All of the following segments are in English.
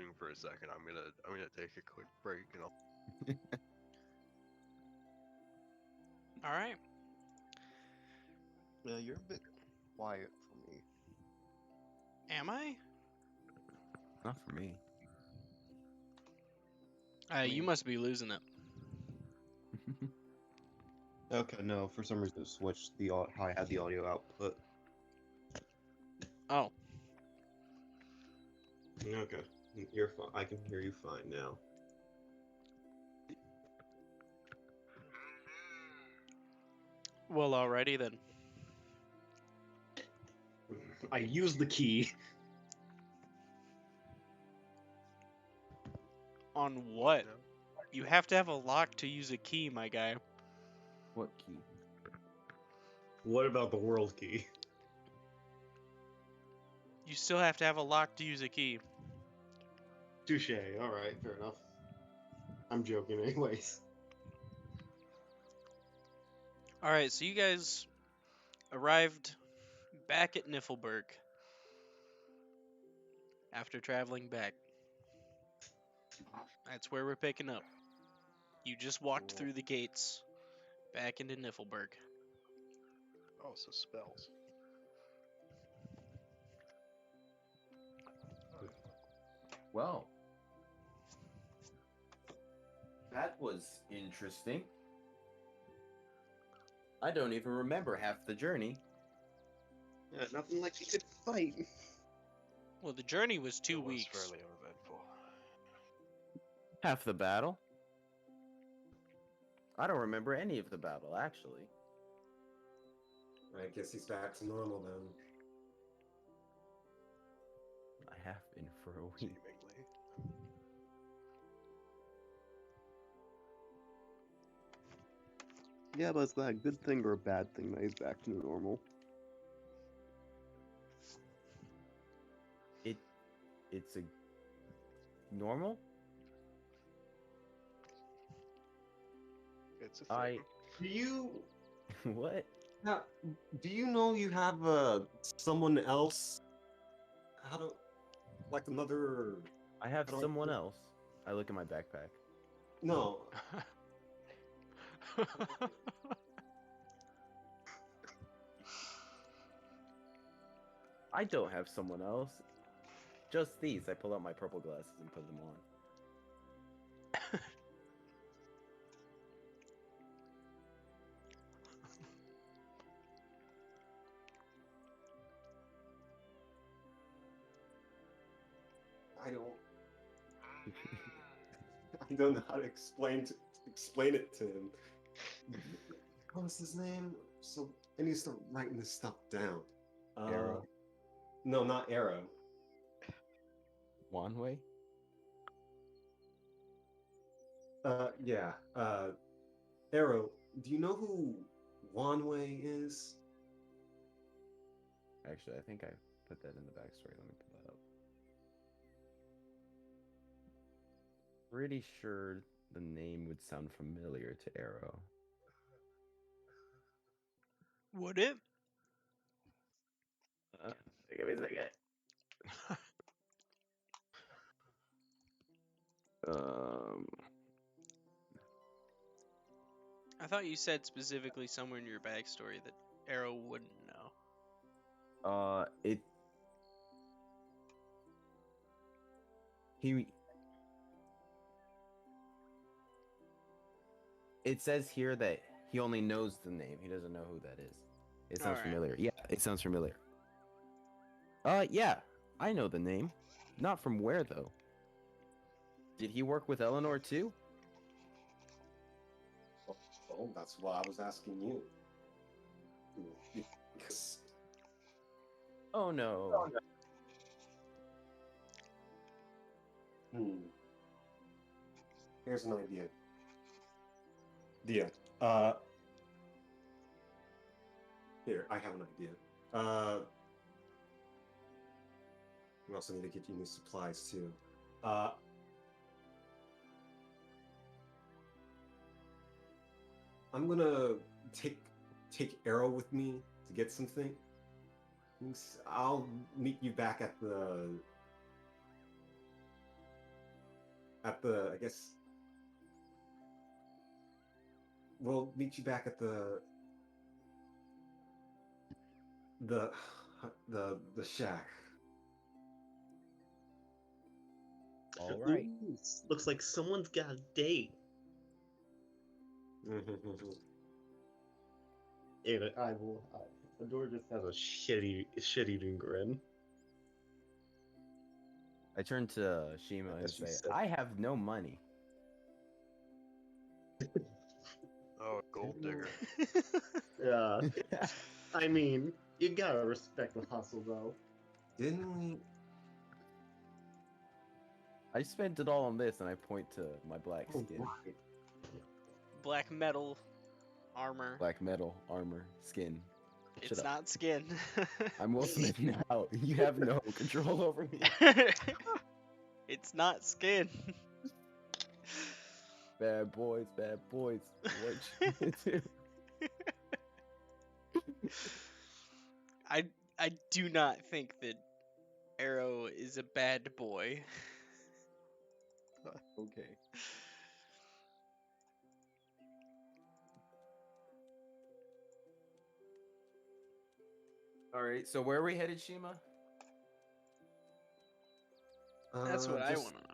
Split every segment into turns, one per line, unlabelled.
pausing for a second. I'm gonna take a quick break and I'll.
All right.
Yeah, you're a bit quiet for me.
Am I?
Not for me.
You must be losing it.
Okay, no, for some reason it switched how I had the audio output.
Oh.
Okay, you're fine. I can hear you fine now.
Well, alrighty then.
I used the key.
On what?
No.
You have to have a lock to use a key, my guy.
What key?
What about the world key?
You still have to have a lock to use a key.
Touche. All right, fair enough. I'm joking, anyways.
Alright, so you guys arrived back at Niflberg after traveling back. That's where we're picking up. You just walked through the gates back into Niflberg.
Oh, so spells.
Well, that was interesting. I don't even remember half the journey.
Yeah, nothing like you could fight.
Well, the journey was
It
2
was
weeks.
fairly uneventful.
Half the battle? I don't remember any of the battle, actually.
I guess he's back to normal then.
I have been for a week.
Seemingly.
Yeah, but is that a good thing or a bad thing that he's back to normal?
It's a normal?
It's a thing.
Do you
What?
do you know you have someone else? How do like another?
I have
I don't-
someone else. I look at my backpack.
No,
I don't have someone else. Just these. I pull out my purple glasses and put them on.
I don't. I don't know how to explain it to him. What was his name? So I need to start writing this stuff down.
Arrow.
No, not Arrow.
Wanwei?
Yeah. Arrow. Do you know who Wanwei is?
Actually, I think I put that in the backstory. Let me pull that up. Pretty sure the name would sound familiar to Arrow.
Would it?
Give me a second.
I thought you said specifically somewhere in your backstory that Arrow wouldn't know.
It says here that he only knows the name. He doesn't know who that is. It sounds
Alright.
familiar. Yeah, it sounds familiar. Yeah, I know the name. Not from where, though. Did he work with Eleanor, too?
Oh, that's why I was asking you. Because
Oh, no.
Here's an idea. Here, I have an idea. We also need to get you new supplies too. I'm gonna take Arrow with me to get something. I'll meet you back at the at the, I guess we'll meet you back at the the shack.
All right.
Ooh, looks like someone's got a date. And I will. Adora just has a shit-eating grin.
I turn to Shima and
As she
say,
said-
I have no money.
Oh, gold digger.
Yeah. I mean, you gotta respect the hustle, though.
Didn't we?
I spent it all on this, and I point to my black
Oh,
skin.
right.
Black metal armor.
Black metal, armor, skin.
It's
Shut up.
not skin.
I'm Will Smith now. You have no control over me.
It's not skin.
Bad boys, bad boys. What you do?
I do not think that Arrow is a bad boy.
Okay. All right. So where are we headed, Shima?
That's what I
Just-
want to know.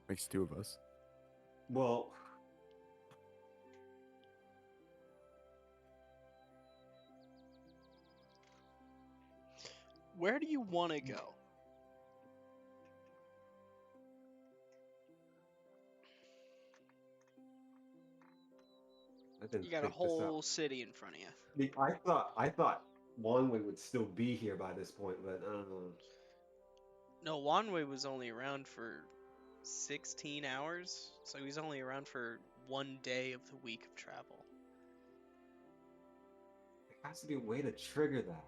Makes two of us.
Well,
Where do you want to go?
I didn't
You got a
think this out.
whole city in front of you.
I thought Wanwei would still be here by this point, but
No, Wanwei was only around for 16 hours, so he's only around for 1 day of the week of travel.
there has to be a way to trigger that.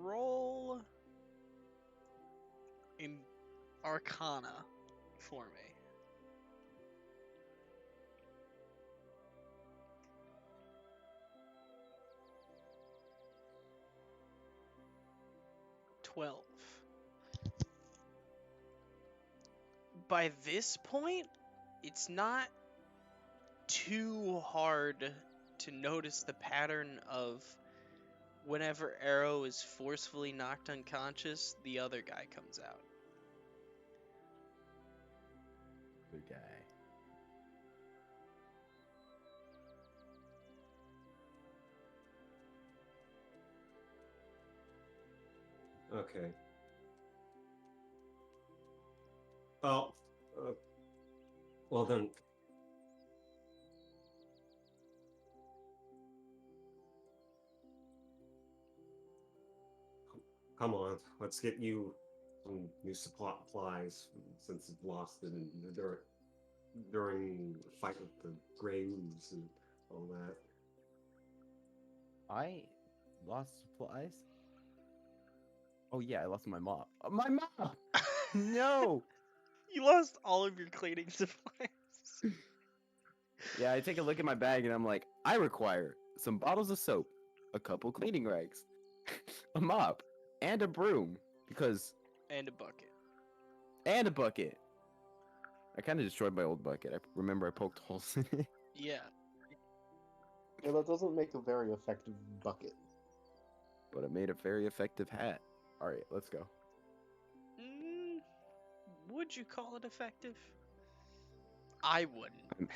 Roll in Arcana for me. $12. By this point, it's not too hard to notice the pattern of whenever Arrow is forcefully knocked unconscious, the other guy comes out.
Good guy.
Okay. Well, well then. Come on, let's get you some new supplies since you've lost it during the fight with the Grey Ooze and all that.
I lost supplies. Oh yeah, I lost my mop. My mop! No!
You lost all of your cleaning supplies.
Yeah, I take a look at my bag and I'm like, I require some bottles of soap, a couple cleaning rags, a mop, and a broom because
And a bucket.
and a bucket. I kind of destroyed my old bucket. I remember I poked holes in it.
Yeah.
Yeah, that doesn't make a very effective bucket.
But it made a very effective hat. All right, let's go.
Would you call it effective? I wouldn't.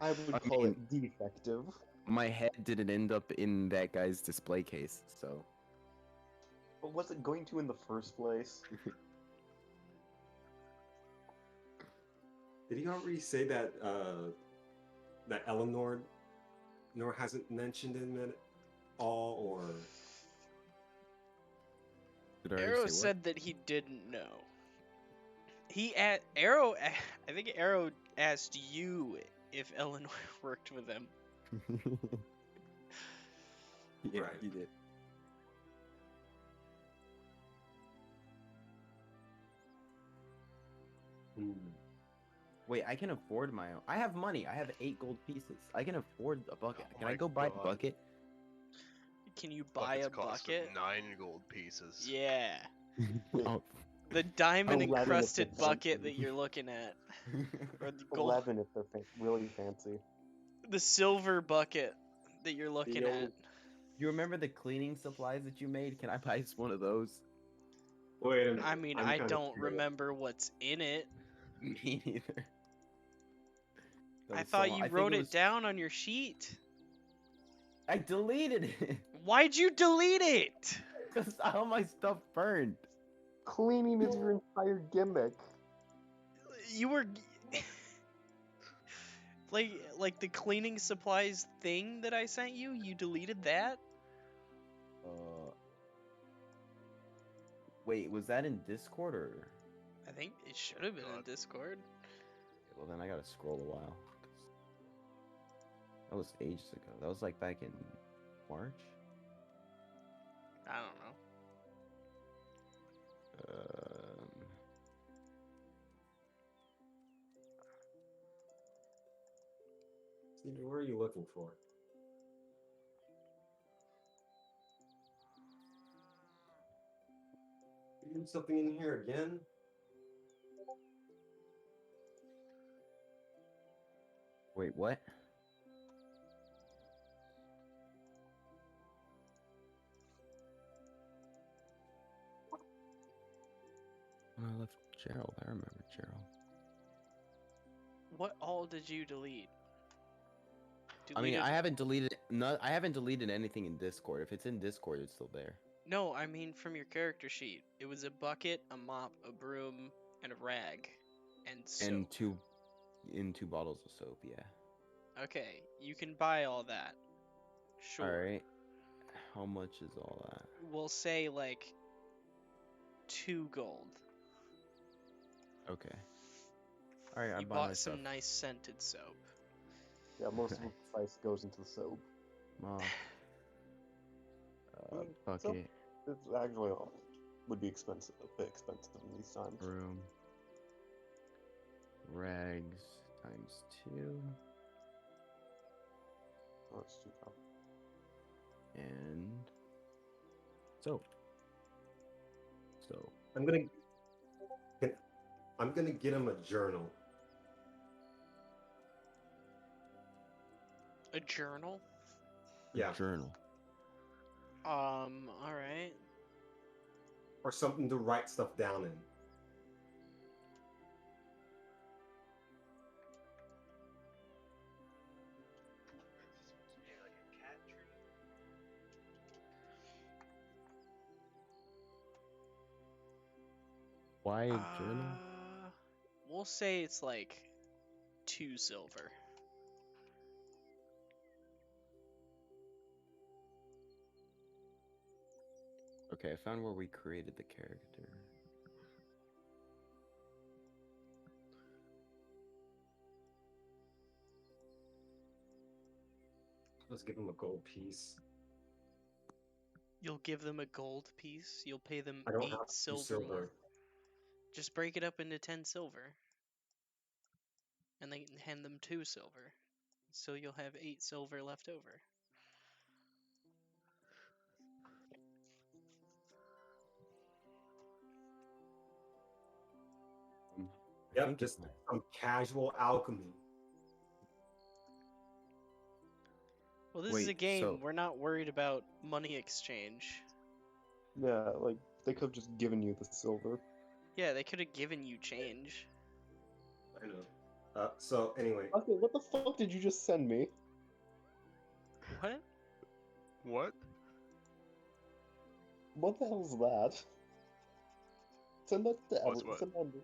I would
I
call
mean-
it defective.
My head didn't end up in that guy's display case, so
But was it going to in the first place?
Did he already say that that Eleanor nor hasn't mentioned him at all, or
did I already
Arrow
say
said that he didn't know. Arrow. I think Arrow asked you if Eleanor worked with him.
what? Yeah,
Right.
he did. Wait, I can afford my own. I have money. I have 8 gold pieces. I can afford a bucket.
Oh
Can I
my
go buy a
God.
bucket?
Can you buy
Buckets
a
cost
bucket?
9 gold pieces.
Yeah.
Oh.
The diamond
11 if
encrusted
they're
bucket
fancy.
that you're looking at. Or the gold
11 if they're really fancy.
the silver bucket that you're looking
The
at.
old-
You remember the cleaning supplies that you made? Can I buy one of those?
Wait a minute.
I mean,
I'm
I
kinda
don't
curious.
remember what's in it.
Me neither. That
I
was
thought
so long.
you
I think
wrote it
was-
down on your sheet.
I deleted it
Why'd you delete it?
because all my stuff burned.
Cleaning is your entire gimmick.
You were like the cleaning supplies thing that I sent you. You deleted that?
Wait, was that in Discord or?
I think it should have been in
God.
Discord.
Well, then I gotta scroll a while. 'Cause that was ages ago. That was like back in March.
I don't know.
Steve, what are you looking for? You doing something in here again?
Wait, what? When I left Gerald, I remember Gerald.
What all did you delete?
I mean,
Deleted-
I haven't deleted I haven't deleted anything in Discord. If it's in Discord, it's still there.
No, I mean from your character sheet. It was a bucket, a mop, a broom, and a rag, and soap.
And two bottles of soap. Yeah.
Okay, you can buy all that. Sure.
All right. How much is all that?
We'll say like 2 gold.
Okay. All right, I
You
buy
bought
my
some
stuff.
nice scented soap.
Yeah, most of the price goes into the soap.
Mom.
Soap
Bucket,
It's actually would be expensive, a bit expensive in these times.
broom, rags times 2,
Oh, it's too tough.
and soap. So
I'm gonna get him a journal.
A journal?
Yeah,
journal.
Alright.
or something to write stuff down in.
Why a journal?
We'll say it's like 2 silver.
Okay, I found where we created the character.
Let's give him a gold piece.
You'll give them a gold piece. You'll pay them
I don't
8
have
silver more. Just break it up into 10 silver. And then hand them 2 silver. So you'll have 8 silver left over.
I
Yep,
think
just
it's-
some casual alchemy.
Well, this is a
Wait,
game.
so-
We're not worried about money exchange.
Yeah, like they could have just given you the silver.
Yeah, they could have given you change.
I know. So anyway,
Okay, what the fuck did you just send me?
What?
What?
What the hell's that? Send that to
What's
Evan.
what?
Send that.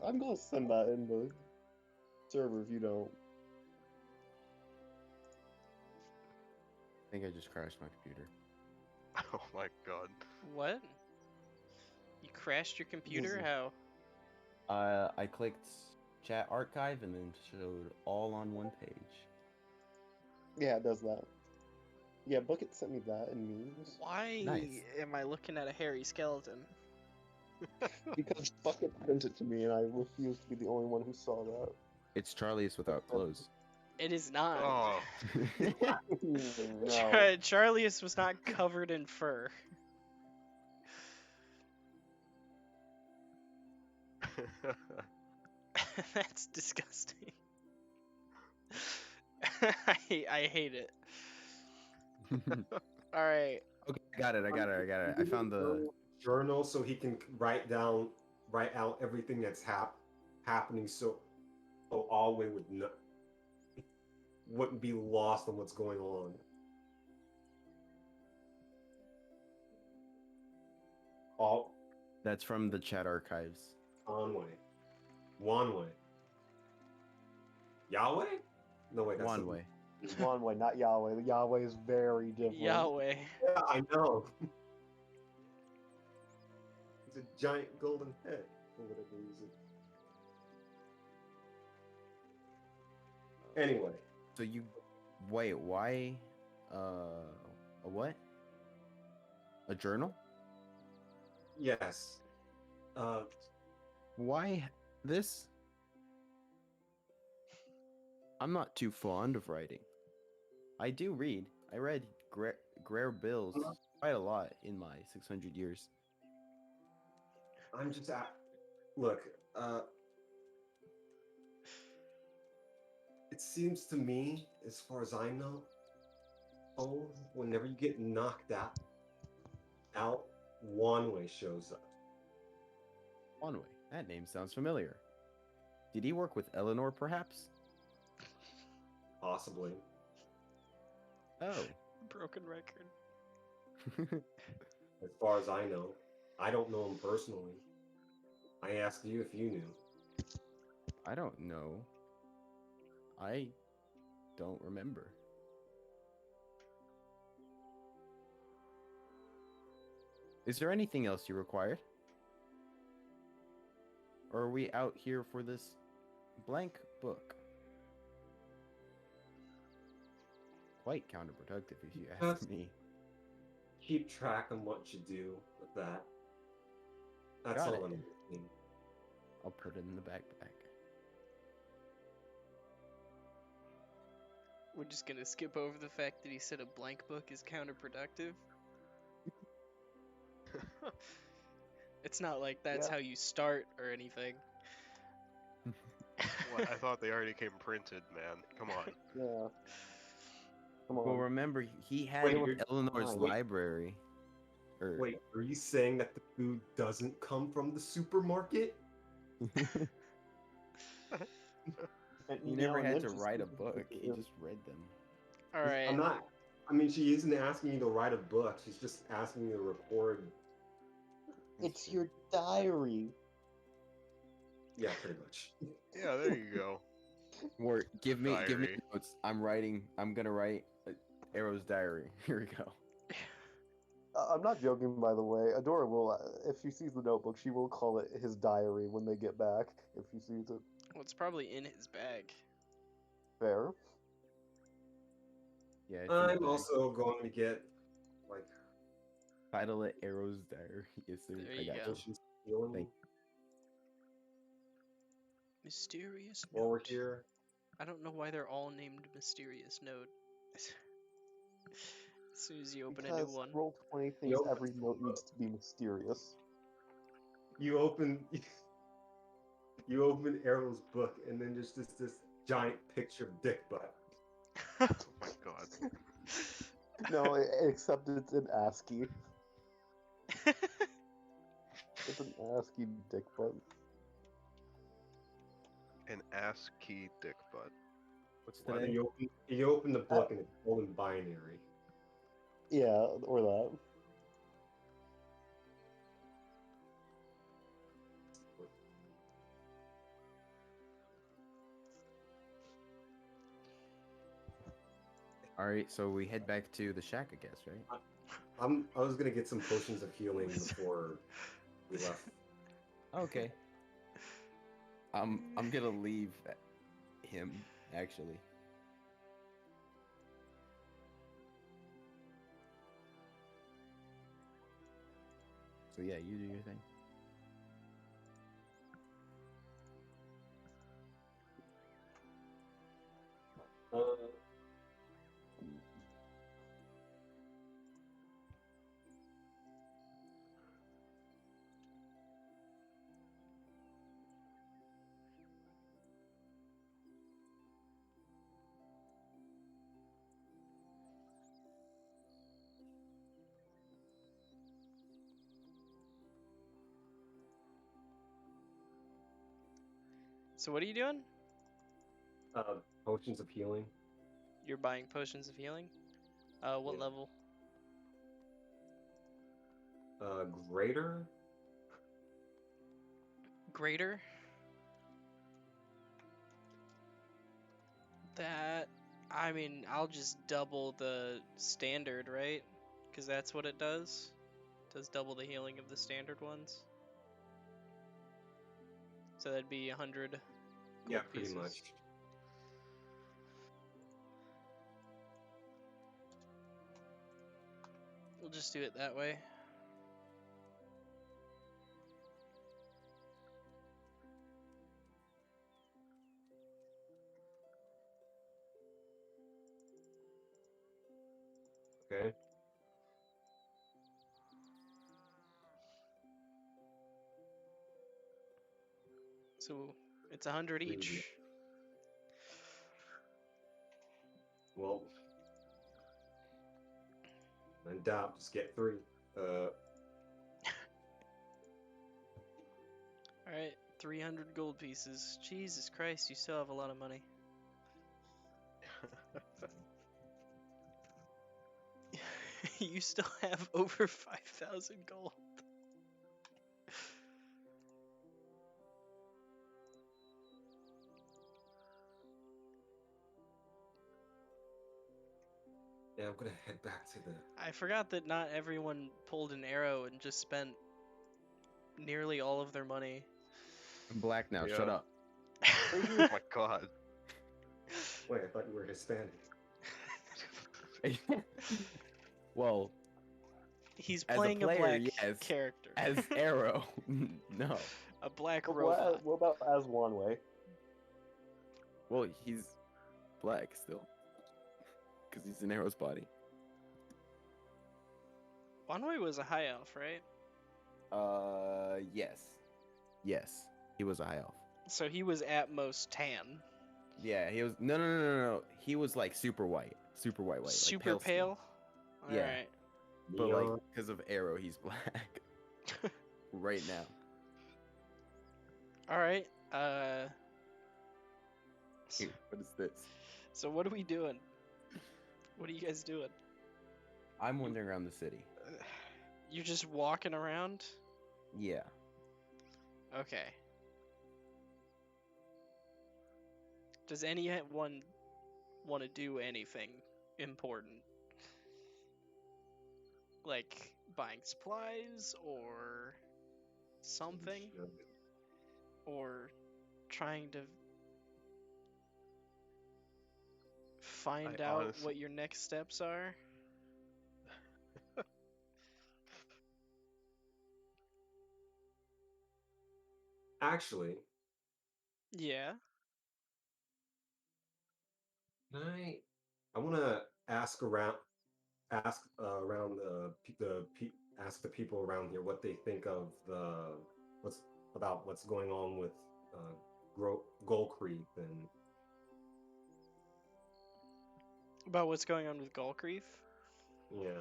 I'm gonna send that in the server if you don't.
I think I just crashed my computer.
Oh my god.
What? You crashed your computer?
Easy.
How?
I clicked chat archive and then showed all on one page.
Yeah, it does that. Yeah, Bucket sent me that in memes.
Why
Nice.
am I looking at a hairy skeleton?
Because Bucket sent it to me and I refuse to be the only one who saw that.
It's Charlie's without clothes.
It is not.
Oh.
No.
Charlius was not covered in fur. That's disgusting. I hate it. All right.
Okay, I got it. I found the.
journal so he can write out everything that's happening, so Alwyn wouldn't be lost on what's going on. All
That's from the chat archives.
Wanway. Yahweh? No wait, that's
One way.
Yahweh, not Yahweh. Yahweh is very different.
Yahweh.
Yeah, I know. It's a giant golden head or whatever it is. Anyway,
So you wait, why a what? A journal?
yes.
Why this? I'm not too fond of writing. I do read. I read Greer Bills quite a lot in my 600 years.
I'm just look, it seems to me, as far as I know, whenever you get knocked out, Wanway shows up.
One way. That name sounds familiar. Did he work with Eleanor, perhaps?
Possibly.
Oh.
Broken record.
As far as I know. I don't know him personally. I asked you if you knew.
I don't know. I don't remember. Is there anything else you required? Or are we out here for this blank book? Quite counterproductive, if you ask
Just-
me.
Keep track on what you do with that. That's
Got
all
it.
I'm saying.
I'll put it in the backpack.
We're just gonna skip over the fact that he said a blank book is counterproductive. It's not like that's
Yeah.
how you start or anything.
What? I thought they already came printed, man. Come on.
Yeah. Come on.
Well, remember, he had
Wait,
it with
you're-
Eleanor's
wait.
library. Or,
Wait, are you saying that the food doesn't come from the supermarket?
And,
he
you
never
know, and
had
then
to
she's
write a
supposed to
book.
be-
He just read them.
All right.
I'm not. I mean, she isn't asking you to write a book. She's just asking you to record.
It's your diary.
Yeah, pretty much.
Yeah, there you go.
Or give me
Diary.
notes. I'm gonna write Arrow's diary. Here we go.
I'm not joking, by the way. Adora will, if she sees the notebook, she will call it his diary when they get back, if she sees it.
Well, it's probably in his bag.
Fair.
Yeah, it's in the
I'm
bag.
also going to get like
Title it Arrow's diary. Yes, sir.
There
I
you
got
go.
you.
potions healing
Thank
Mysterious
while we're
note.
here.
I don't know why they're all named Mysterious Note. As soon as you open a new
Because
one.
Roll20 thinks
Nope.
every note needs to be mysterious.
You open Arrow's book, and then there's just this giant picture of dick butt.
Oh my god.
No, except it's in ASCII. It's an ASCII dick butt.
An ASCII dick butt.
What's
Well,
today?
you open the book and it's all in binary.
Yeah, or that.
All right, so we head back to the shack, I guess, right?
I was gonna get some potions of healing before we left.
Okay. I'm gonna leave him actually. So yeah, you do your thing.
So what are you doing?
Potions of healing.
You're buying potions of healing? What
Yeah.
level?
Greater.
Greater? That, I mean, I'll just double the standard, right? Because that's what it does. It does double the healing of the standard ones. So that'd be 100 gold
Yeah, pretty
pieces.
much.
We'll just do it that way.
Okay.
So it's 100 each.
Well, in doubt, just get 3.
Alright, 300 gold pieces. Jesus Christ, you still have a lot of money. You still have over 5,000 gold.
Yeah, I'm gonna head back to the.
I forgot that not everyone pulled an arrow and just spent nearly all of their money.
I'm black now.
Yeah.
Shut up.
Oh my god.
Wait, I thought you were Hispanic.
Well,
He's
as a
playing a
player,
black
yes.
character.
As Arrow, no.
A black
What,
robot.
what about as Wanwei?
Well, he's black still, because he's in Arrow's body.
Wanwei was a high elf, right?
Yes. Yes, he was a high elf.
So he was at most tan.
Yeah, he was. No. He was like super white, like
Super
skin.
pale?
Yeah.
Alright.
But like
Neon.
because of Arrow, he's black right now.
Alright.
What is this?
So what are we doing? What are you guys doing?
I'm wandering around the city.
You're just walking around?
Yeah.
Okay. Does anyone want to do anything important? Like buying supplies or something? Or trying to find out
honestly-
what your next steps are?
Actually,
Yeah.
can I want to ask around, ask the people around here what they think of what's going on with Gold Creek and
About what's going on with Golkreef?
yeah.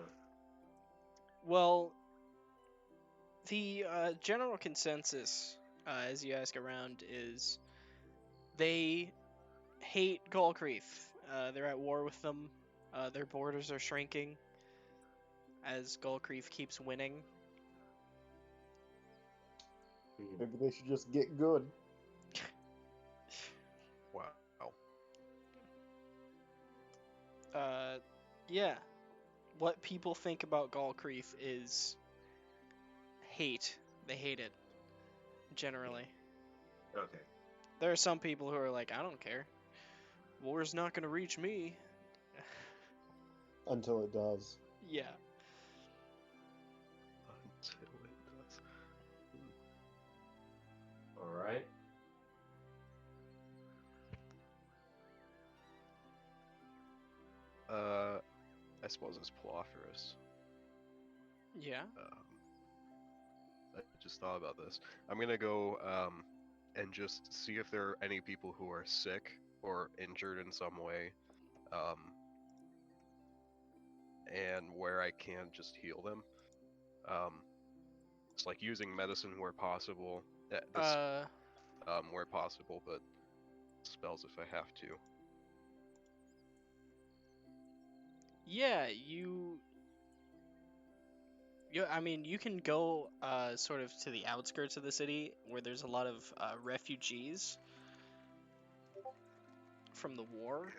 Well, the general consensus, as you ask around, is they hate Golkreef. They're at war with them. Their borders are shrinking as Golkreef keeps winning.
Maybe they should just get good.
Wow.
Yeah. What people think about Golkreef is hate. They hate it, generally.
Okay.
There are some people who are like, I don't care. War's not gonna reach me.
Until it does.
Yeah.
Until it does.
All right.
I suppose it's Plothorus.
Yeah.
I just thought about this. I'm gonna go and just see if there are any people who are sick or injured in some way, and where I can just heal them. It's like using medicine where possible. This where possible, but spells if I have to.
Yeah, I mean, you can go sort of to the outskirts of the city where there's a lot of refugees from the war.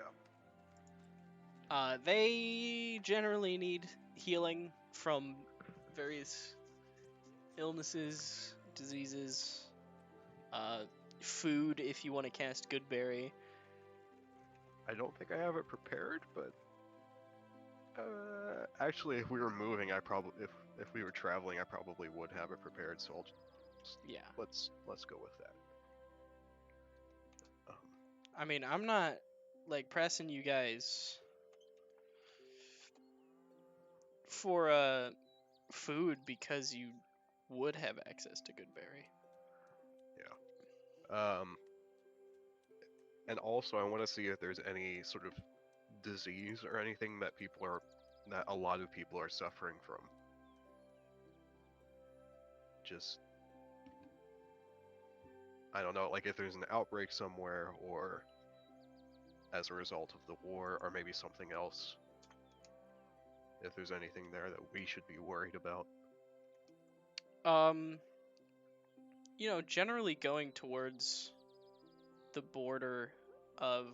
Yeah.
They generally need healing from various illnesses, diseases, food if you want to cast Goodberry.
I don't think I have it prepared, but actually, if we were moving, I probably if we were traveling, I probably would have it prepared. So I'll just
Yeah.
let's go with that.
I mean, I'm not like pressing you guys for food because you would have access to Goodberry.
And also I want to see if there's any sort of disease or anything that a lot of people are suffering from. Just, I don't know, like if there's an outbreak somewhere, or as a result of the war, or maybe something else. If there's anything there that we should be worried about.
Generally going towards the border of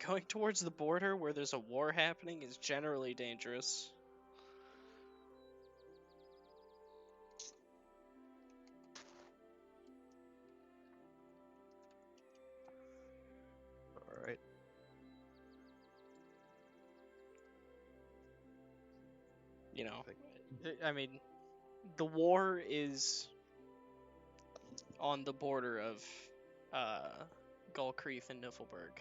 going towards the border where there's a war happening is generally dangerous.
All right.
I mean, the war is on the border of Gulcreath and Niflberg.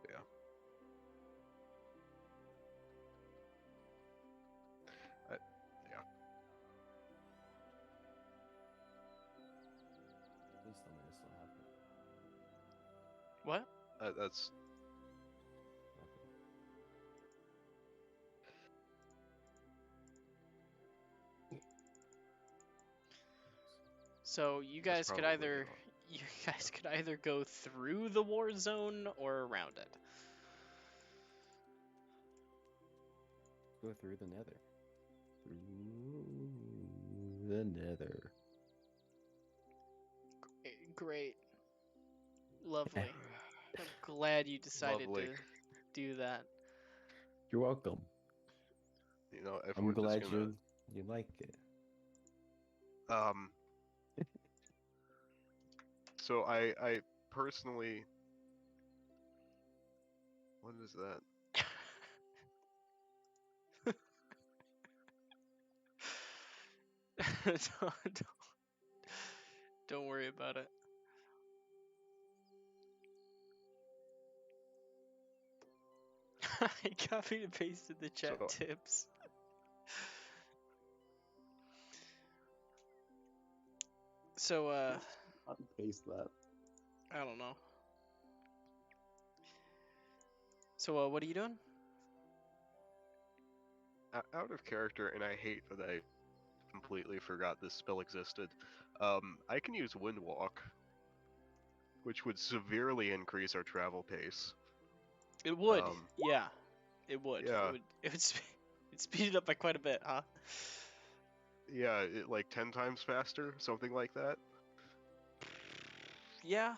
Yeah. Yeah.
Please tell me this still happening.
What?
That's
Okay.
So you
That's
guys could
probably
either go through the war zone or around it.
Go through the nether. Through the nether.
Great. Lovely. I'm glad you decided
Lovely.
to do that.
You're welcome.
If
I'm
we're just
glad
gonna,
you like it.
So I personally, what is that?
Don't worry about it. I copied and pasted the chat
So-
tips. So,
How do you paste that?
I don't know. So, what are you doing?
Out of character, and I hate that I completely forgot this spell existed. I can use Wind Walk, which would severely increase our travel pace.
It would. Yeah. It would.
Yeah.
It'd speed it up by quite a bit, huh?
Yeah, like 10 times faster, something like that.
Yeah.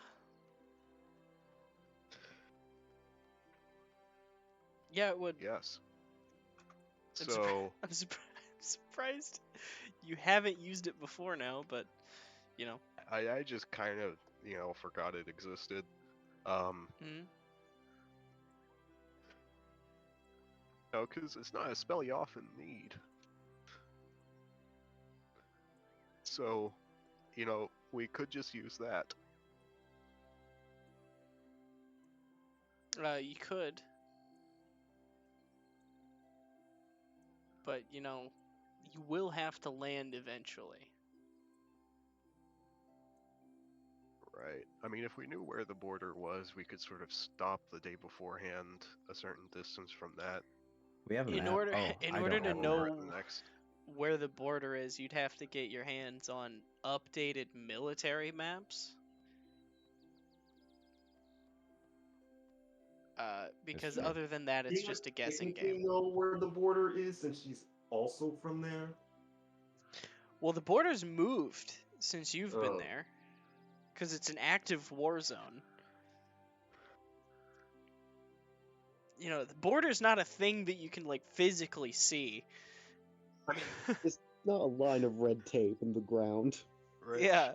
Yeah, it would.
Yes.
I'm
So
I'm surprised you haven't used it before now, but
I just kind of forgot it existed.
Mhm.
Because it's not a spell you often need. So, we could just use that.
You could. But, you will have to land eventually.
Right. I mean, if we knew where the border was, we could sort of stop the day beforehand a certain distance from that.
We have a
In
map.
order,
Oh,
in
I
order
don't
to
have a
We're
map.
at
know
the next.
where the border is, you'd have to get your hands on updated military maps. Because
true.
other than that, it's
You
just a guessing
technically
game.
know where the border is since she's also from there.
Well, the border's moved since you've been
Oh.
there, because it's an active war zone. You know, the border's not a thing that you can like physically see.
I mean,
It's not a line of red tape in the ground.
Rich,
Yeah.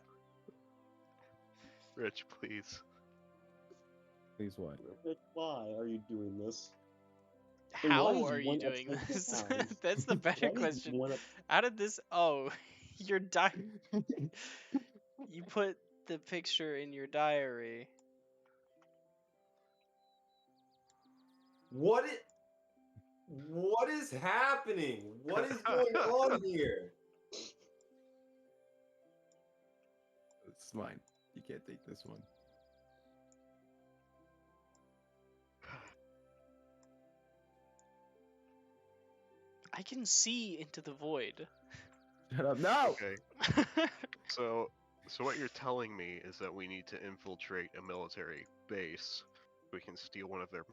Rich, please.
Please what?
Why are you doing this?
How
is
are you
one
doing
upside
this?
down?
That's the better
Why is
question.
one up-
How did this? Oh, your You put the picture in your diary.
what is happening? What is going on here?
It's mine. You can't take this one.
I can see into the void.
Shut up. No!
Okay, so what you're telling me is that we need to infiltrate a military base. We can steal one of their.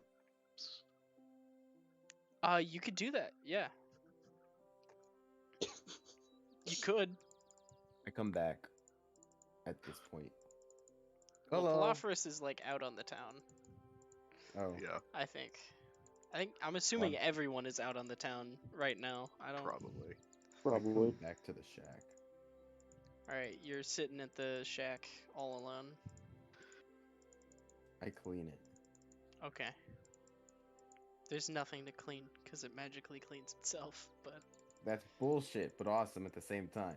You could do that. Yeah. You could.
I come back at this point.
Well,
Hello.
Palaphorus is like out on the town.
Oh,
Yeah,
I'm assuming everyone is out on the town right now. I don't.
probably.
I
Probably.
come back to the shack.
All right, you're sitting at the shack all alone.
I clean it.
Okay. There's nothing to clean because it magically cleans itself, but.
That's bullshit, but awesome at the same time.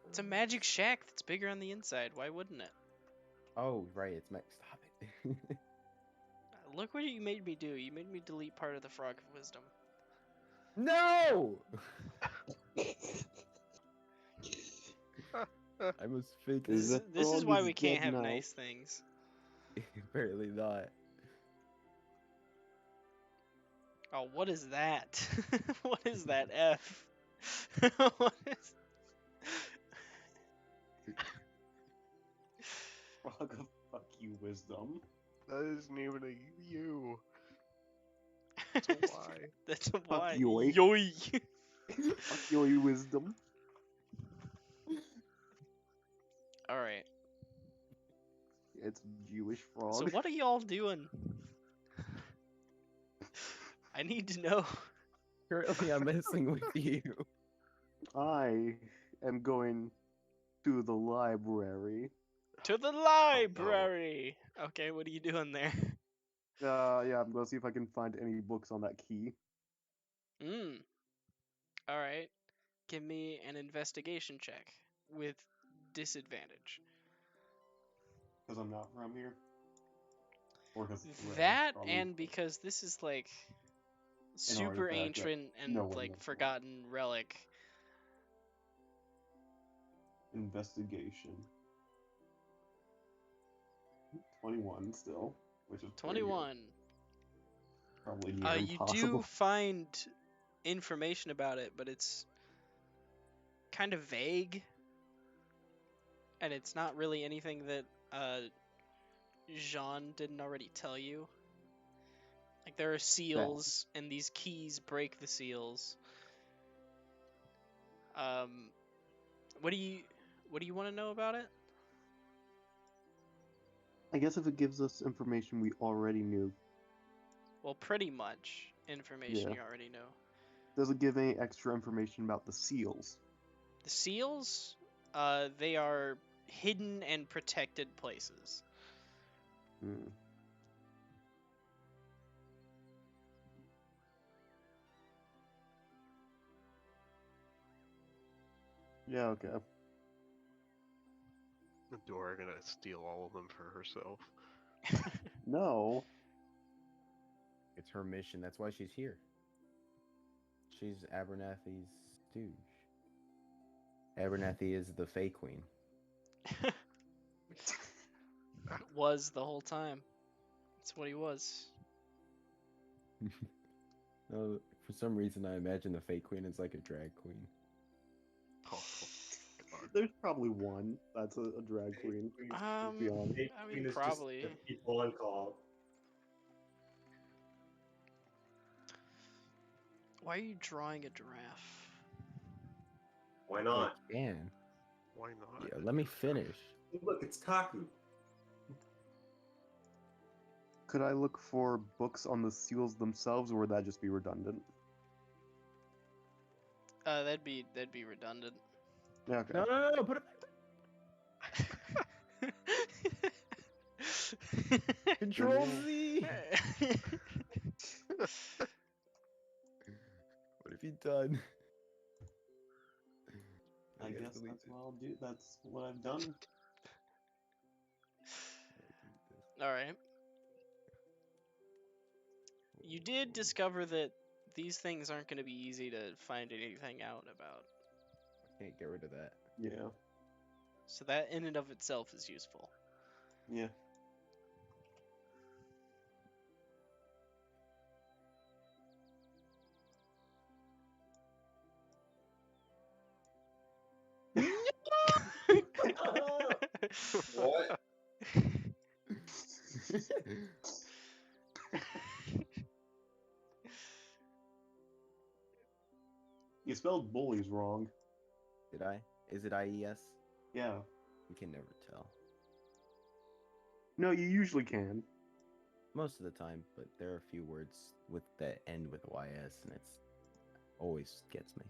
It's a magic shack that's bigger on the inside. Why wouldn't it?
Oh, right. It's Stop it.
Look what you made me do. You made me delete part of the Frog of Wisdom.
No! I must fake
This
it.
is
frog
why
is
we can't
dead
have
now.
nice things.
Apparently not.
Oh, what is that? What is that F? What is...
Frog of fuck you, wisdom.
That isn't even a U. It's a Y.
That's a Y.
you, eh?
Yoy.
Fuck your wisdom.
All right.
It's Jewish frog.
So what are y'all doing? I need to know.
Currently, I'm messing with you.
I am going to the library.
To the library. Okay, what are you doing there?
Yeah, I'm gonna see if I can find any books on that key.
All right. Give me an investigation check with disadvantage.
Because I'm not from here. Or because
That and because this is like super
artifact that
ancient and
no one
like
knows about.
forgotten relic.
Investigation. 21 still, which is pretty good.
21.
Probably near
You
impossible.
do find information about it, but it's kind of vague. And it's not really anything that Jean didn't already tell you. Like there are seals, and these keys break the seals. What do you want to know about it?
I guess if it gives us information we already knew.
Well, pretty much information
Yeah.
you already know.
Does it give any extra information about the seals?
The seals, they are hidden and protected places.
Hmm. Yeah, okay.
Dora gonna steal all of them for herself.
No.
It's her mission. That's why she's here. She's Abernathy's stooge. Abernathy is the Fey Queen.
Was the whole time. That's what he was.
No, for some reason, I imagine the fake queen is like a drag queen.
Oh, God.
There's probably one that's a drag queen. Let's be honest.
Fake
I
queen
mean,
is
probably.
just the people on call.
Why are you drawing a giraffe?
Why
I
not?
can.
Why not?
Yeah, let me finish.
Look, it's Kaku.
Could I look for books on the seals themselves, or would that just be redundant?
That'd be redundant.
Yeah, okay.
No, put it back. Control Z. What have you done?
I guess
delete
that's
it.
what I'll do. That's what I've done.
All right. You did discover that these things aren't going to be easy to find anything out about.
I can't get rid of that.
Yeah.
So that in and of itself is useful.
Yeah. What?
You spelled bullies wrong.
Did I? Is it IES?
Yeah.
You can never tell.
No, you usually can.
Most of the time, but there are a few words with that end with YS, and it's always gets me.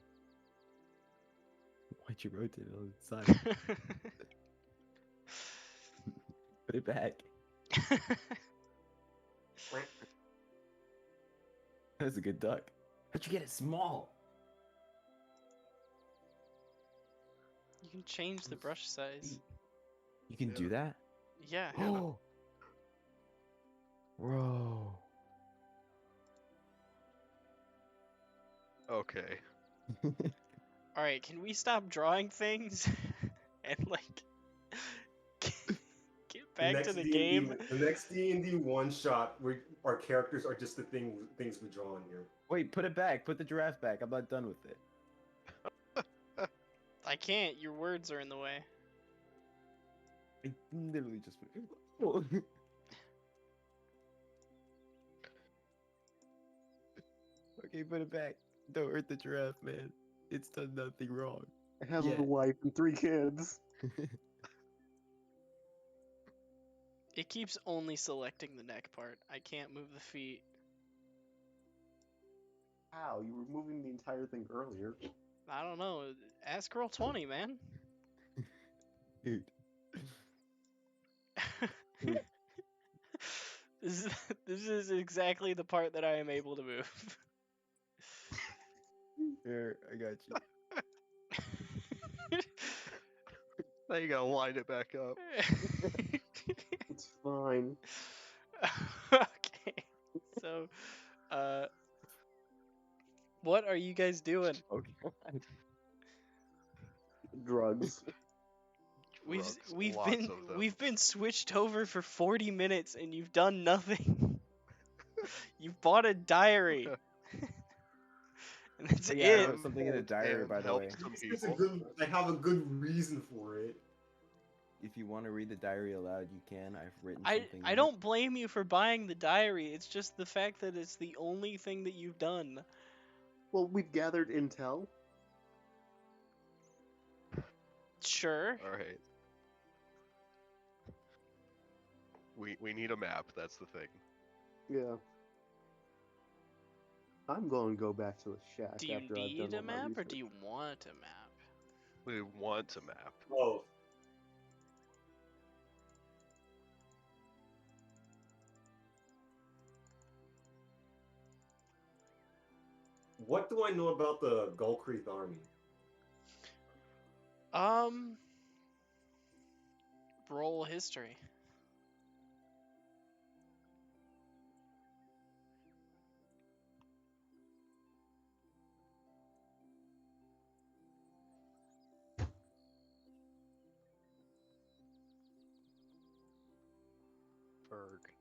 Why'd you rotate it on its side? Put it back. That's a good duck. How'd you get it small?
You can change the brush size.
You can
Yeah.
do that?
Yeah.
Oh, bro.
Okay.
All right, can we stop drawing things and like get back to the game?
The next D&D one shot, where our characters are just the things we draw in here.
Wait, put it back. Put the giraffe back. I'm not done with it.
I can't. Your words are in the way.
I literally just put. Okay, put it back. Don't hurt the giraffe, man. It's done nothing wrong.
It has
Yeah.
a wife and 3 kids.
It keeps only selecting the neck part. I can't move the feet.
How? You were moving the entire thing earlier.
I don't know. Ask Roll 20, man.
Dude.
This is exactly the part that I am able to move.
Here, I got you.
Now you gotta line it back up.
It's fine.
Okay. So, what are you guys doing?
Okay.
Drugs.
Drugs, lots of them.
We've been switched over for 40 minutes and you've done nothing. You've bought a diary. And that's
Yeah, there
it.
was something in the diary,
And
by the
help
way.
some
It's a
people.
good. I have a good reason for it.
If you want to read the diary aloud, you can. I've written
I
something.
I
in
don't blame you for buying the diary. It's just the fact that it's the only thing that you've done.
Well, we've gathered intel.
Sure.
All right. We need a map. That's the thing.
Yeah. I'm going to go back to the shack
Do you
after I've done
need a
all my
map or
research.
do you want a map?
We want a map.
Oh, what do I know about the Gull Creek Army?
Roll history.
Berg.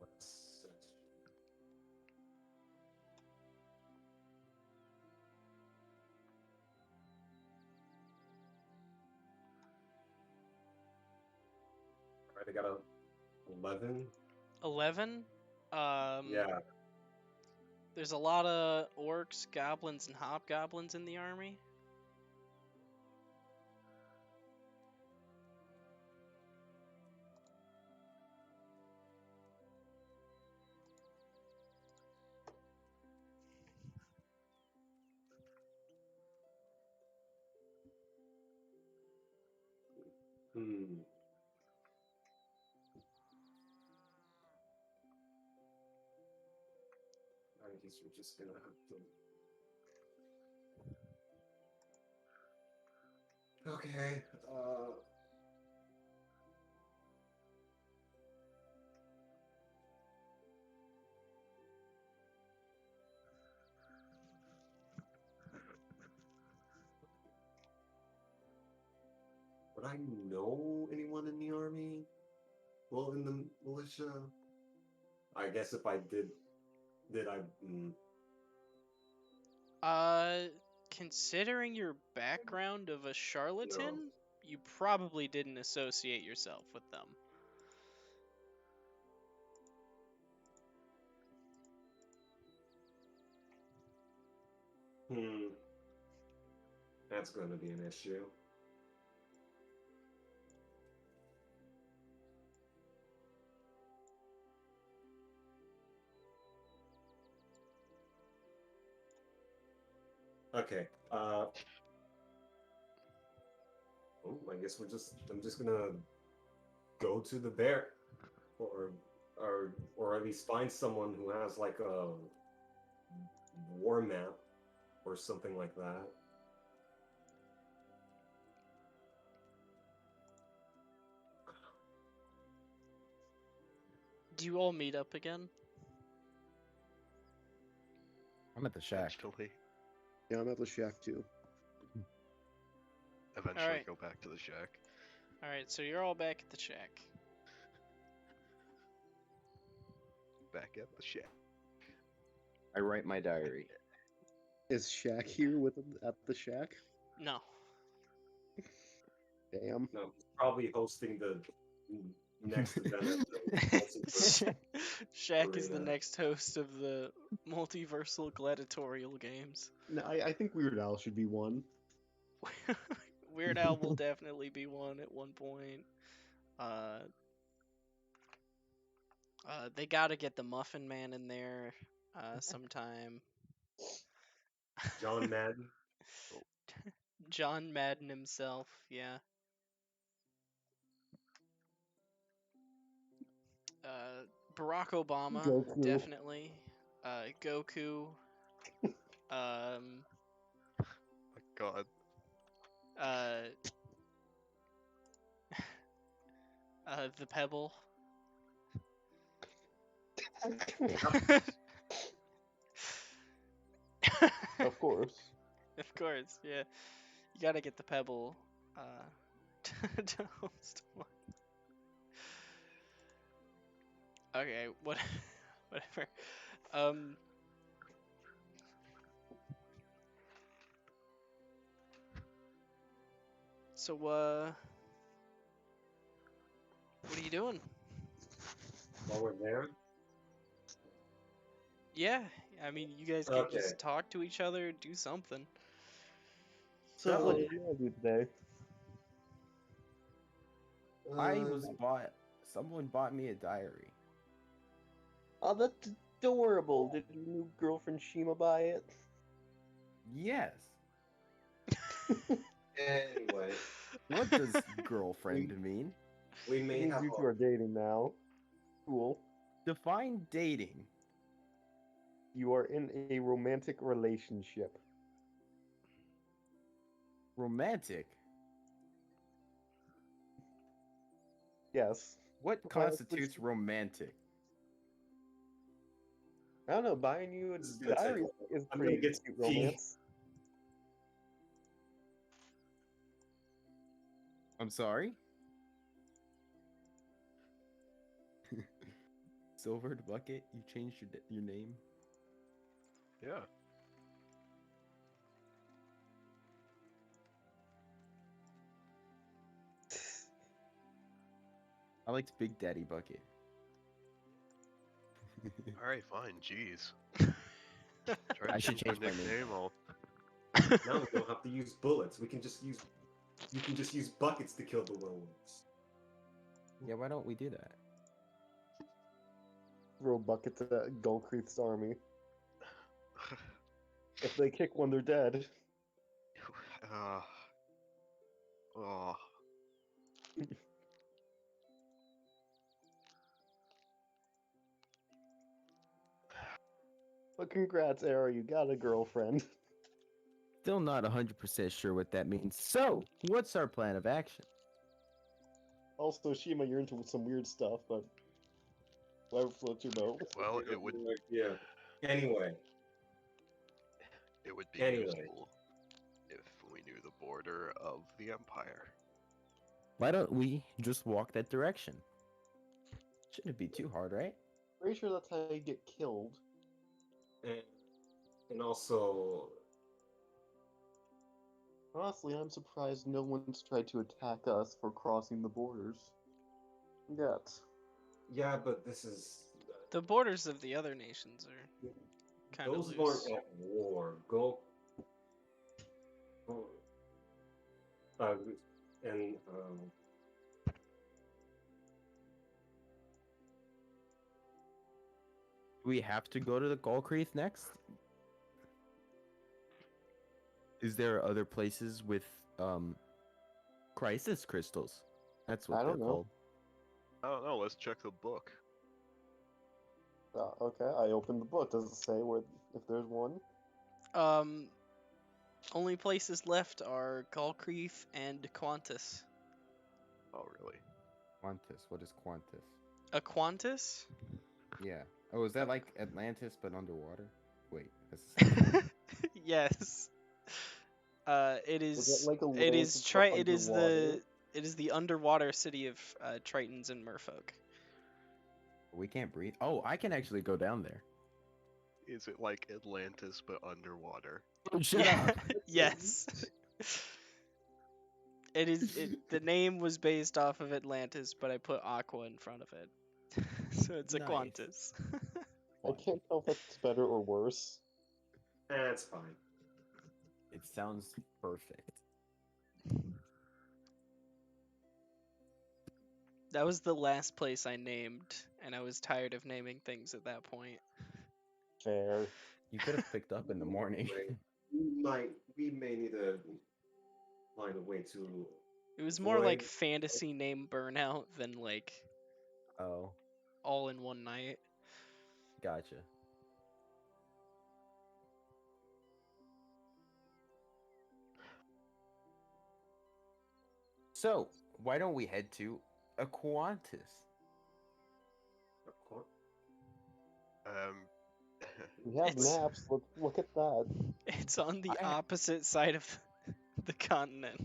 Let's Alright, I got a 11.
11.
Yeah.
There's a lot of orcs, goblins, and hobgoblins in the army.
Hmm. I guess we're just gonna have to. Okay. Would I know anyone in the army? Well, in the militia? I guess if I did I?
Considering your background of a charlatan, you probably didn't associate yourself with them.
That's going to be an issue. Okay. Oh, I guess I'm just gonna go to the bear, or or at least find someone who has like a war map or something like that.
Do you all meet up again?
I'm at the shack.
Eventually,
Yeah, I'm at the shack too.
Alright.
go back to the shack.
Alright, so you're all back at the shack.
Back at the shack.
I write my diary.
Is Shaq here with him at the shack?
No.
Damn.
No, he's probably hosting the next event. At
Shaq is the
Arena.
next host of the multiversal gladiatorial games.
No, I think Weird Al should be one.
Weird Al will definitely be one at one point. They gotta get the Muffin Man in there sometime.
John Madden.
John Madden himself, yeah. Barack Obama,
Goku.
definitely. Goku.
My God.
The Pebble.
Of course.
Of course, yeah. You gotta get the Pebble to host one. Okay, whatever. So, what are you doing?
While we're there.
Yeah, I mean, you guys could
Okay.
just talk to each other, do something.
So, what
So,
did you all do today?
Someone bought me a diary.
Oh, that's adorable. Did your new girlfriend Shima buy it?
Yes.
Anyway,
What does girlfriend mean?
we
It
may
means
have
you two are dating now. Cool.
Define dating.
You are in a romantic relationship.
Romantic.
Yes.
What
Well,
constitutes romantic?
I don't know. Buying you a
This is gonna take
diary
a while.
is
I'm gonna
pretty
get
cute
to pee.
romance.
I'm sorry. Silvered bucket. You changed your name.
Yeah.
I liked Big Daddy Bucket.
All right, fine. Jeez. Try
I
to
should
change
change my name.
nickname. I'll...
Now we don't have to use bullets. We can just use. You can just use buckets to kill the werewolves.
Yeah, why don't we do that?
Throw buckets at Gulcreath's army. If they kick one, they're dead.
Oh.
But congrats, Arrow, you got a girlfriend.
Still not 100% sure what that means. So, what's our plan of action?
Also, Shima, you're into some weird stuff, but whatever floats your boat.
Well, it would
Yeah. Anyway,
be
Anyway.
useful if we knew the border of the Empire.
Why don't we just walk that direction? Shouldn't be too hard, right?
Pretty sure that's how you get killed.
and also,
Honestly, I'm surprised no one's tried to attack us for crossing the borders. Yet.
yeah, but this is.
The borders of the other nations are kind of
Those
loose.
aren't at war. Go. Uh, and
Do we have to go to the Golcreath next? Is there other places with crisis crystals? That's what
I
they're
don't know.
called.
I don't know. Let's check the book.
Okay, I opened the book. Does it say where if there's one?
Only places left are Galcreef and Qantas.
Oh, really?
Qantas. What is Qantas?
A Qantas?
Yeah. Oh, is that like Atlantis but underwater? Wait, that's the same thing.
Yes. It
Was
is.
it like a
It is
Atlantis but
It is
underwater?
the. It is the underwater city of Tritons and Merfolk.
We can't breathe. Oh, I can actually go down there.
Is it like Atlantis but underwater?
Oh, shut
Yeah.
up.
Yes. It is. The name was based off of Atlantis, but I put Aqua in front of it, so it's a
Nice.
Qantas.
I can't tell if that's better or worse.
that's fine.
It sounds perfect.
That was the last place I named, and I was tired of naming things at that point.
Fair.
You could have picked up in the morning.
We may need to find a way to.
It was more like
Void.
fantasy name burnout than like
Oh,
all in one night.
gotcha. So, why don't we head to a Qantas?
We have
It's-
maps. Look at that.
It's on the
I-
opposite side of the continent.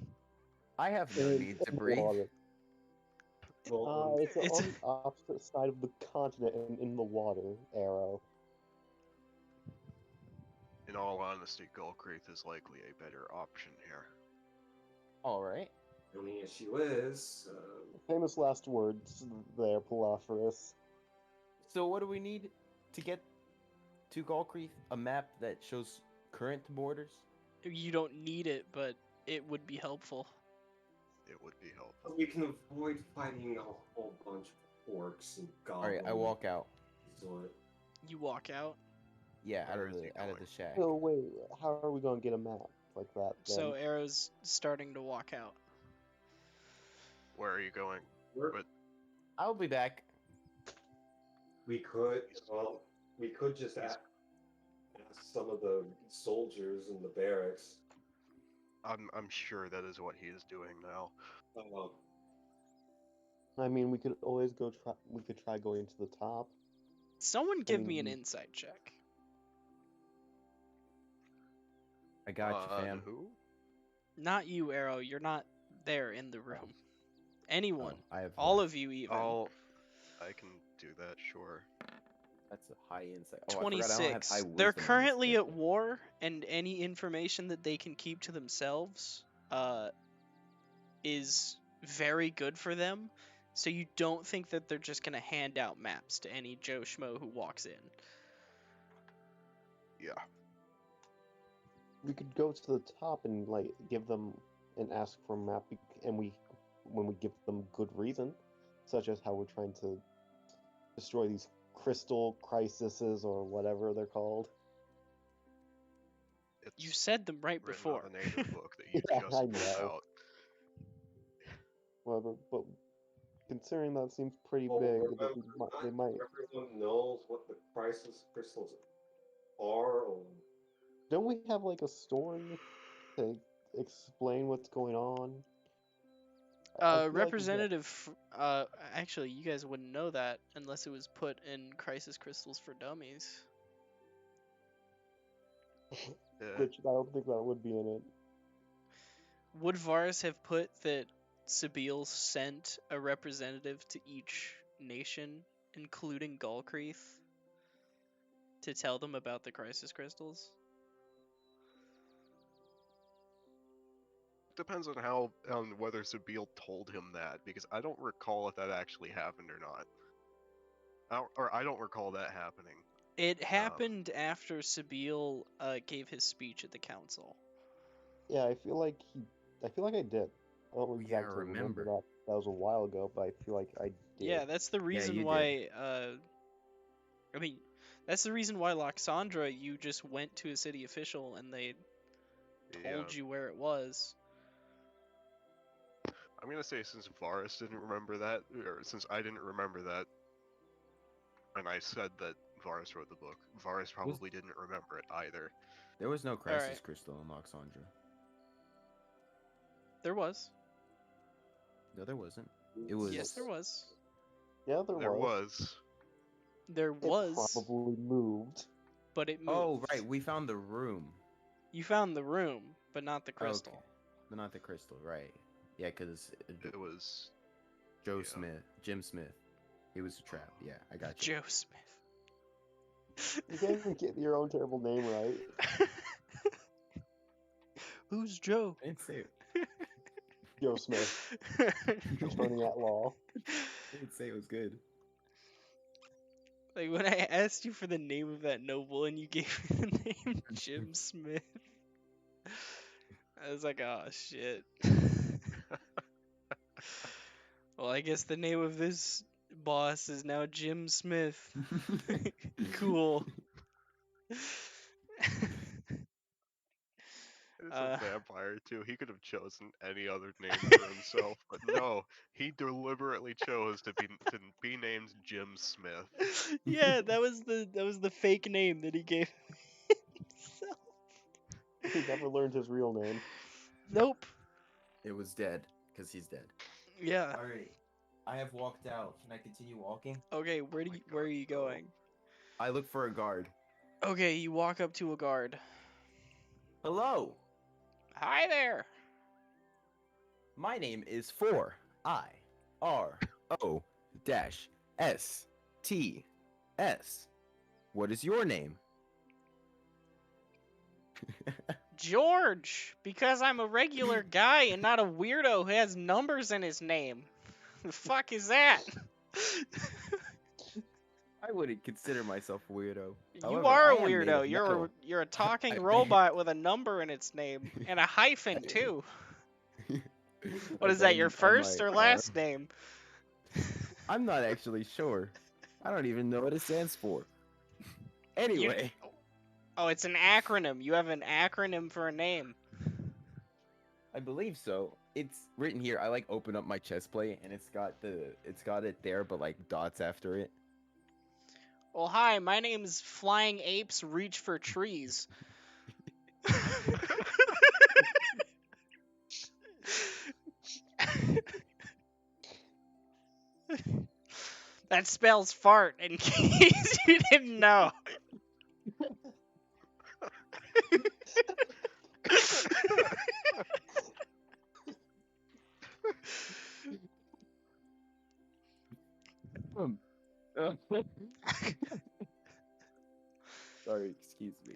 I have no
It's
need to
in
breathe.
water.
Well,
It's
It's-
on the opposite side of the continent and in the water, Arrow.
In all honesty, Golcreath is likely a better option here.
All right.
the only issue is,
Famous last words there, Palaphorus.
So, what do we need to get to Golcreath? A map that shows current borders?
You don't need it, but it would be helpful.
It would be helpful.
we can avoid fighting a whole bunch of orcs and
All
goblins.
right, I walk out.
You walk out.
Yeah,
Where is he
out of
going?
the shack.
So wait, how are we gonna get a map like that? Then?
So Arrow's starting to walk out.
Where are you going? But
I'll be back.
We could just ask some of the soldiers in the barracks.
I'm sure that is what he is doing now.
I mean, we could always go try. We could try going to the top.
Someone give me an
mean,
insight check.
I got you, fam.
Who?
Not you, Arrow. You're not there in the room. Anyone.
I have
All
one.
of you even.
I can do that, sure.
That's a high insight. Oh, I forgot I don't have
26.
high
They're
wisdom on this
currently at
character.
war, and any information that they can keep to themselves is very good for them. So you don't think that they're just gonna hand out maps to any Joe Schmo who walks in.
Yeah.
we could go to the top and like give them and ask for a map, and when we give them good reason, such as how we're trying to destroy these crystal crises or whatever they're called.
You
It's
said them right
written
before.
on the native book that you
Yeah,
just
I
pulled
know.
out.
Well, but considering that seems pretty
Well,
big,
remember,
they
not
might.
everyone knows what the crisis crystals are. Or...
Don't we have like a story to explain what's going on? I feel like we get-
Representative, actually, you guys wouldn't know that unless it was put in Crisis Crystals for Dummies.
Yeah.
which I don't think that would be in it.
Would Varus have put that Sabine sent a representative to each nation, including Galcreath, to tell them about the Crisis Crystals?
Depends on whether Sabine told him that, because I don't recall if that actually happened or not. I don't recall that happening.
It happened after Sabine gave his speech at the council.
Yeah, I feel like I did. I don't
Yeah, I
exactly remember
remember.
that. That was a while ago, but I feel like I did.
Yeah, that's the reason
you did.
why. I mean, that's the reason why Loxandra, you just went to a city official and they told you where it was.
I'm gonna say since Varus didn't remember that, or since I didn't remember that, and I said that Varus wrote the book, Varus probably didn't remember it either.
There was no crisis
Alright.
crystal in Loxandra.
There was.
No, there wasn't. It was.
Yes, there was.
Yeah,
There
was.
was.
There
It
was,
probably moved.
but it moved.
Oh, right. We found the room.
You found the room, but not the crystal.
Okay. But not the crystal, right? Yeah, because
It was.
Joe
yeah.
Smith, Jim Smith, he was a trap. Yeah, I got you.
Joe Smith.
You can't even get your own terrible name right.
Who's Joe?
I didn't say it.
Joe Smith, attorney at law.
I didn't say it was good.
Like when I asked you for the name of that noble and you gave me the name Jim Smith, I was like, oh shit. Well, I guess the name of this boss is now Jim Smith. Cool.
It's a vampire too. He could have chosen any other name for himself, but no, he deliberately chose to be named Jim Smith.
Yeah, that was the fake name that he gave himself.
He never learned his real name.
Nope.
It was dead, because he's dead.
Yeah.
Alright, I have walked out. Can I continue walking?
Okay, where are you going?
I look for a guard.
Okay, you walk up to a guard.
Hello,
Hi there.
my name is 4IRO-STS. What is your name?
George, because I'm a regular guy and not a weirdo who has numbers in his name. The fuck is that?
I wouldn't consider myself a weirdo.
You
However,
are
I
a
am made
weirdo.
of
You're
metal.
you're a talking
I-
robot with a number in its name and a hyphen too. What is that? Your first or last name?
I'm not actually sure. I don't even know what it stands for. Anyway,
Oh, it's an acronym. You have an acronym for a name.
I believe so. It's written here. I like open up my chest plate and it's got it there, but like dots after it.
Well, hi, my name's Flying Apes Reach for Trees. That spells fart, in case you didn't know.
Uh, Sorry, excuse me.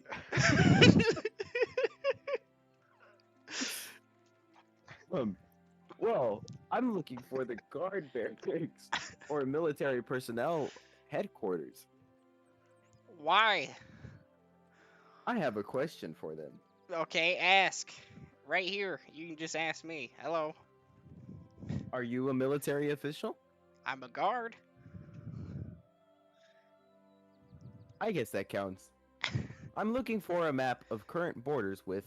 Well, I'm looking for the guard barracks or military personnel headquarters.
Why?
I have a question for them.
Okay, ask. Right here. You can just ask me. Hello.
Are you a military official?
I'm a guard.
I guess that counts. I'm looking for a map of current borders with...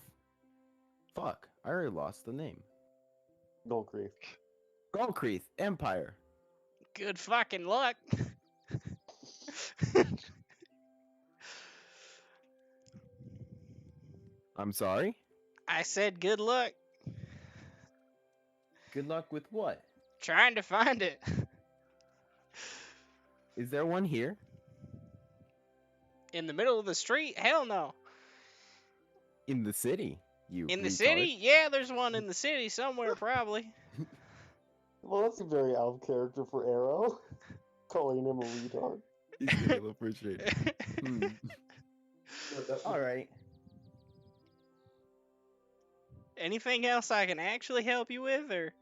Fuck, I already lost the name.
Golcreef.
Golcreef Empire.
Good fucking luck.
I'm sorry?
I said good luck.
Good luck with what?
Trying to find it.
Is there one here?
In the middle of the street? Hell no.
In the city, you
In the
retard.
city? Yeah, there's one in the city somewhere, probably.
Well, that's a very out of character for Arrow. Calling him a retard.
You'll appreciate it. Alright.
Anything else I can actually help you with, or?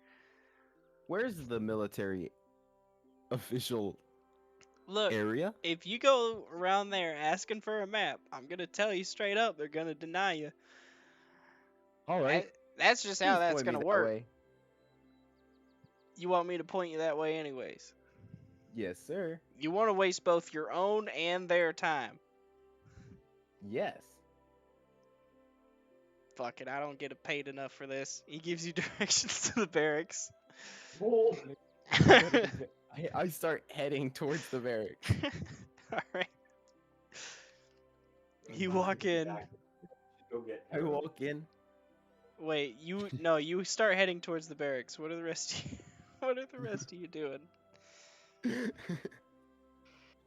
Where's the military official
Look,
area?
if you go around there asking for a map, I'm gonna tell you straight up, they're gonna deny you.
Alright.
That's just how
Please
that's
point me
gonna
that
work.
way.
You want me to point you that way anyways.
Yes, sir.
You want to waste both your own and their time.
Yes.
Fuck it, I don't get paid enough for this. He gives you directions to the barracks.
I start heading towards the barracks.
Alright. You walk in.
Go get
I walk in.
Wait, you start heading towards the barracks. What are the rest of you, what are the rest of you doing?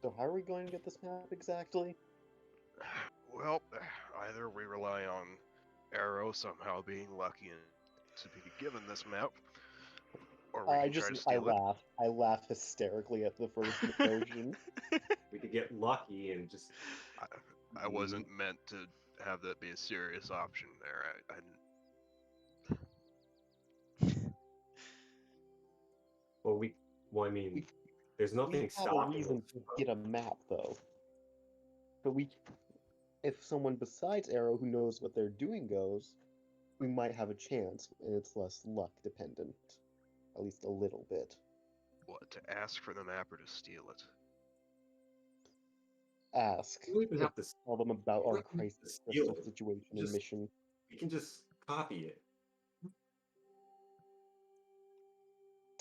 So how are we going to get this map exactly?
Well, either we rely on Arrow somehow being lucky to be given this map, or we can try to steal it.
I laugh hysterically at the first version.
We could get lucky and just.
I wasn't meant to have that be a serious option there. I didn't.
Well, I mean, there's nothing
We have a
stopping
reason
us.
to get a map, though. But if someone besides Arrow who knows what they're doing goes, we might have a chance, and it's less luck dependent. At least a little bit.
What, to ask for the map or to steal it?
Ask.
We don't even have to.
Tell them about our
We don't need to
crisis
steal
crystal
it.
situation and
Just-
mission.
We can just copy it.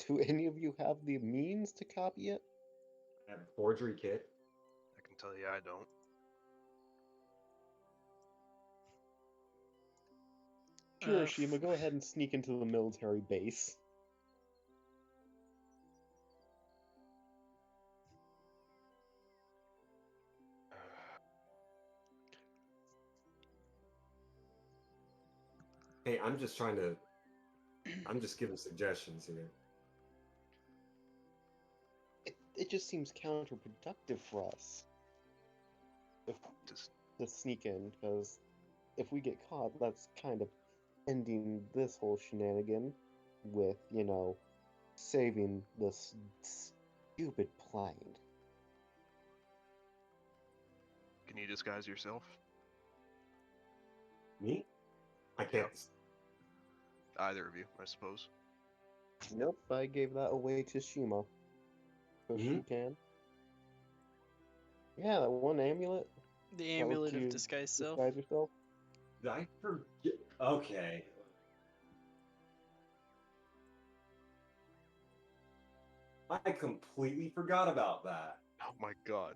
Do any of you have the means to copy it?
Have a forgery kit.
I can tell you I don't.
Kirishima, go ahead and sneak into the military base.
Hey, I'm just trying to. I'm just giving suggestions here.
It just seems counterproductive for us.
Just
To sneak in, because if we get caught, that's kind of ending this whole shenanigan with, saving this stupid blind.
can you disguise yourself?
Me? I can't.
Either of you, I suppose.
Nope, I gave that away to Shima. So she can. Yeah, that one amulet.
The
That
amulet
lets
of
you
disguise self.
disguise yourself.
Did I forget? Okay. I completely forgot about that.
Oh my god.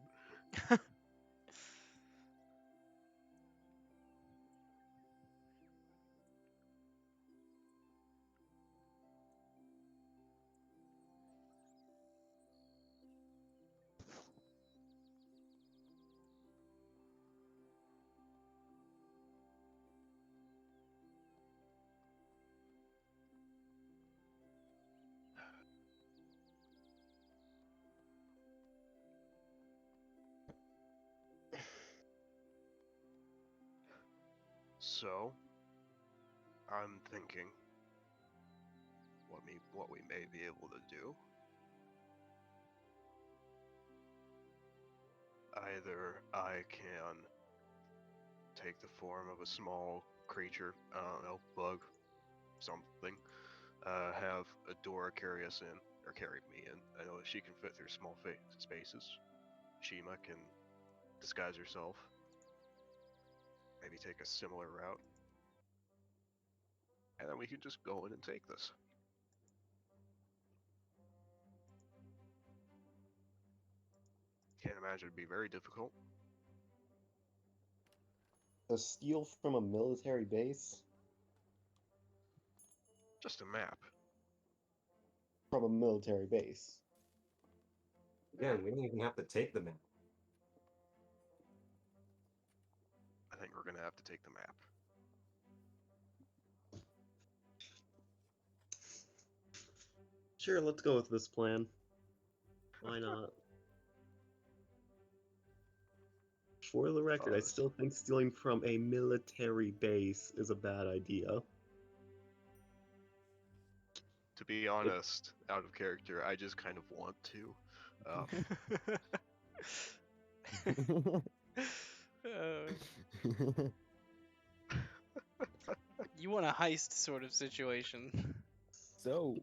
So, I'm thinking what we may be able to do. Either I can take the form of a small creature, I don't know, bug, something, have Adora carry us in, or carry me in. I know she can fit through small spaces. Shima can disguise herself. Maybe take a similar route. And then we can just go in and take this. Can't imagine it'd be very difficult.
To steal from a military base?
Just a map.
From a military base.
Again, we don't even have to take the map.
I think we're gonna have to take the map.
Sure, let's go with this plan. Why not? For the record, I still think stealing from a military base is a bad idea.
To be honest, out of character, I just kind of want to.
You want a heist sort of situation.
So,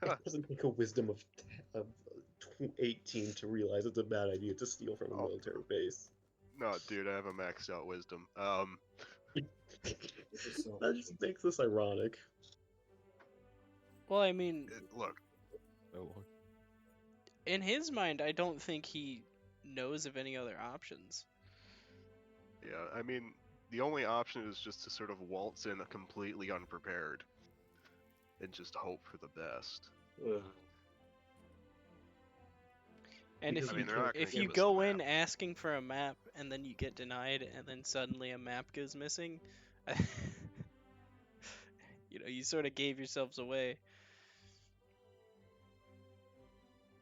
It doesn't take a wisdom of 18 to realize it's a bad idea to steal from a
Oh.
military base.
No, dude, I have a maxed out wisdom.
That just makes this ironic.
Well, I mean,
Look,
in his mind, I don't think he knows of any other options.
yeah, I mean, the only option is just to sort of waltz in completely unprepared and just hope for the best.
Ugh.
And
Because,
if
I
you
mean, they're not
gonna
if
give
you
us
go
the
in
map.
asking for a map and then you get denied and then suddenly a map goes missing, you sort of gave yourselves away.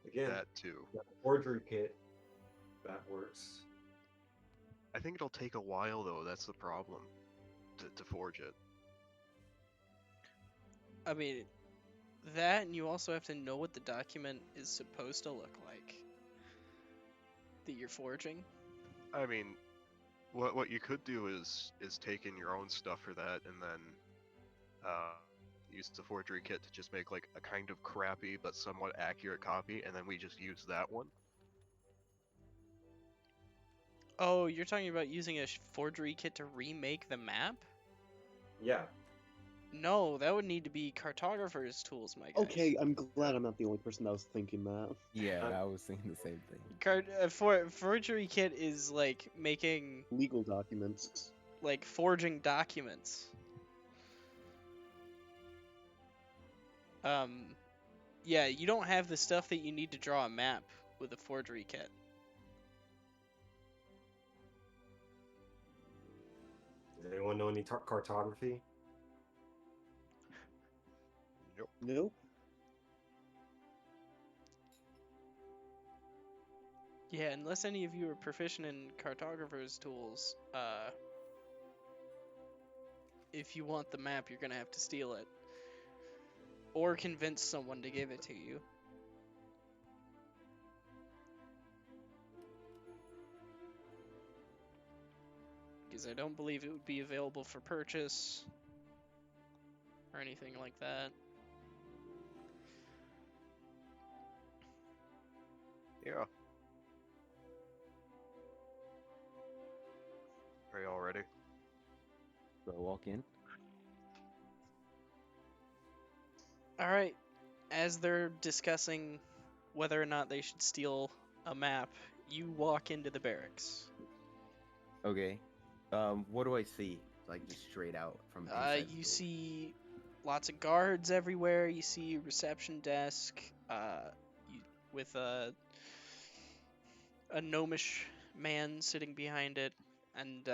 Again,
That too.
that forgery kit, that works.
I think it'll take a while though. That's the problem. To forge it.
I mean, that, and you also have to know what the document is supposed to look like that you're forging.
I mean, what you could do is take in your own stuff for that, and then use the forgery kit to just make like a kind of crappy but somewhat accurate copy, and then we just use that one.
Oh, you're talking about using a forgery kit to remake the map?
Yeah.
No, that would need to be cartographer's tools, my guy.
Okay, I'm glad I'm not the only person that was thinking that.
yeah, I was thinking the same thing.
Forgery kit is like making,
Legal documents.
like forging documents. Yeah, you don't have the stuff that you need to draw a map with a forgery kit.
Does anyone know any cartography?
Nope.
Nope.
Yeah, unless any of you are proficient in cartographer's tools, if you want the map, you're gonna have to steal it. Or convince someone to give it to you. Because I don't believe it would be available for purchase or anything like that.
Yeah. Are you all ready?
So I walk in.
Alright, as they're discussing whether or not they should steal a map, you walk into the barracks.
Okay. What do I see? Like just straight out from inside the
You
door?
see lots of guards everywhere. You see a reception desk with a gnomish man sitting behind it, and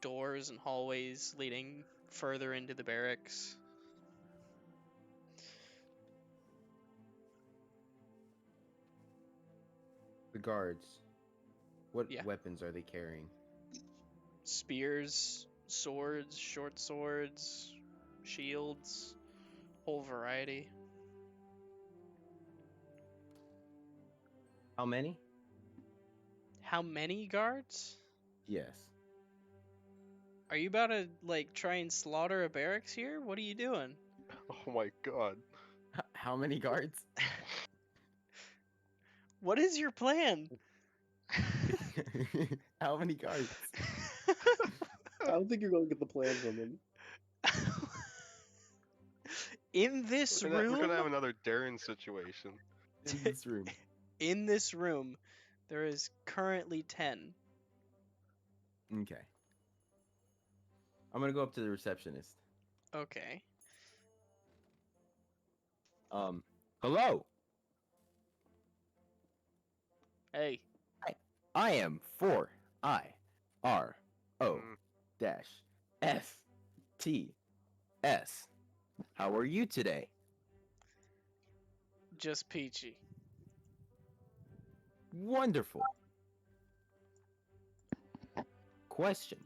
doors and hallways leading further into the barracks.
The guards. What
Yeah.
weapons are they carrying?
Spears, swords, short swords, shields, whole variety.
How many?
How many guards?
Yes.
Are you about to like try and slaughter a barracks here? What are you doing?
Oh my god.
How many guards?
What is your plan?
How many guards?
I don't think you're going to get the plan from him.
In this
We're gonna have
room,
another Darren situation.
In this room.
in this room, there is currently 10.
Okay. I'm gonna go up to the receptionist.
Okay.
Hello.
Hey,
I am 4IRO
Mm,
dash STS. How are you today?
just peachy.
Wonderful. Question.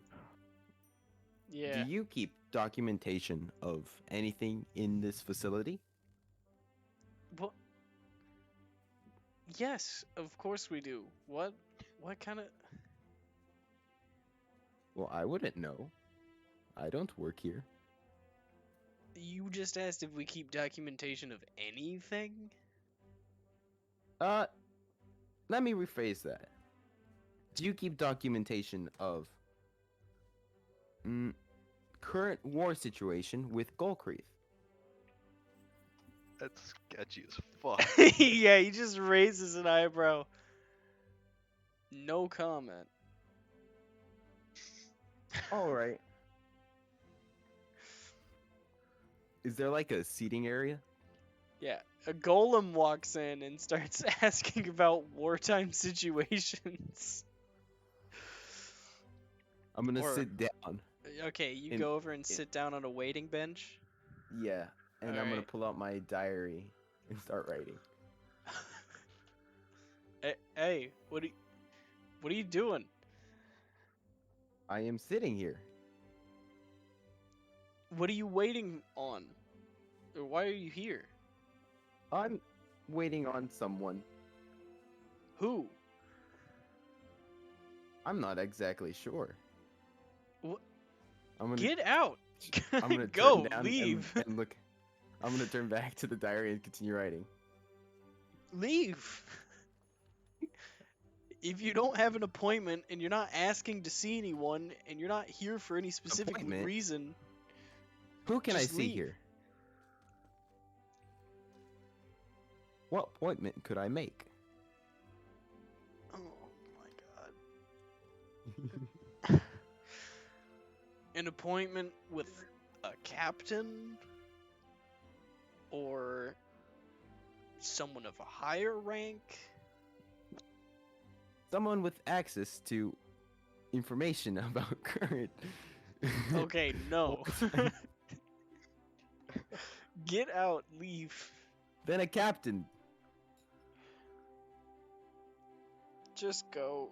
Yeah.
Do you keep documentation of anything in this facility?
What? Yes, of course we do. What? What kind of?
Well, I wouldn't know. I don't work here.
You just asked if we keep documentation of anything?
Let me rephrase that. Do you keep documentation of current war situation with Golkreath?
that's sketchy as fuck.
Yeah, he just raises an eyebrow. No comment.
All right. Is there like a seating area?
Yeah, a golem walks in and starts asking about wartime situations.
I'm gonna
Or-
sit down.
Okay, you
In-
go over and sit down on a waiting bench.
Yeah, and I'm gonna
Alright.
pull out my diary and start writing.
Hey, what are you doing?
I am sitting here.
What are you waiting on? Or why are you here?
I'm waiting on someone.
Who?
I'm not exactly sure.
Wha-
I'm gonna
Get out!
I'm gonna
Go,
turn down
leave.
and look. I'm gonna turn back to the diary and continue writing.
Leave. If you don't have an appointment and you're not asking to see anyone and you're not here for any specific
Appointment?
reason,
Who can I
Just
see
leave.
here? What appointment could I make?
oh my god. An appointment with a captain or someone of a higher rank?
Someone with access to information about current.
Okay, no. Get out, leave.
Then a captain.
Just go.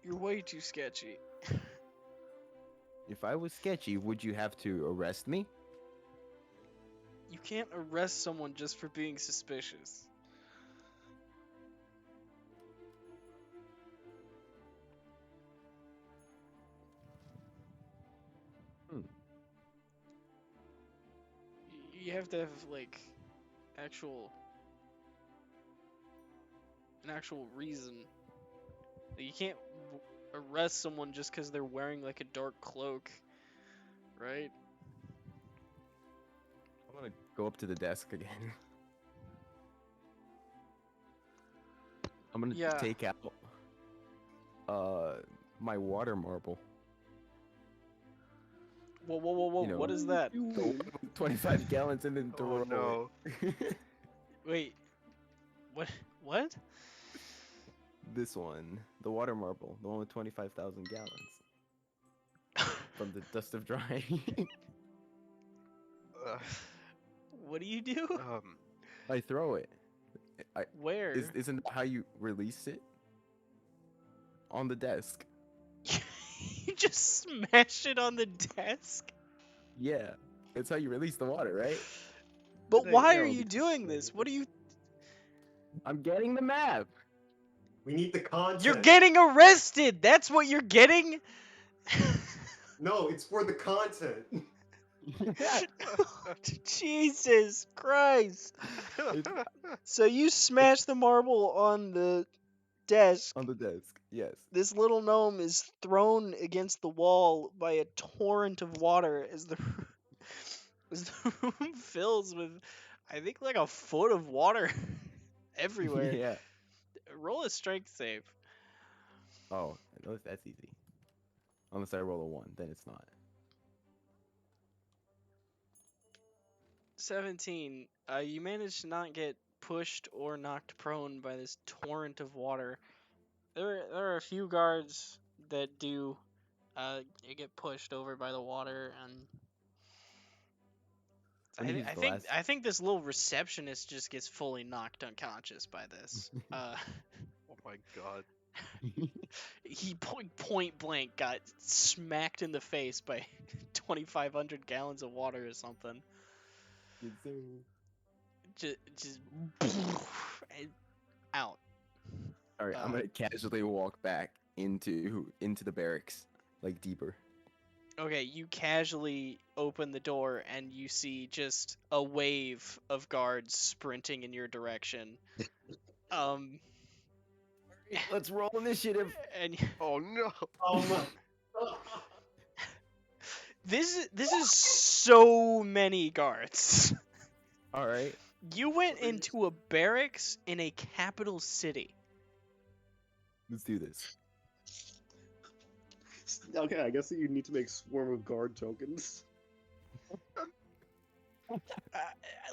You're way too sketchy.
If I was sketchy, would you have to arrest me?
You can't arrest someone just for being suspicious.
Hmm.
You have to have like an actual reason. Like, you can't arrest someone just because they're wearing like a dark cloak, right?
I'm gonna go up to the desk again. I'm gonna
Yeah.
take out my water marble.
Whoa, whoa, whoa, whoa!
You know,
What is that?
The one with 25 gallons and then throw
Oh
it
no.
away.
Wait, what? What?
This one, the water marble, the one with 25,000 gallons from the dust of drying.
Uh,
What do you do?
I throw it.
Where?
Isn't that how you release it? On the desk.
You just smash it on the desk?
Yeah, it's how you release the water, right?
But
Then
why are
arrow
you
becomes
doing this? What are you?
I'm getting the map.
We need the content.
You're getting arrested. That's what you're getting.
No, it's for the content.
Jesus Christ. So you smash the marble on the desk.
On the desk, yes.
This little gnome is thrown against the wall by a torrent of water as the as the room fills with, I think, like a foot of water everywhere.
Yeah.
Roll a strength save.
Oh, that's easy. Unless I roll a 1, then it's not.
17. You managed to not get pushed or knocked prone by this torrent of water. There are a few guards that do get pushed over by the water, and
Let me use
I
the
think
last-
I think this little receptionist just gets fully knocked unconscious by this.
Oh my god.
He point blank got smacked in the face by 2,500 gallons of water or something.
Yes, sir.
Just and out.
All right, I'm gonna casually walk back into the barracks, like deeper.
Okay, you casually open the door and you see just a wave of guards sprinting in your direction.
Let's roll initiative.
And
Oh no.
Oh my.
this is so many guards.
All right.
You went into a barracks in a capital city.
Let's do this.
Okay, I guess that you need to make swarm of guard tokens.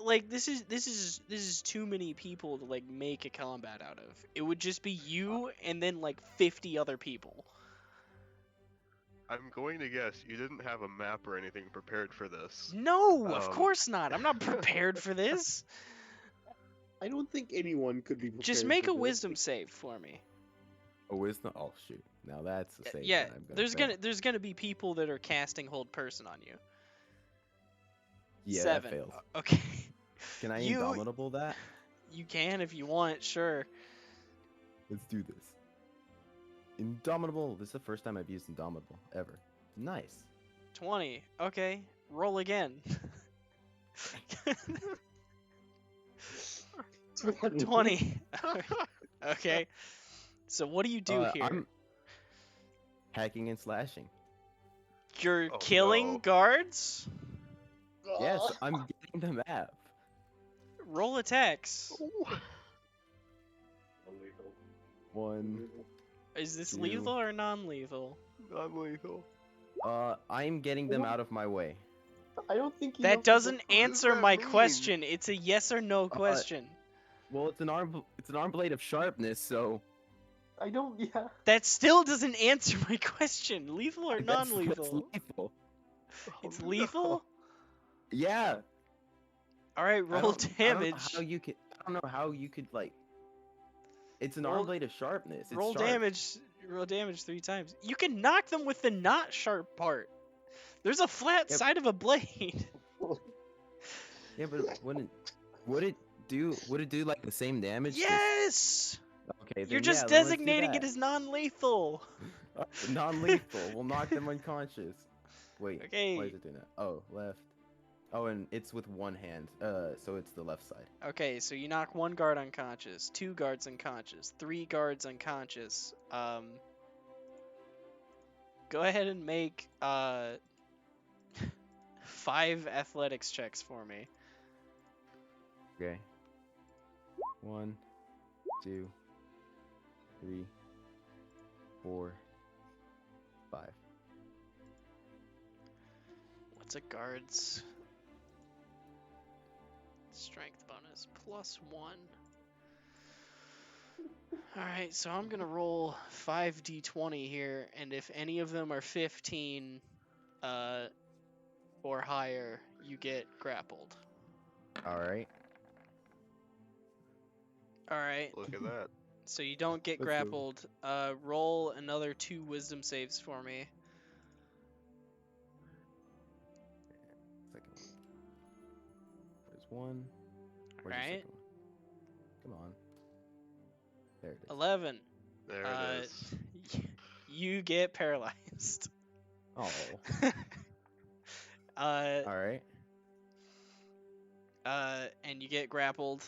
Like this is too many people to like make a combat out of. It would just be you and then like 50 other people.
I'm going to guess you didn't have a map or anything prepared for this.
No, of
Um,
course not. I'm not prepared for this.
I don't think anyone could be prepared.
Just make
for
a
this.
wisdom save for me.
A wisdom. Oh shoot! Now that's a save.
Yeah,
that I'm
there's gonna be people that are casting hold person on you.
Yeah,
7.
that fails.
Okay.
Can I
You-
indomitable that?
You can if you want, sure.
Let's do this. Indomitable. This is the first time I've used indomitable ever. Nice.
20. Okay. Roll again. 20. Okay. So what do you do here?
I'm hacking and slashing.
You're
Oh,
killing
no.
guards?
Yes, I'm getting the map.
Roll attacks.
Unlethal.
1.
Is this
Two.
lethal or non-lethal?
Non-lethal.
I'm getting them out of my way.
I don't think you
That
have
doesn't
does
answer
that
my
mean?
question. It's a yes or no question.
Well, it's an arm blade of sharpness, so
I don't. Yeah.
That still doesn't answer my question. Lethal or
that's what's
non-lethal?
lethal.
It's
Oh,
lethal?
Yeah.
All right,
I
roll
don't- I don't know
damage.
I don't know how you could like. It's an
Roll-
arm blade of sharpness. It's
Roll
sharp.
damage. Roll damage 3 times. You can knock them with the not sharp part. There's a flat
Yep.
side of a blade.
Yeah, but would it do like the same damage? just-
Yes.
Okay.
You're
then
just
yeah, then let's do
designating it
that.
as non-lethal.
Non-lethal. We'll knock them unconscious. Wait. Why
Okay.
is it doing that? Oh, left. Oh, and it's with one hand. So it's the left side.
Okay, so you knock 1 guard unconscious, 2 guards unconscious, 3 guards unconscious. Go ahead and make 5 athletics checks for me.
Okay. 1, 2, 3, 4, 5.
What's a guard's strength bonus? +1. Alright, so I'm gonna roll 5d20 here, and if any of them are 15 or higher, you get grappled.
All right.
Alright,
Look at that.
so you don't get
Let's go.
grappled. Roll another 2 wisdom saves for me.
one. Where's the
Right.
second one? Come on. There it is.
11.
There it is.
You get paralyzed.
Oh.
uh,
All right.
and you get grappled,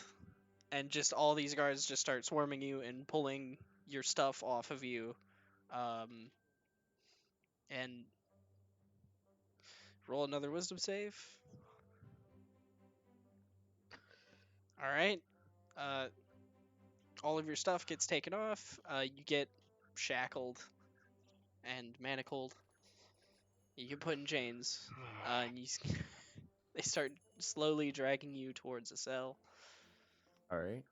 and just all these guards just start swarming you and pulling your stuff off of you. And roll another wisdom save. All right. All of your stuff gets taken off. You get shackled and manacled. You get put in chains, and they start slowly dragging you towards a cell.
All right.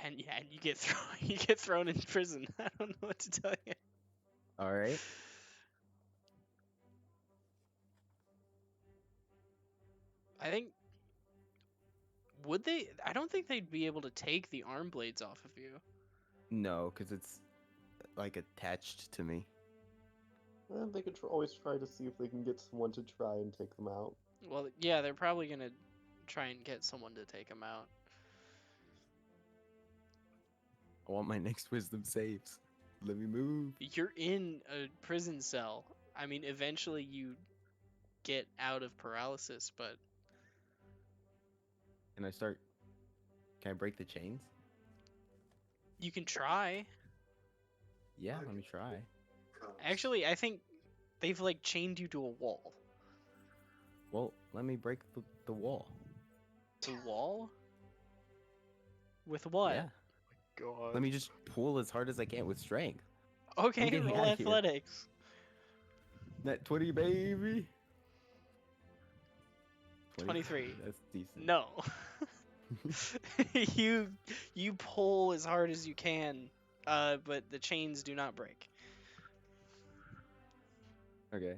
And yeah, and you get you get thrown in prison. I don't know what to tell you.
All right.
I think would they? I don't think they'd be able to take the arm blades off of you.
No, because it's like attached to me.
Well, they could always try to see if they can get someone to try and take them out.
Well, yeah, they're probably gonna try and get someone to take them out.
I want my next wisdom saves. Let me move.
You're in a prison cell. I mean, eventually you get out of paralysis, but
Can I break the chains?
you can try.
Yeah, let me try.
Actually, I think they've like chained you to a wall.
Well, let me break the wall.
The wall? With what?
Yeah.
God.
Let me just pull as hard as I can with strength.
Okay,
getting
roll
outta here.
athletics.
Net 20, baby.
23.
That's decent.
No. you pull as hard as you can, but the chains do not break.
Okay.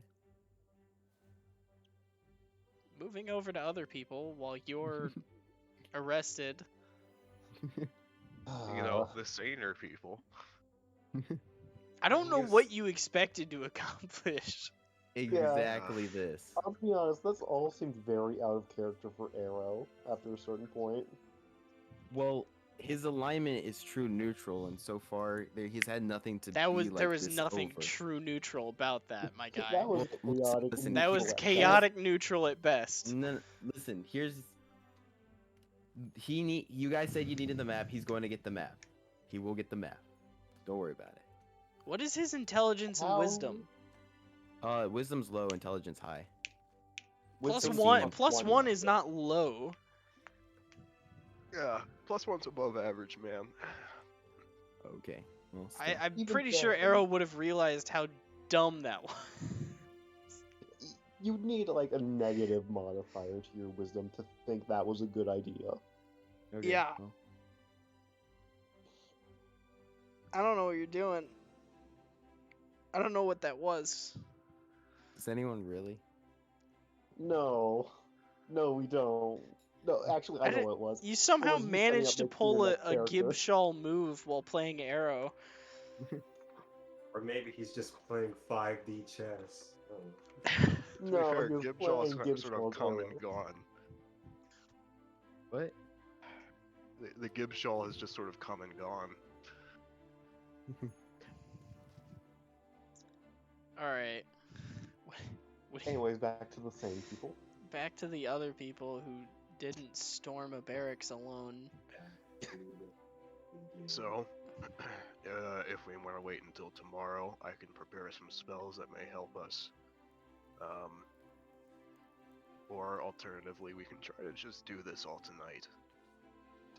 Moving over to other people while you're arrested.
You know, the saner people.
I don't know
Yes.
what you expected to accomplish.
Exactly this.
I'll be honest, that's all seemed very out of character for Arrow after a certain point.
Well, his alignment is true neutral, and so far he's had nothing to
There
be
was
like
nothing
over.
true neutral about that, my guy.
That was
Well,
chaotic.
listen,
That was
neutral at best.
chaotic neutral at best.
No, listen. You guys said you needed the map. He's going to get the map. He will get the map. Don't worry about it.
What is his intelligence and
How-
wisdom?
Wisdom's low, intelligence high.
Plus
Wisdom's
one.
not
Plus one is not low.
Yeah, +1's above average, man.
Okay. Well, still.
I'm
Even
pretty sure
then-
Arrow would have realized how dumb that was.
You'd need like a negative modifier to your wisdom to think that was a good idea.
Okay,
yeah.
well,
I don't know what you're doing. I don't know what that was.
does anyone really?
No, we don't. No, actually, I know what it was.
You somehow
was you setting
managed
up
to
my
pull a
next character.
Gibshaw move while playing Arrow.
Or maybe he's just playing 5D chess. Oh.
To be
No,
fair,
he was
Gibshaw's
playing
sort of
Gibshaw's
come
Arrow.
and gone.
What?
The Gibshaw has just sort of come and gone.
Alright.
Anyways, back to the same people.
Back to the other people who didn't storm a barracks alone.
So, if we want to wait until tomorrow, I can prepare some spells that may help us. Or alternatively, we can try to just do this all tonight.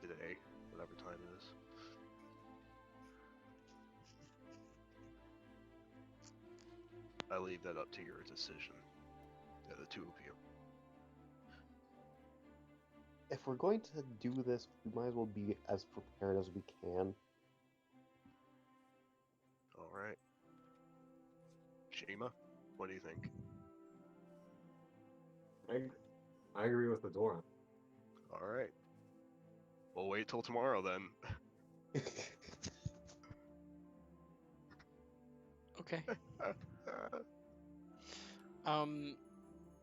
Today, whatever time it is. I leave that up to your decision. The two of you.
If we're going to do this, we might as well be as prepared as we can.
Alright. Shima, what do you think?
I agree with the Dora.
Alright. We'll wait till tomorrow then.
Okay.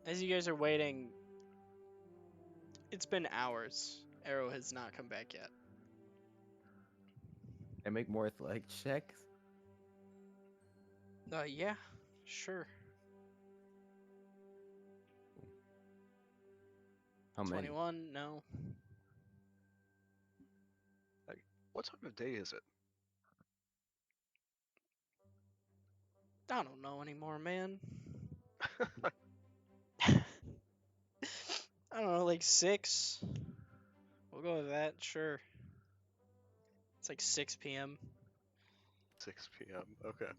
As you guys are waiting, it's been hours. Arrow has not come back yet.
I make more athletic checks.
Yeah, sure.
How many?
21, no.
What time of day is it?
I don't know anymore, man. I don't know, like 6. We'll go with that, sure. It's like 6 p.m.
6 p.m. Okay.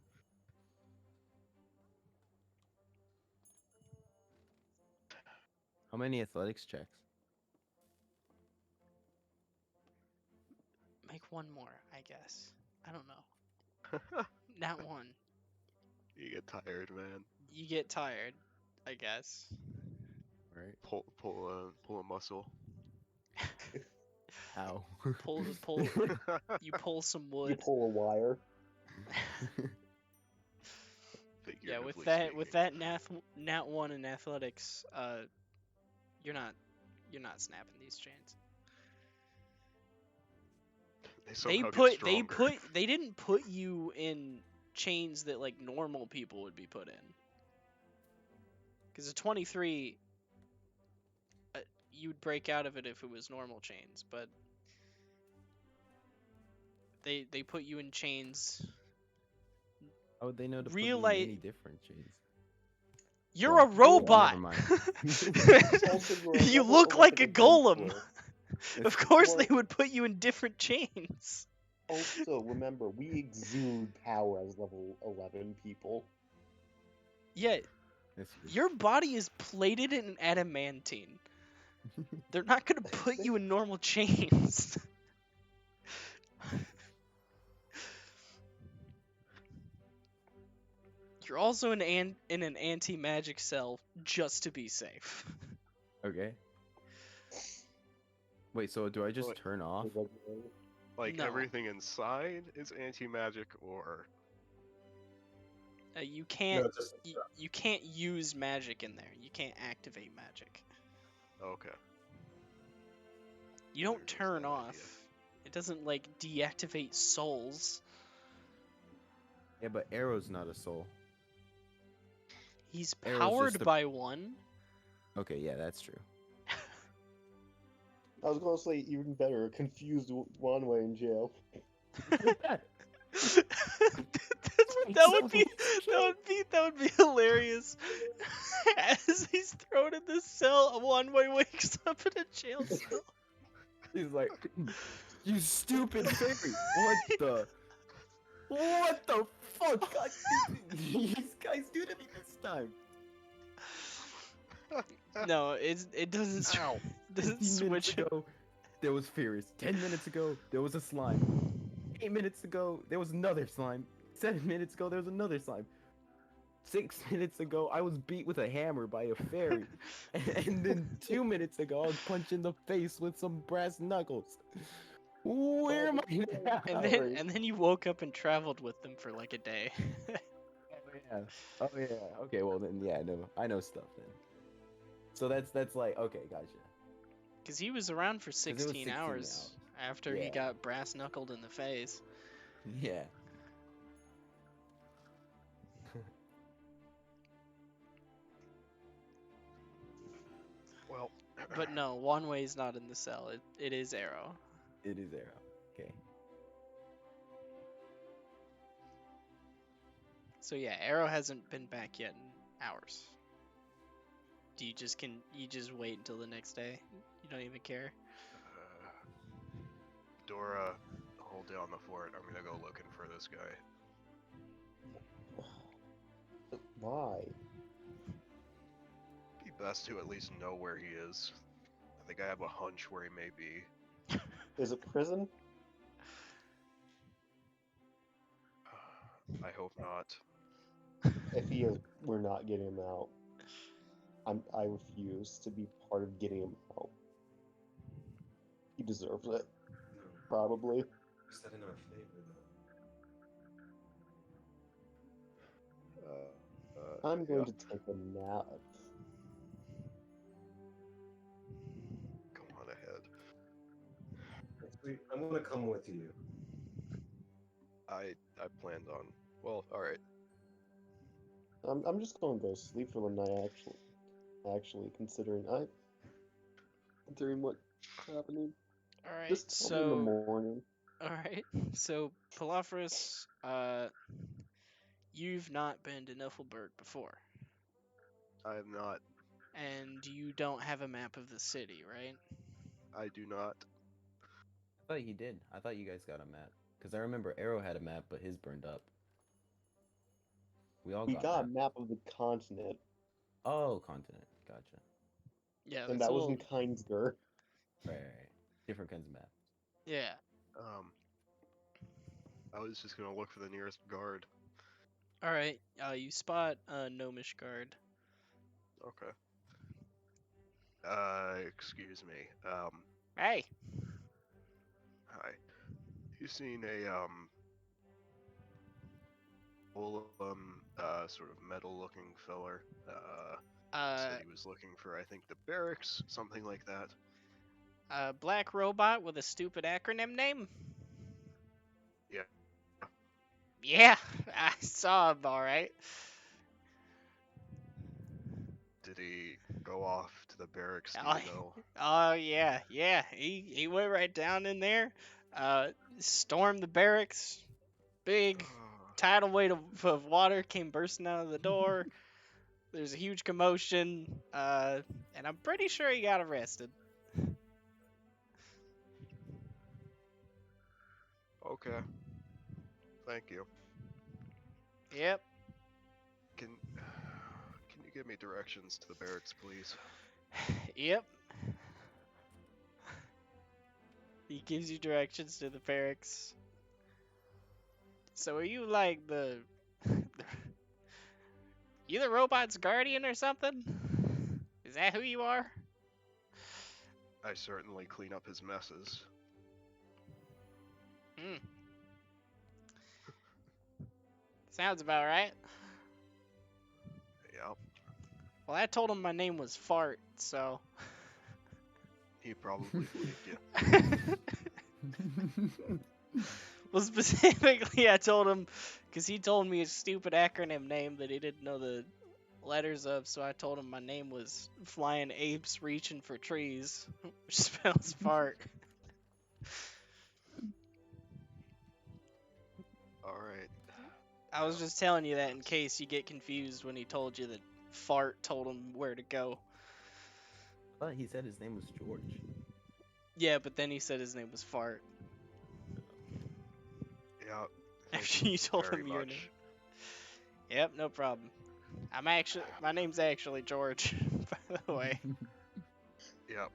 How many athletics checks?
Make one more, I guess. I don't know. Not one.
You get tired, man.
You get tired, I guess.
Right.
Pull a muscle.
Ow.
You pull some
You
wood.
pull a wire.
Yeah, with
Figuratively
that
speaking.
nat 1 in athletics, you're not snapping these chains.
They somehow get stronger.
They didn't put you in chains that like normal people would be put in. Because a 23, you'd break out of it if it was normal chains, but they put you in chains.
How would they know to put
Real
me in
life.
any different chains?
You're
Well,
a robot.
never mind.
Also, you're a
You
level
look like a
11
golem.
adventurer.
Of course,
Well-
they would put you in different chains.
Also, remember, we exude power as level 11 people.
Yeah,
That's true.
your body is plated in adamantine. They're not gonna put you in normal chains. You're also in an anti-magic cell just to be safe.
Okay. Wait, so do I just
What?
turn off?
Like
No.
everything inside is anti-magic, or
You can't
No, just
you can't use magic in there. You can't activate magic.
okay.
You don't
There goes
turn
that
off.
idea.
It doesn't like deactivate souls.
Yeah, but Arrow's not a soul.
He's
Arrow's
powered
just a-
by one.
Okay, yeah, that's true.
I was gonna say even better, a confused Wanwei in jail.
That would be hilarious. As he's thrown in the cell, one way wakes up in a jail cell.
He's like, you stupid fairy! What the fuck? These guys do to me this time.
No, it doesn't.
Ow.
Doesn't
15 minutes
switch.
ago, there was Furious. 10 minutes ago, there was a slime. 8 minutes ago, there was another slime. 7 minutes ago, there was another slime. 6 minutes ago, I was beat with a hammer by a fairy. And then 2 minutes ago, I was punched in the face with some brass knuckles. Where am I now?
And then you woke up and traveled with them for like a day.
Oh yeah. Okay, well then, yeah, no, I know stuff then. So that's like, okay, gotcha.
Because he was around for
'Cause it was
16
16
hours after he
Yeah.
got brass knuckled in the face.
Yeah.
Well,
But no, Wanwei's not in the cell. It is Arrow.
It is Arrow. Okay.
So yeah, Arrow hasn't been back yet in hours. Do you just wait until the next day? You don't even care.
Dora, hold down the fort. I'm gonna go looking for this guy.
Why?
Be best to at least know where he is. I think I have a hunch where he may be.
Is it prison?
I hope not.
If he is, we're not getting him out. I refuse to be part of getting him out. He deserves it,
no.
probably.
Is that in our favor though?
I'm going
Yeah.
to take a nap.
I'm gonna come with you.
I planned on. Well, all right.
I'm just gonna go sleep for the night. Actually, considering what's happening.
All right,
Just tell me in the
so
morning.
all right, so Palafris, you've not been to Niflberg before,
I am not.
and you don't have a map of the city, right?
I do not.
I thought he did. I thought you guys got a map. Because I remember Arrow had a map, but his burned up. We all
We
got
got a
maps.
map of the continent,
Oh, continent. Gotcha.
Yeah,
and
that's
that
a
was in
little.
Kinesger.
Right. Different kinds of maps.
Yeah.
I was just gonna look for the nearest guard.
All right. You spot a gnomish guard.
Okay. Excuse me.
Hey.
Hi. You seen a Golem, sort of metal-looking feller? Said he was looking for, I think, the barracks, something like that.
A black robot with a stupid acronym name.
Yeah.
Yeah, I saw him. All right.
Did he go off to the barracks? Do
Oh,
you know?
oh yeah, yeah. He went right down in there. Stormed the barracks. Big tidal wave of water came bursting out of the door. There's a huge commotion. And I'm pretty sure he got arrested.
Okay. Thank you.
Yep.
Can you give me directions to the barracks, please?
Yep. He gives you directions to the barracks. So are you like the you the robot's guardian or something? Is that who you are?
I certainly clean up his messes.
Hmm. Sounds about right.
Yep.
Well, I told him my name was Fart, so.
He probably believed you.
Well, specifically, I told him because he told me a stupid acronym name that he didn't know the letters of, so I told him my name was Flying Apes Reaching for Trees, which spells fart.
Alright.
I was just telling you that in case you get confused when he told you that Fart told him where to go.
I thought he said his name was George.
Yeah, but then he said his name was Fart.
Yeah. Thank
After you told
very
him your
much.
name. Yep, no problem. My name's actually George, by the way.
Yep.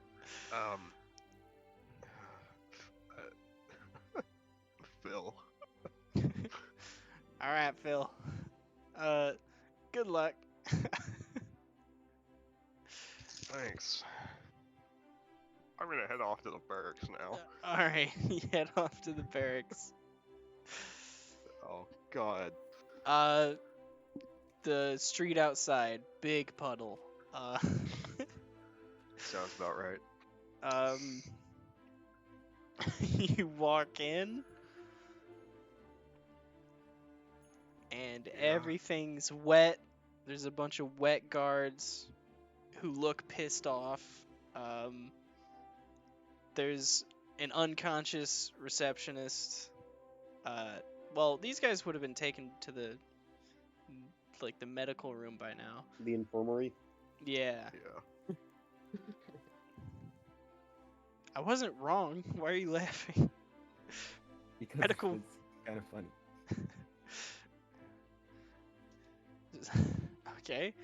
Phil.
Alright, Phil. Good luck.
Thanks. I'm gonna head off to the barracks now.
Alright, you head off to the barracks.
Oh, God.
The street outside, big puddle.
Sounds about right.
You walk in, and everything's wet. There's a bunch of wet guards who look pissed off. There's an unconscious receptionist. Well, these guys would have been taken to the medical room by now.
The infirmary.
Yeah.
Yeah.
I wasn't wrong. Why are you laughing?
Because
Medical-
it's kind of funny.
Okay.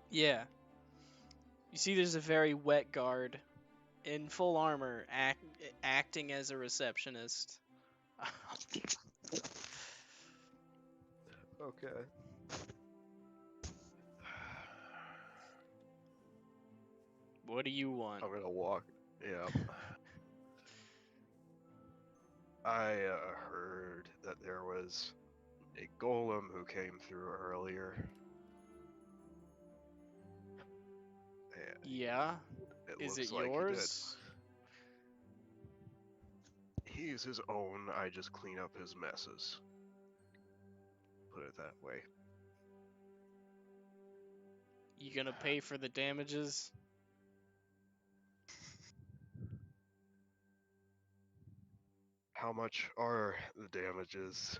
Yeah. You see there's a very wet guard in full armor acting as a receptionist.
Okay.
What do you want?
I'm gonna walk. Yeah. I heard that there was a golem who came through earlier. And
Yeah.
it
Is
looks
it
like
yours?
He's his own, I just clean up his messes. Put it that way.
You gonna pay for the damages?
How much are the damages?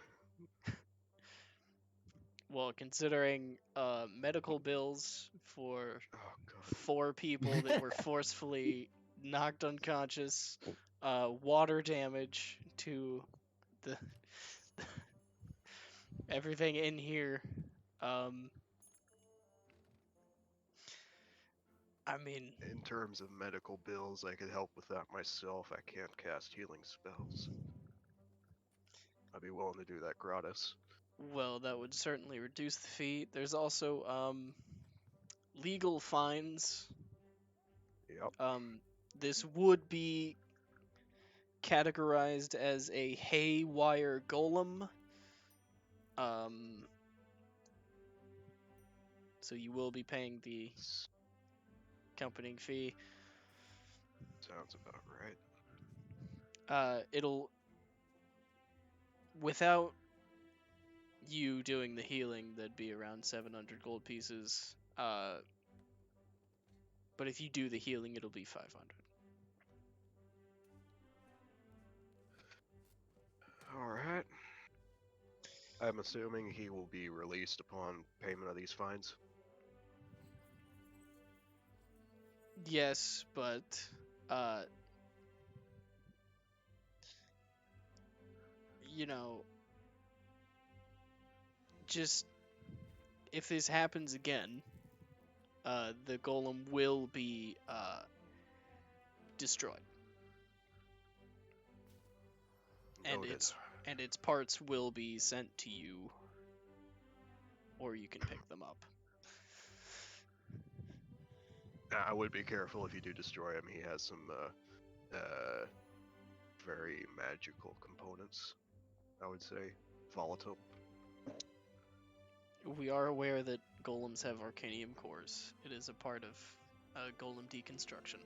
Well, considering medical bills for
Oh god.
4 people that were forcefully knocked unconscious, water damage to the everything in here. I mean,
In terms of medical bills, I could help with that myself. I can't cast healing spells. I'd be willing to do that gratis.
well, that would certainly reduce the fee. There's also legal fines.
Yep.
This would be categorized as a haywire golem. So you will be paying the accompanying fee.
Sounds about right.
It'll, without you doing the healing, that'd be around 700 gold pieces. But if you do the healing, it'll be 500.
Alright. I'm assuming he will be released upon payment of these fines.
Yes, but you know, just if this happens again, the golem will be destroyed, and
Noted.
its parts will be sent to you, or you can pick them up.
I would be careful if you do destroy him. He has some very magical components, I would say. Volatile.
We are aware that golems have arcanium cores. It is a part of golem deconstruction.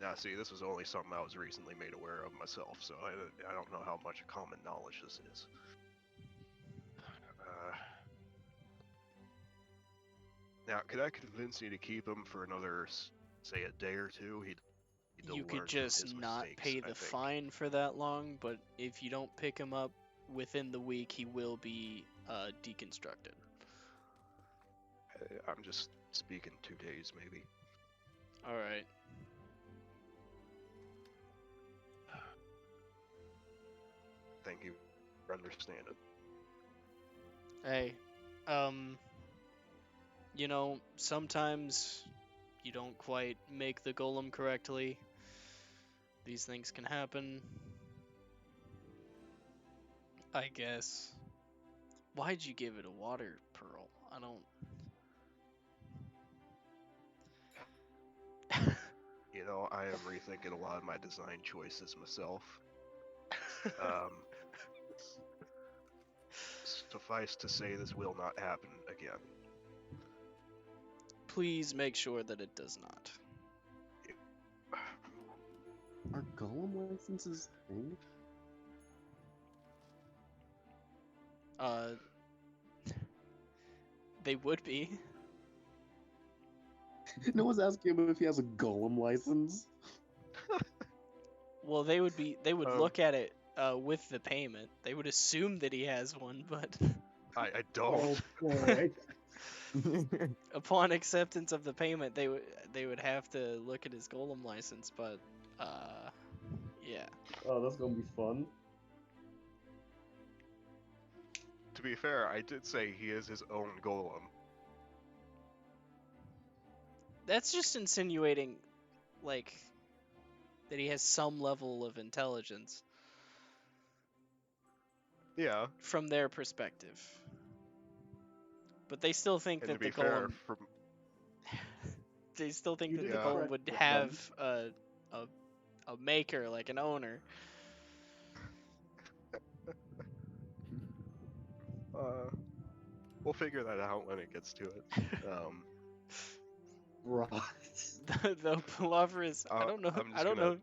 Now, see, this was only something I was recently made aware of myself, so I don't know how much common knowledge this is. Now, could I convince you to keep him for another, say, a day or two? He'd
You
learn
could
from
just
his
not
mistakes,
pay
I
the
think.
fine for that long, but if you don't pick him up within the week, he will be deconstructed.
I'm just speaking 2 days, maybe.
All right.
Thank you for understanding.
Hey, you know, sometimes you don't quite make the golem correctly. These things can happen. I guess. Why'd you give it a water pearl? I don't.
You know, I am rethinking a lot of my design choices myself. Suffice to say, this will not happen again.
Please make sure that it does not.
Are golem licenses a thing?
They would be.
No one's asking him if he has a golem license.
Well, they would be. They would
Oh.
look at it with the payment. They would assume that he has one, but
I don't.
boy.
upon acceptance of the payment, they would have to look at his golem license. But yeah.
Oh, that's gonna be fun.
To be fair, I did say he is his own golem.
That's just insinuating, like, that he has some level of intelligence
Yeah,
from their perspective. But they still think
and to
that
be
the
fair,
golem.
from
They still think
You
that
did
the
Yeah.
golem
correct
would
them.
have a maker, like an owner.
we'll figure that out when it gets to it.
Right.
The palaver is. I
Uh,
don't know.
I'm
I
just
don't
gonna-
know.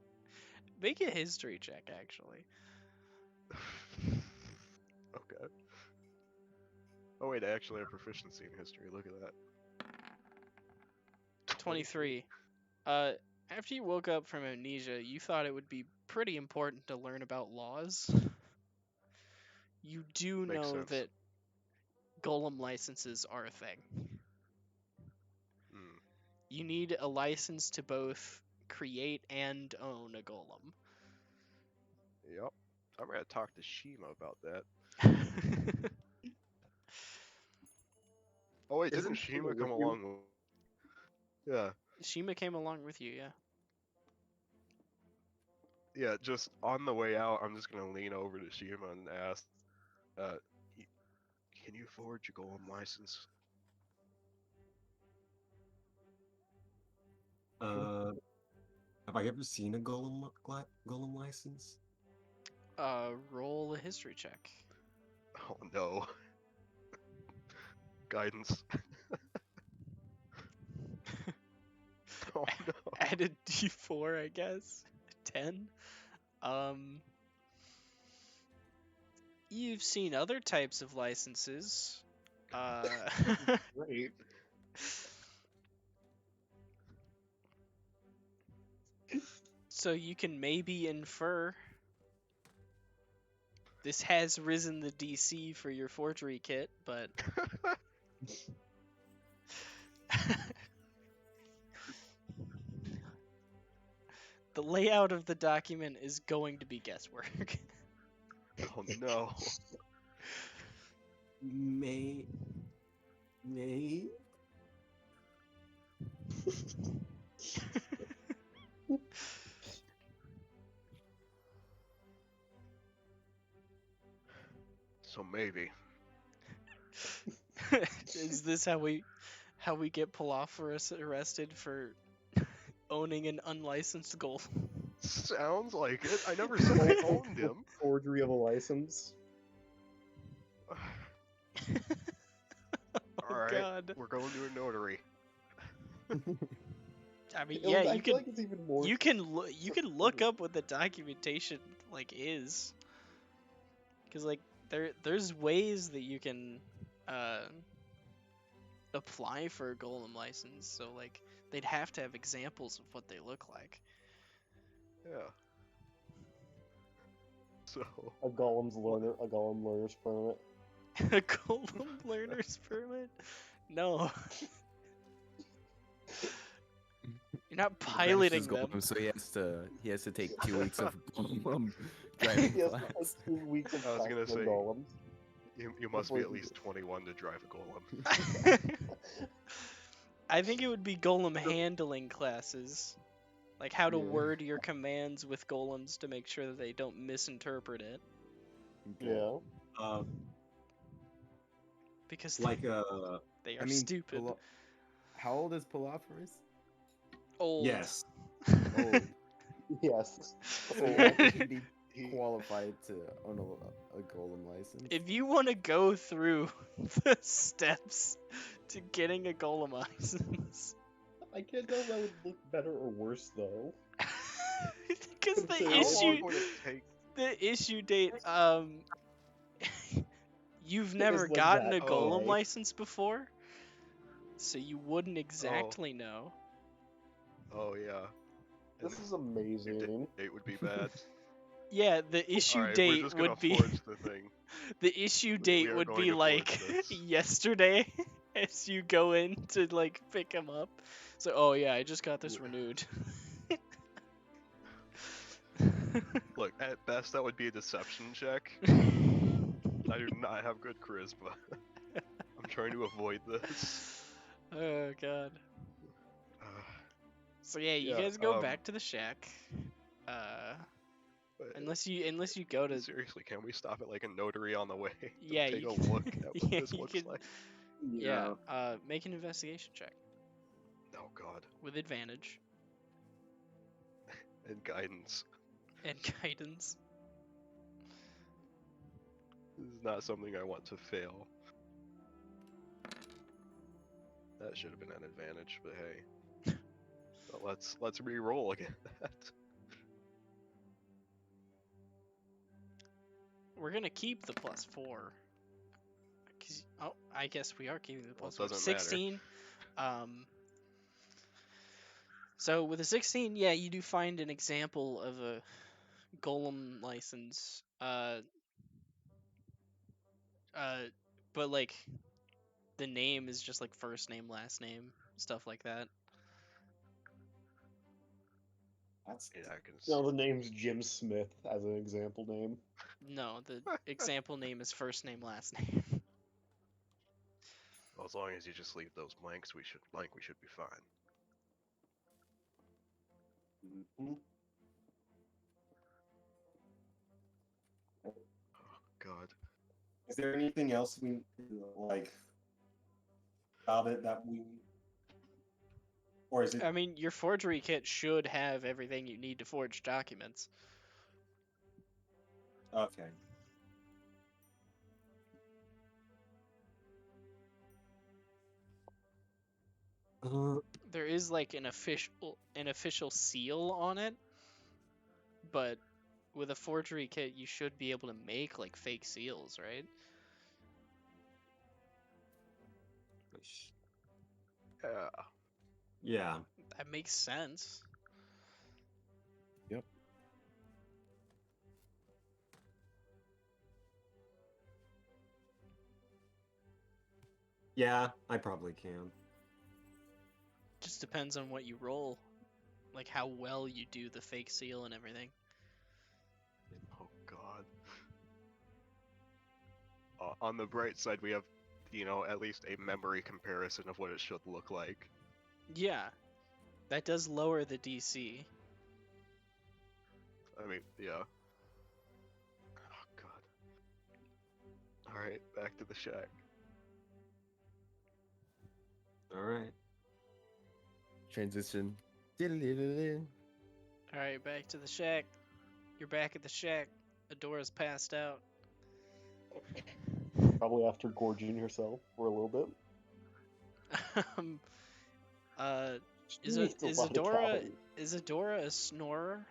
Make a history check, actually.
Okay. Oh wait, I actually have proficiency in history. Look at that.
23. After you woke up from amnesia, you thought it would be pretty important to learn about laws. You do
Makes
know
sense.
that golem licenses are a thing.
Hmm.
You need a license to both create and own a golem.
Yep. I'm gonna talk to Shima about that. Oh wait, didn't
Isn't Shima
Shima come
with you?
along? Yeah.
Shima came along with you, yeah.
Yeah. Just on the way out, I'm just gonna lean over to Shima and ask, uh, y- "Can you forge a golem license?"
Have I ever seen a golem license?
Roll a history check.
Oh no. Guidance. Oh no.
Add a d4, I guess. 10. You've seen other types of licenses.
Great.
So you can maybe infer this has risen the DC for your forgery kit, but the layout of the document is going to be guesswork.
Oh no.
May.
So maybe.
Is this how we get Palafrus arrested for owning an unlicensed golem?
Sounds like it. I never said I owned him.
Forgery of a license.
Oh
Alright,
God.
we're going to a notary.
I mean,
I
yeah,
feel
you can
like it's even more.
you can look up what the documentation like is, because like there's ways that you can apply for a golem license. So like they'd have to have examples of what they look like.
Yeah. So,
A golem learner's permit.
A golem learner's permit? No. You're not piloting them.
Golem, so he has to take 2 weeks of golem driving
Yes,
class.
like 2 weeks of
I was gonna
practicing
say-
golems.
you must be
Before
at
you-
least 21 to drive a golem.
I think it would be golem handling classes. Like how to
Yeah.
word your commands with golems to make sure that they don't misinterpret it.
Yeah.
Because
Like
they are
I mean,
stupid.
How old is Palafrus?
Old.
yes.
Old.
Yes.
So yeah, I think he'd be qualified to own a golem license.
If you want to go through the steps to getting a golem license,
I can't tell if that would look better or worse though.
because the
How
How
issue
long would it take?
the issue date you've never
like
gotten
that
a golem
high.
license before, so you wouldn't exactly know.
Oh yeah. And
This is
your
amazing.
date would be bad.
Yeah, the issue
Alright, we're
date
just gonna
would be
forge the thing.
the issue
We
date
are
would
going
be
to
like
forge this.
yesterday as you go in to like pick him up. So, oh yeah, I just got this renewed.
Look, at best that would be a deception check. I do not have good charisma. I'm trying to avoid this.
Oh god.
Uh,
So yeah, you
Yeah,
guys go back to the shack.
but
Unless you go to
seriously, can we stop at like a notary on the way to
Yeah,
take
you
a
can-
look at what
yeah,
this
you
looks
can-
like?
yeah, make an investigation check
Oh god.
with advantage
And guidance.
and guidance.
This is not something I want to fail. That should have been an advantage, but hey. But let's re-roll again.
we're gonna keep the +4. Oh, I guess we are keeping the
Well, it
+4.
doesn't matter.
16. So with a 16, yeah, you do find an example of a Golem license. But like the name is just like first name, last name, stuff like that.
That's
Yeah, I can
No, the name's Jim Smith as an example name.
No, the example name is first name, last name.
Well, as long as you just leave those blanks, we should be fine.
Mhm.
Oh God.
Is there anything else we like about it that we, or is it
I mean, your forgery kit should have everything you need to forge documents.
okay?
There is like an official seal on it, but with a forgery kit, you should be able to make like fake seals, right?
Yeah.
Yeah.
That makes sense.
Yep.
Yeah, I probably can.
Just depends on what you roll, like how well you do the fake seal and everything.
Oh God. On the bright side, we have, at least a memory comparison of what it should look like.
Yeah, that does lower the DC.
I mean, yeah. Oh God. All right, back to the shack.
All right.
Transition. Diddle-diddle-diddle.
All right, back to the shack. You're back at the shack. Adora's passed out.
Probably after gorging herself for a little bit.
um,
She needs a lot of calories.
is Adora a snorer?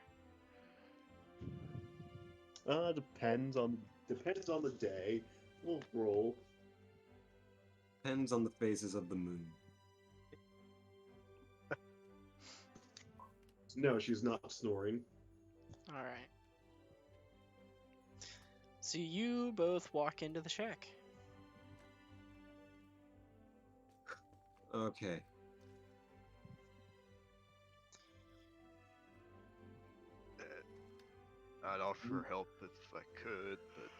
Depends on the day. We'll roll.
Depends on the phases of the moon.
No, she's not snoring.
All right. So you both walk into the shack.
Okay.
I'd offer help if I could, but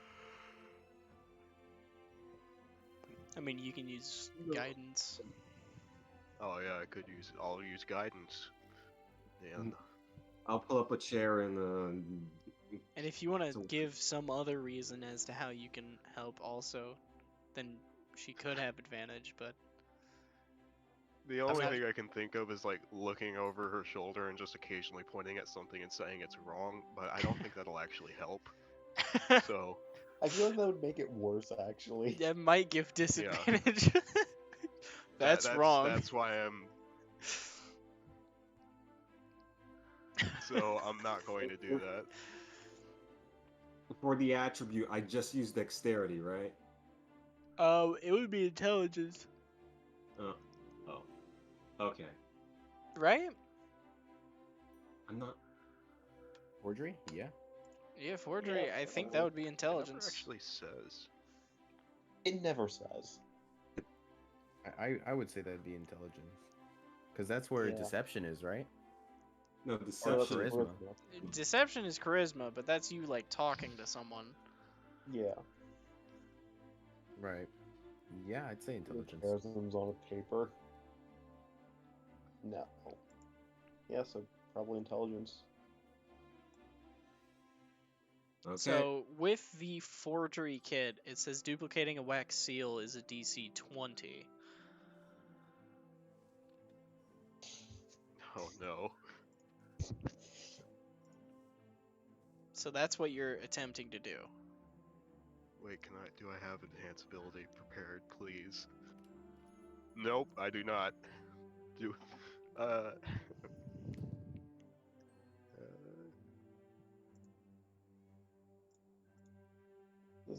I mean, you can use guidance.
oh yeah, I'll use guidance. And
I'll pull up a chair and
And if you want to
So-
give some other reason as to how you can help also, then she could have advantage, but
the only
not-
thing I can think of is like looking over her shoulder and just occasionally pointing at something and saying it's wrong, but I don't think that'll actually help. So
I feel like that would make it worse, actually.
that might give disadvantage. That's wrong.
That's why So I'm not going to do that.
for the attribute, I just use dexterity, right?
It would be intelligence,
Oh. Okay.
right?
I'm not.
Forgery? Yeah.
Yeah, forgery.
Yeah,
I think that would be
It never
intelligence.
actually says.
It never says.
I would say that'd be intelligence. Because that's where
Yeah.
deception is, right?
No,
Or
deception.
charisma.
Deception is charisma, but that's you like talking to someone.
Yeah.
Right. Yeah, I'd say intelligence.
Charism's on a paper. No. Yeah, so probably intelligence.
Okay.
So with the forgery kit, it says duplicating a wax seal is a DC 20.
Oh no.
So that's what you're attempting to do.
Wait, do I have enhanced ability prepared, please? Nope, I do not. Do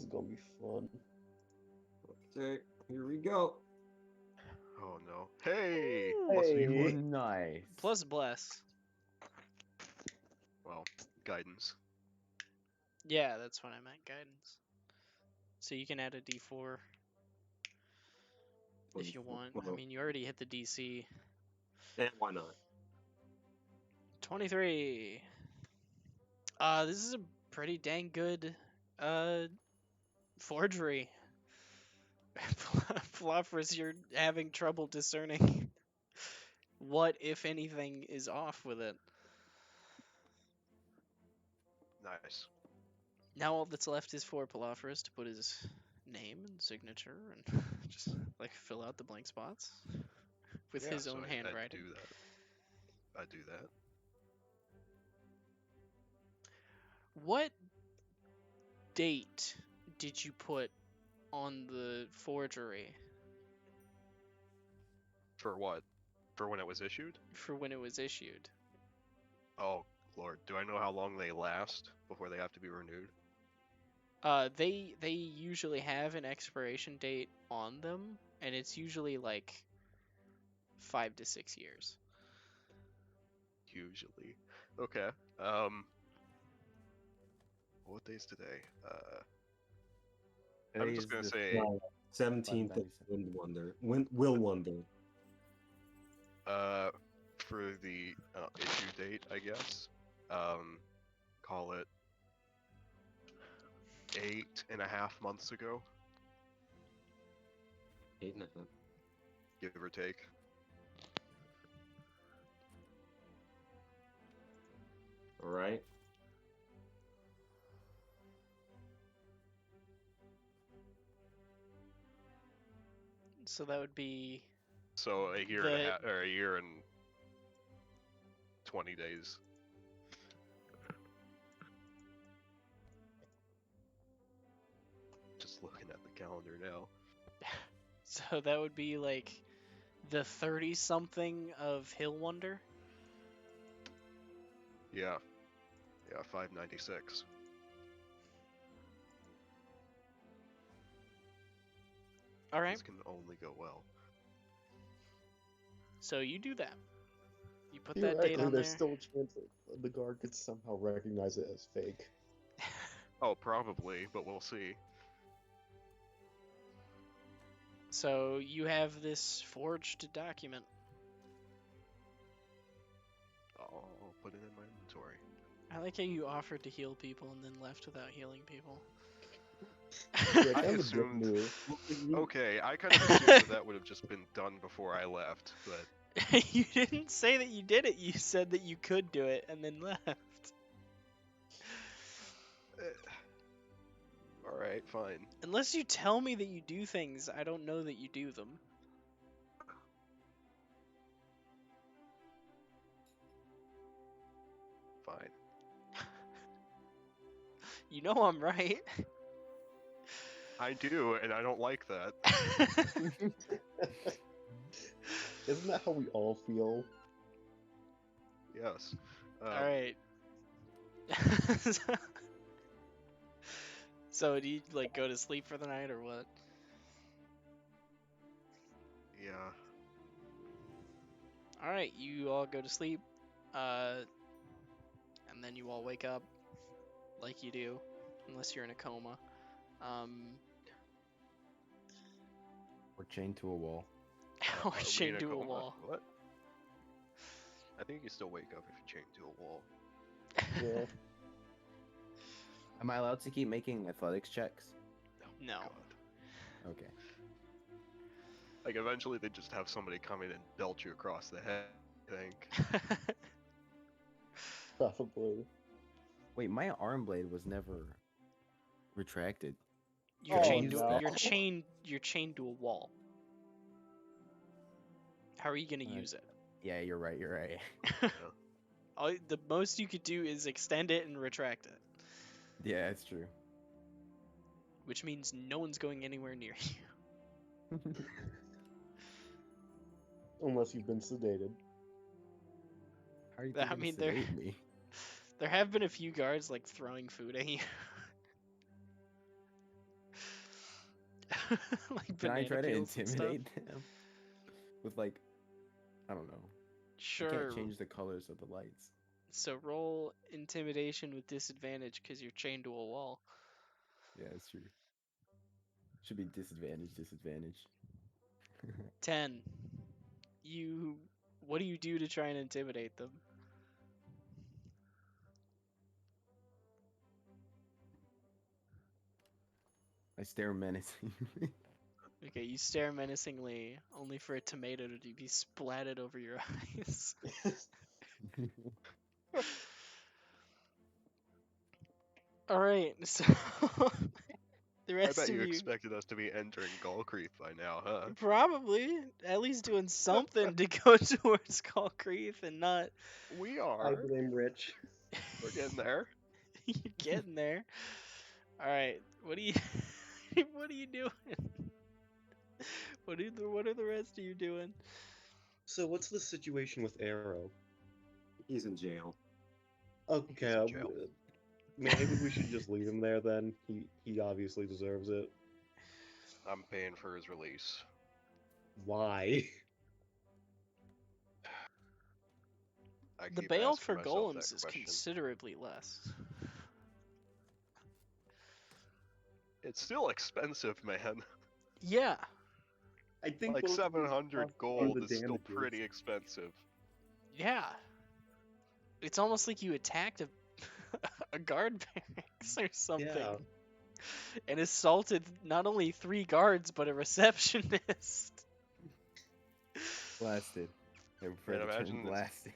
is gonna be fun.
Okay, here we go.
Oh no. Hey!
Hey.
Nice.
Plus bless.
Well, guidance.
Yeah, that's what I meant, guidance. So you can add a d4 if you want. I
Well,
mean, you already hit the DC.
and why not?
23. This is a pretty dang good forgery. Philopherus, you're having trouble discerning what, if anything, is off with it.
Nice.
Now all that's left is for Philopherus to put his name and signature and just like fill out the blank spots with
Yeah,
his
so
own
I
handwriting.
do that. I do that.
What date did you put on the forgery
For what? For when it was issued?
for when it was issued?
Oh, Lord. Do I know how long they last before they have to be renewed?
They usually have an expiration date on them, and it's usually like 5 to 6 years.
Usually. Okay. What day's today? I'm
Today
just
is
gonna
the
say,
17th of
597.
Wind Wonder. Will Wonder.
for the issue date, I guess. Call it 8.5 months ago,
8.5.
give or take.
All right.
So that would be
So a year and a
The-
half, or a year and 20 days. Just looking at the calendar now.
like the 30 something of Hill Wonder.
Yeah. Yeah, 596.
All right.
This can only go well.
So you do that. You put that date
Theoretically,
on
there's
there.
still a chance that the guard could somehow recognize it as fake.
Oh, probably, but we'll see.
So you have this forged document.
I'll put it in my inventory.
I like how you offered to heal people and then left without healing people.
Yeah,
I
kind of a dick
assumed-
move.
Okay, I kind of assumed that that would have just been done before I left, but
You didn't say that you did it. You said that you could do it and then left.
alright, fine.
Unless you tell me that you do things, I don't know that you do them.
Fine.
You know I'm right.
I do, and I don't like that.
Isn't that how we all feel?
Yes.
All right. So do you like go to sleep for the night or what?
Yeah.
All right, you all go to sleep, and then you all wake up like you do, unless you're in a coma.
We're chained to a wall.
Or
Are we in
chained
a
to a
coma?
wall.
What? I think you still wake up if you're chained to a wall.
Yeah.
Am I allowed to keep making athletics checks?
No.
God.
Okay.
Like, eventually they just have somebody come in and belt you across the head, I think.
Probably.
Wait, my arm blade was never retracted.
You're
Oh,
chained to
no.
you're chained to a wall. How are you gonna
Uh,
use it?
Yeah, you're right. You're right.
The most you could do is extend it and retract it,
Yeah, it's true.
which means no one's going anywhere near you.
Unless you've been sedated.
How are you
I
thinking
mean,
to
there-
sedate me?
There have been a few guards like throwing food at you. like
Can I
banana
try to
peels and stuff?
intimidate them? With like, I don't know. I
Sure.
can't change the colors of the lights.
So roll intimidation with disadvantage because you're chained to a wall.
Yeah, that's true. Should be disadvantage.
10. What do you do to try and intimidate them?
I stare menacingly.
Okay, you stare menacingly, only for a tomato to be splatted over your eyes. Alright, so the
I
rest
bet
of
you
you
expected us to be entering Gull Creek by now, huh?
probably at least doing something to go towards Skull Creek and not
We
I
are.
blame Rich.
We're getting there.
you're getting there. Alright, what are you what are you doing? What are the rest of you doing?
So what's the situation with Arrow?
He's in jail.
Okay,
in jail.
maybe we should just leave him there then. He obviously deserves it.
I'm paying for his release.
Why?
I
The
keep
bail
asking
for
myself
golems
that
is
question.
considerably less.
It's still expensive, man.
Yeah.
I think
Like
most of it
700
costs are
gold
the
is still
damages.
pretty expensive.
Yeah. It's almost like you attacked a guard barracks or something.
Yeah.
And assaulted not only 3 guards, but a receptionist.
Blasted. I prefer
Man,
the term
imagine
blasted.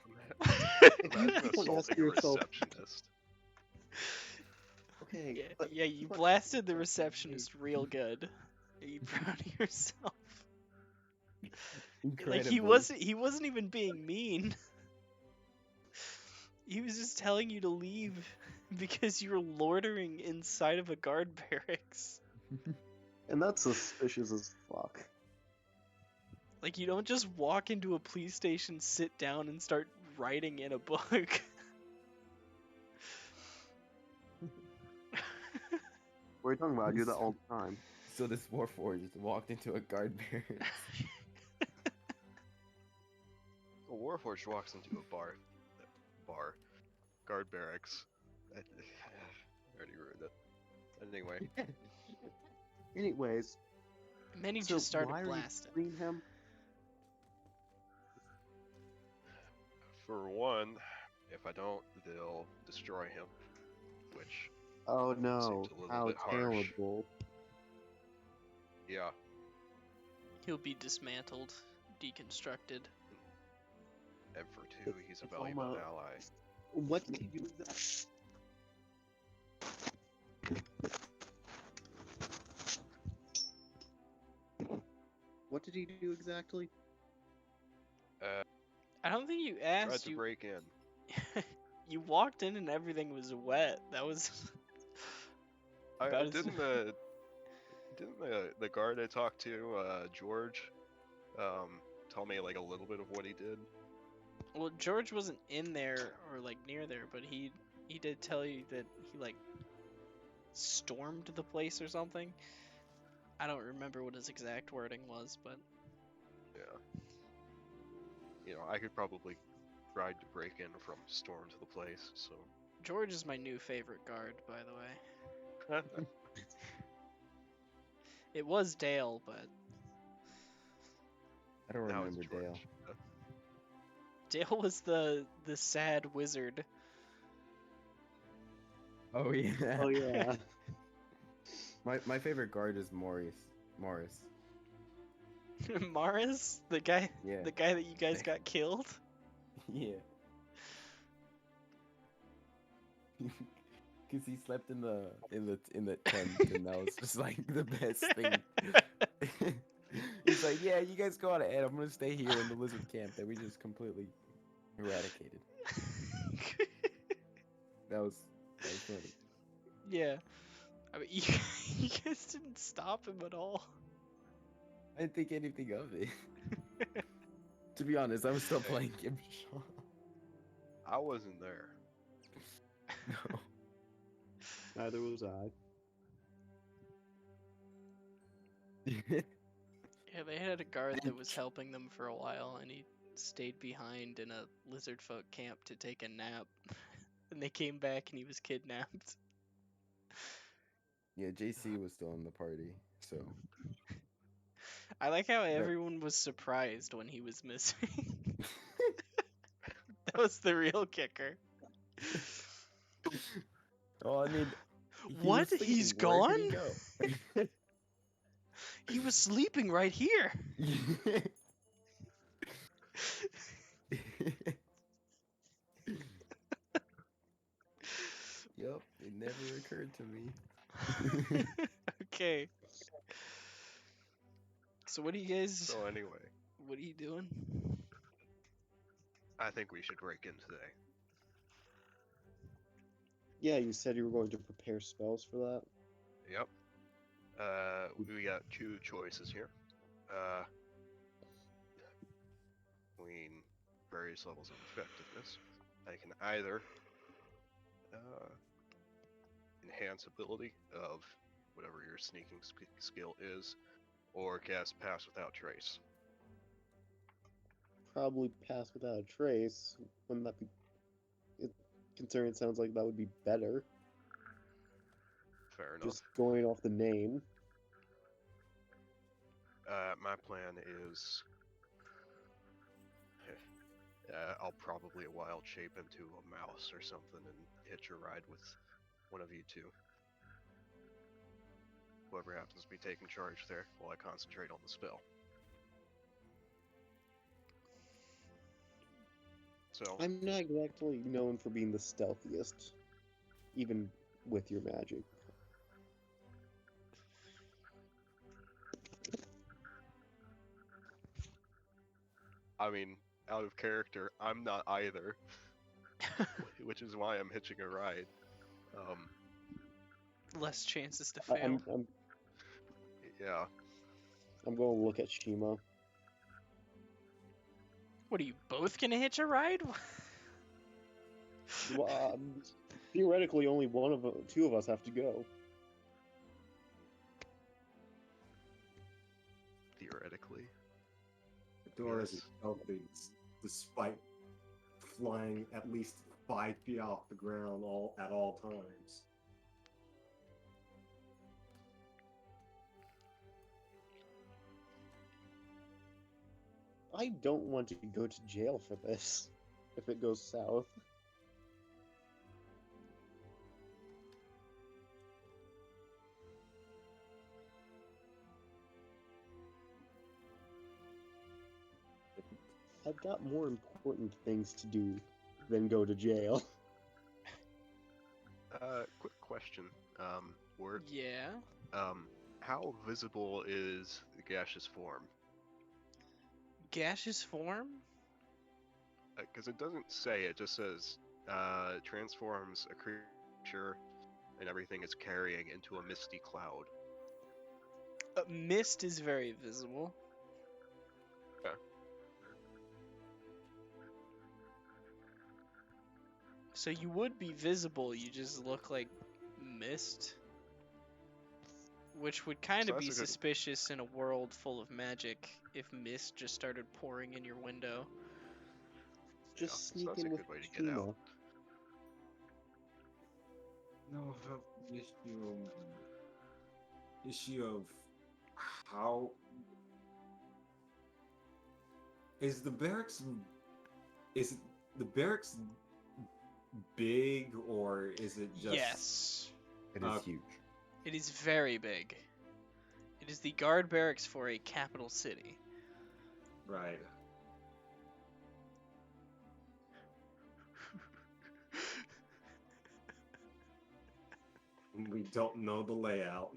Imagine
Don't ask
assaulting a
yourself-
receptionist.
Okay.
Yeah,
but-
yeah, you blasted the receptionist real good. Are you proud of yourself? Like
Incredibly.
he wasn't even being mean. He was just telling you to leave because you were loitering inside of a guard barracks.
And that's suspicious as fuck.
Like you don't just walk into a police station, sit down, and start writing in a book.
What are you talking about? I do that all the time.
So this Warforged just walked into a guard barracks.
A Warforged walks into a bar. Guard barracks. I already ruined it. Anyway,
Anyways,
And then he
so
just started
why are
blasting.
you freeing him?
for one, if I don't, they'll destroy him. Which,
Oh no!
Seems a little
How
bit harsh.
terrible!
yeah,
He'll be dismantled, deconstructed.
and for two, he's a
It's
valuable
almost-
ally.
What did he do with that? What did he do exactly?
I don't think you
Tried
asked.
to
You
break in.
you walked in and everything was wet. That was. About as-
Didn't the guard I talked to, George, tell me like a little bit of what he did?
Well, George wasn't in there or like near there, but he did tell you that he like stormed the place or something. I don't remember what his exact wording was, but
Yeah. You know, I could probably try to break in from storm to the place. So.
George is my new favorite guard, by the way. It was Dale, but
I don't
Now it's
remember Dale.
George.
Dale was the sad wizard.
Oh yeah.
Oh yeah.
My favorite guard is Morris.
Morris, the guy
Yeah.
that you guys got killed.
Yeah. Cause he slept in the tent, and that was just like the best thing. He's like, yeah, you guys go on ahead. I'm gonna stay here in the lizard camp that we just completely eradicated. That was funny.
Yeah. I mean, you guys didn't stop him at all.
I didn't think anything of it. To be honest, I was still playing Kim Shaw.
I wasn't there.
No.
Neither was I.
Yeah, they had a guard that was helping them for a while, and he stayed behind in a lizard folk camp to take a nap. And they came back, and he was kidnapped.
Yeah, JC was still in the party, so
I like how
That-
everyone was surprised when he was missing. That was the real kicker.
Oh, I mean, he
What?
was
He's
sleeping. Where could he
gone?
go?
He was sleeping right here.
Yup, it never occurred to me.
Okay. So what are you guys?
So anyway,
What are you doing?
I think we should break in today.
Yeah, you said you were going to prepare spells for that.
Yep. We got two choices here. Between various levels of effectiveness. I can either enhance ability of whatever your sneaking skill is, or cast Pass Without Trace.
Probably pass without a trace. Wouldn't that be? Considering it sounds like that would be better.
Fair enough.
Just going off the name.
My plan is I'll probably wild shape into a mouse or something and hitch a ride with one of you two. Whoever happens to be taking charge there while I concentrate on the spell. So,
I'm not exactly known for being the stealthiest, even with your magic.
I mean, out of character, I'm not either, which is why I'm hitching a ride.
Less chances to
I-
fail.
Yeah.
I'm going to look at Shima.
What are you both gonna hitch a ride?
Well, theoretically, only two of us have to go.
Theoretically.
Dora is
Yes.
stealthy, despite flying at least 5 feet off the ground at all times.
I don't want to go to jail for this, if it goes south. I've got more important things to do than go to jail.
Quick question. Word.
Yeah.
How visible is the gaseous form?
Gaseous form?
Because it doesn't say, it just says, transforms a creature and everything is carrying into a misty cloud.
Mist is very visible.
Okay.
So you would be visible, you just look like mist. Which would kind
So
of be
that's a good-
suspicious in a world full of magic if mist just started pouring in your window.
Just
Yeah, so
sneak
that's a
in with
good way to get
Shima.
out.
No, issue of how is the barracks big, or is it just
Yes.
It is
Uh,
huge.
It is very big. It is the guard barracks for a capital city.
right? We don't know the layout.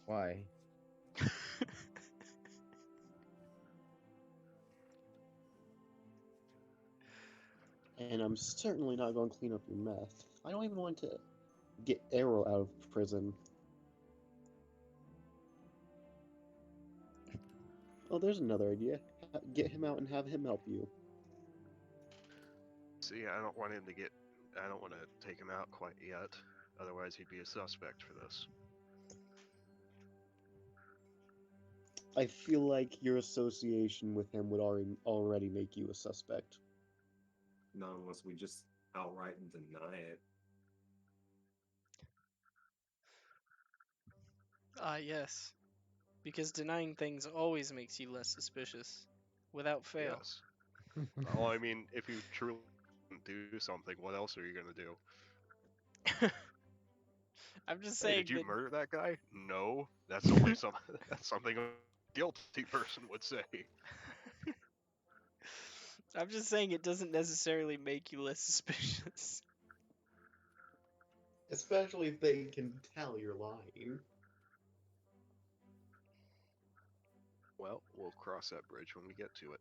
Why?
And I'm certainly not going to clean up your mess. I don't even want to get Arrow out of prison. Oh, there's another idea. Get him out and have him help you.
See, I don't want to take him out quite yet. Otherwise, he'd be a suspect for this.
I feel like your association with him would already make you a suspect.
Not unless we just outright deny it.
Yes. Because denying things always makes you less suspicious. Without fail.
Yes. Well, I mean, if you truly do something, what else are you gonna do?
I'm just
Hey,
saying
did you
that
murder that guy? No. That's only that's something a guilty person would say.
I'm just saying it doesn't necessarily make you less suspicious.
Especially if they can tell you're lying.
Well, we'll cross that bridge when we get to it.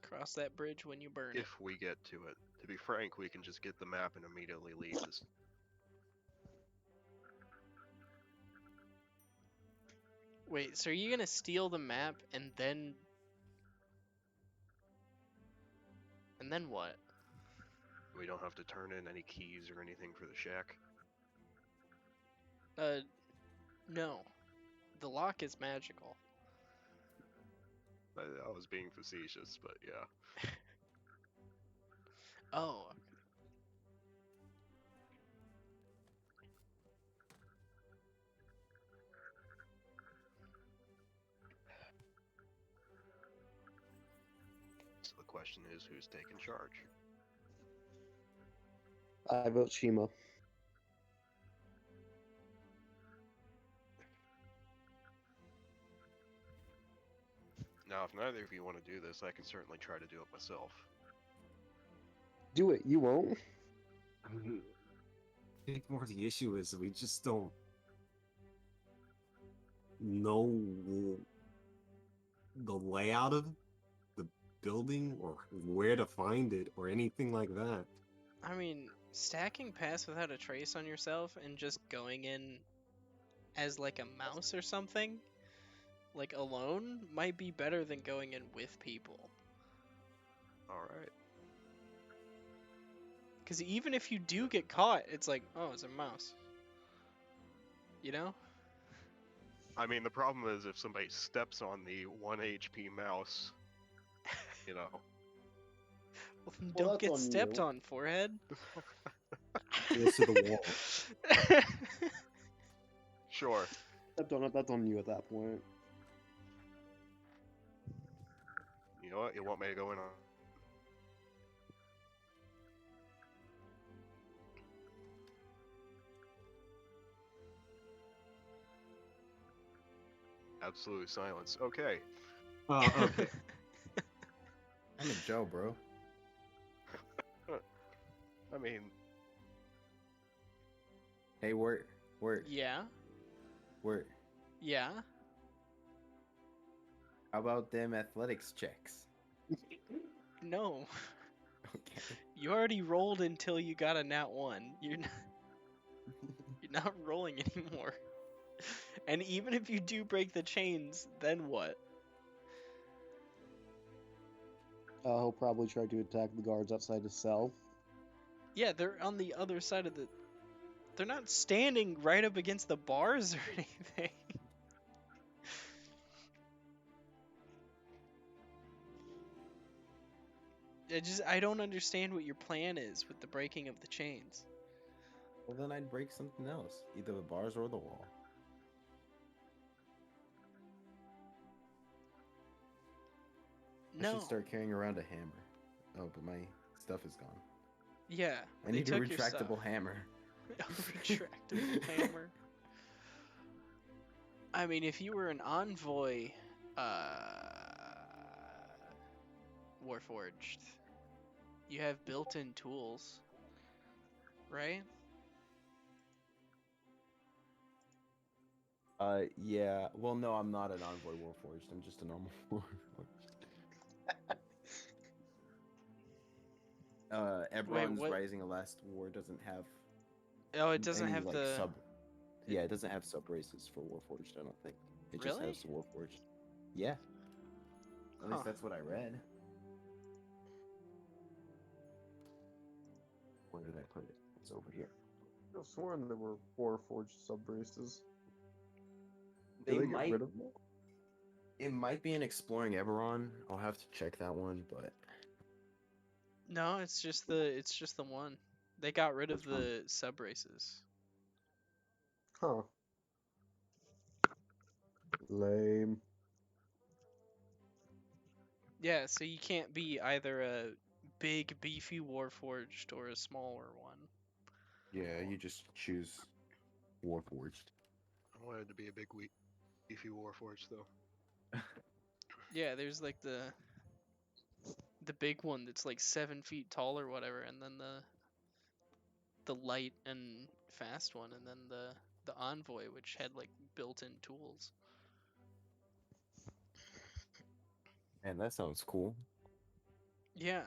Cross that bridge when you burn it.
If we get to it. To be frank, we can just get the map and immediately leave this.
Wait, so are you gonna steal the map and then what?
We don't have to turn in any keys or anything for the shack.
No. The lock is magical.
I was being facetious, but yeah.
Oh.
So the question is, who's taking charge?
I vote Shima.
Now, if neither of you want to do this, I can certainly try to do it myself.
Do it, you won't.
I mean, I think more the issue is we just don't know the layout of the building or where to find it or anything like that.
I mean, stacking pass without a trace on yourself and just going in as like a mouse or something, like alone, might be better than going in with people.
Alright.
Because even if you do get caught, it's like, oh, it's a mouse. You know?
I mean, the problem is if somebody steps on the 1 HP mouse, you know.
Well, then
Well,
don't
that's
get
on
stepped
you.
on, forehead.
Close to the wall.
Sure.
That's on you at that point.
You know what? You want me to go in on. Absolute silence. Okay.
Okay.
I'm a Joe, bro.
I mean,
Hey, word.
Yeah?
How about them athletics checks?
No.
Okay.
You already rolled until you got a nat 1. You're not rolling anymore. And even if you do break the chains, then what?
He'll probably try to attack the guards outside his cell.
Yeah, they're on the other side of the... They're not standing right up against the bars or anything. I don't understand what your plan is with the breaking of the chains.
Well, then I'd break something else, either the bars or the wall. I
No.
should start carrying around a hammer. Oh, but my stuff is gone.
Yeah.
I
they
need a
took your stuff.
retractable hammer.
A retractable hammer. I mean, if you were an envoy, Warforged, you have built-in tools, right?
Yeah. Well, no, I'm not an envoy warforged. I'm just a normal warforged. Ebron's
what?
Rising of Last War doesn't have
Oh, it doesn't
any,
have
like,
the...
Yeah, it doesn't have sub races for warforged. I don't think it just
Really?
has the warforged. Yeah. At least
Huh.
that's what I read. Where did I put it? It's over here.
I've sworn there were 4 forged sub races.
They
Did they get
might.
rid of them?
It might be an Exploring Eberron. I'll have to check that one, but
No, it's just the one. They got rid of the sub races.
Huh. Lame.
Yeah, so you can't be either a big beefy warforged or a smaller one.
yeah, you just choose Warforged.
I wanted to be a big beefy warforged though.
Yeah, there's like the big one that's like 7 feet tall or whatever, and then the light and fast one, and then the envoy, which had like built-in tools.
Man, that sounds cool.
Yeah,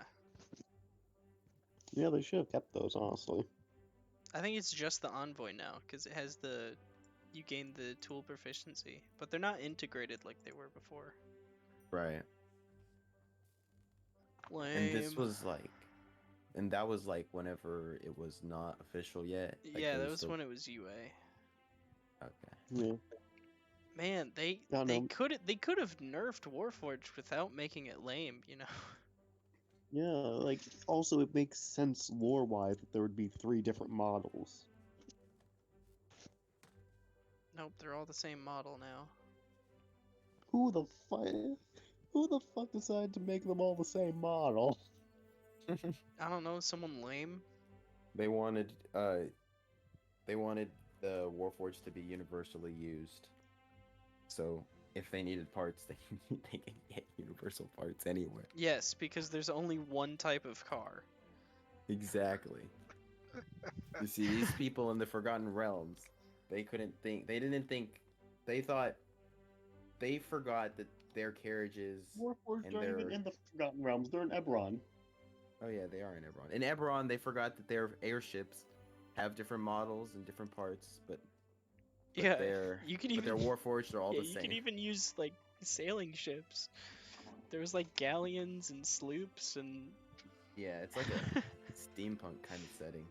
Yeah, they should have kept those, honestly.
I think it's just the envoy now because it has you gain the tool proficiency, but they're not integrated like they were before.
Right.
Lame.
And this was like, and that was like whenever it was not official yet. Like,
Yeah,
it
that was
still-
when it was UA.
Okay.
Yeah.
Man, they
don't
they
know.
could have nerfed Warforged without making it lame, you know.
Yeah, like, also it makes sense lore-wise that there would be 3 different models.
Nope, they're all the same model now.
Who the fuck decided to make them all the same model?
I don't know, someone lame.
They wanted the Warforged to be universally used. So if they needed parts, they can get universal parts anywhere.
Yes, because there's only one type of car.
Exactly. You see, these people in the Forgotten Realms, they forgot that their carriages.
Warforged
And
aren't even
they're-
in the Forgotten Realms, they're in Eberron.
Oh yeah, they are in Eberron. In Eberron, they forgot that their airships have different models and different parts, but
Yeah,
their
you could
but
even
their Warforged are all
yeah,
the
you
same.
could even use like sailing ships. There was like galleons and sloops and
Yeah, it's like a steampunk kind of setting,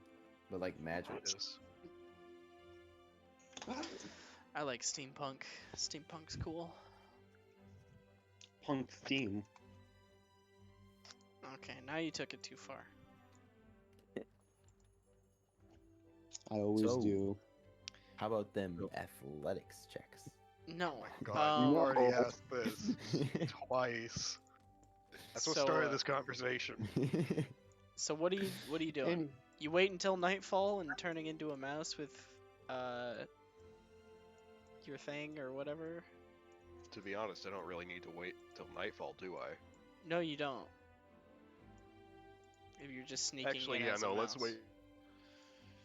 but like magic.
It is.
I like steampunk. Steampunk's cool.
Punk theme.
Okay, now you took it too far.
I always
So-
do.
How about them athletics checks?
No.
Oh my god, you
Um,
already asked this twice. That's what
So,
started this conversation.
So what are you doing?
And
You wait until nightfall and turning into a mouse with your thing or whatever?
To be honest, I don't really need to wait till nightfall, do I?
No, you don't. If you're just sneaking
Actually,
in
yeah,
as a
no, let's
mouse.
wait.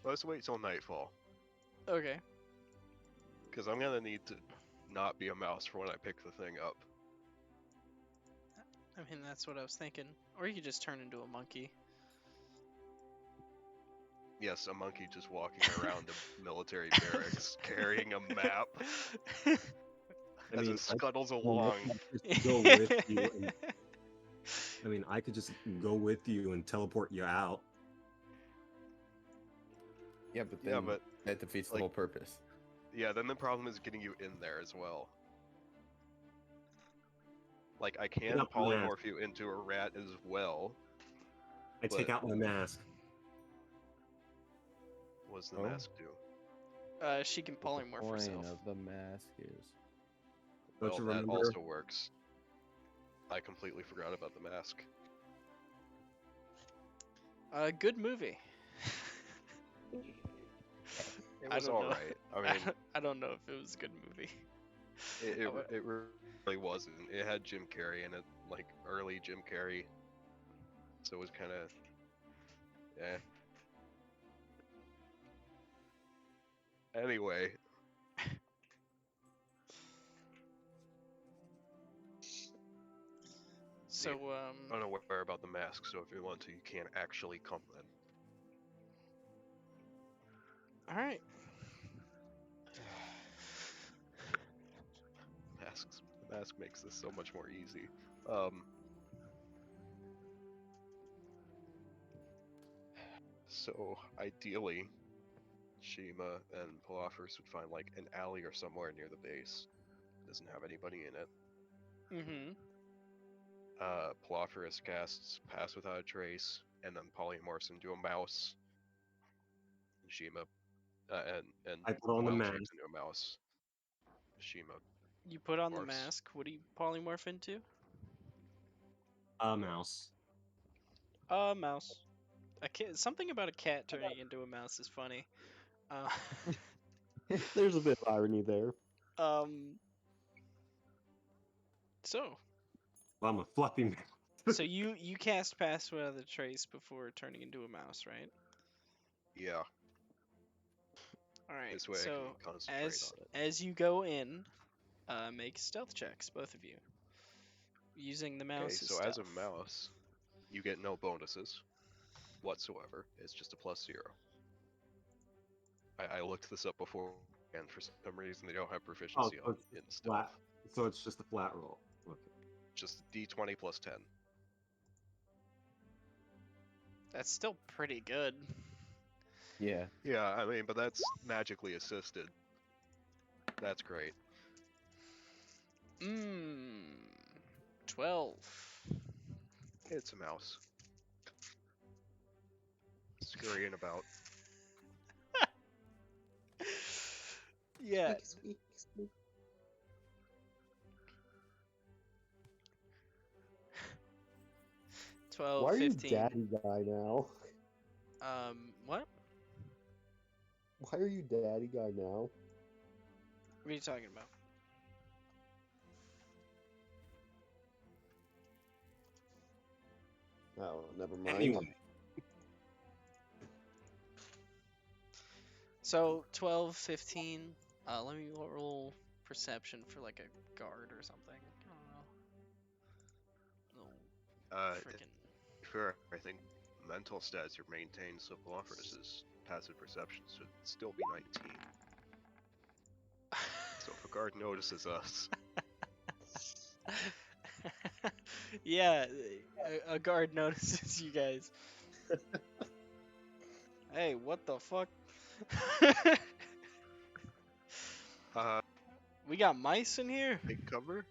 Let's wait till nightfall.
Okay.
Because I'm gonna need to not be a mouse for when I pick the thing up.
I mean, that's what I was thinking. Or you could just turn into a monkey.
Yes, a monkey just walking around a military barracks carrying a map as it scuttles along.
Just go with you. I could just go with you and teleport you out.
Yeah, but
Yeah,
then
but,
that defeats the
like-
whole purpose.
Yeah, then the problem is getting you in there as well. Like, I can
out the mask.
polymorph you into a rat as well.
I take
But-
out my mask.
What does the
Oh.
mask do?
She can
What the
polymorph
point
herself.
of the mask is.
Don't
Well,
you
that
remember?
also works. I completely forgot about the mask.
Good movie.
It
I
was
don't know.
alright. I mean,
I don't know if it was a good movie.
it really wasn't. It had Jim Carrey in it, like early Jim Carrey. So it was kind of, yeah. Anyway,
So,
unaware about the mask, so if you want to, you can actually come then.
alright.
The mask makes this so much more easy. So ideally, Shima and Palafers would find like an alley or somewhere near the base. Doesn't have anybody in it.
Mm-hmm.
Palophorus casts Pass Without a Trace, and then polymorphs into a mouse. Shima, and
I put on the
Will
mask.
turns into a mouse. Shima.
You put on the
Morphs.
mask. What do you polymorph into?
A mouse.
A mouse. A cat. Something about a cat turning into a mouse is funny. Uh,
There's a bit of irony there.
um. So,
I'm a fluffy mouse.
so you cast Pass Without a Trace before turning into a mouse, right?
Yeah,
All right.
this way I
So
can concentrate
as
on it.
as you go in, make stealth checks, both of you, using the
Okay,
mouse's
so
stuff.
as a mouse, you get no bonuses whatsoever. It's just a +0. I looked this up before, and for some reason they don't have proficiency
so
on
it's
in
flat.
stealth.
So it's just a flat roll. Okay.
Just D20 + 10.
That's still pretty good.
Yeah.
Yeah, I mean, but that's magically assisted. That's great.
12.
It's a mouse. Scurrying about.
Yeah.
Squeak.
12,
Why are you
15.
daddy guy now?
What?
Why are you daddy guy now?
What are you talking about?
Oh, never mind.
Anyway,
So 12, 15. Let me roll perception for like a guard or something. I don't know. No, freaking.
Sure, I think mental stats are maintained, so Palophorus's passive perception should still be 19. So if a guard notices us,
Yeah, a guard notices you guys. Hey, what the fuck? We got mice in here?
take cover.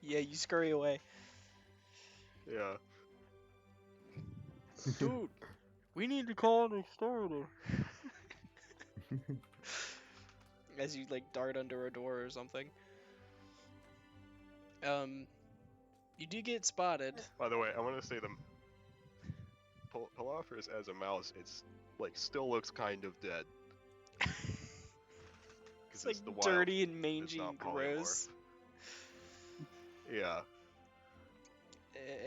Yeah, you scurry away.
Yeah.
Dude, we need to call an exterminator. As you like dart under a door or something. You do get spotted.
By the way, I want to say the Palophorus as a mouse, it's like still looks kind of dead.
It's
Because
like
it's the wild.
dirty and
It's
mangy
not
and gross.
Yeah.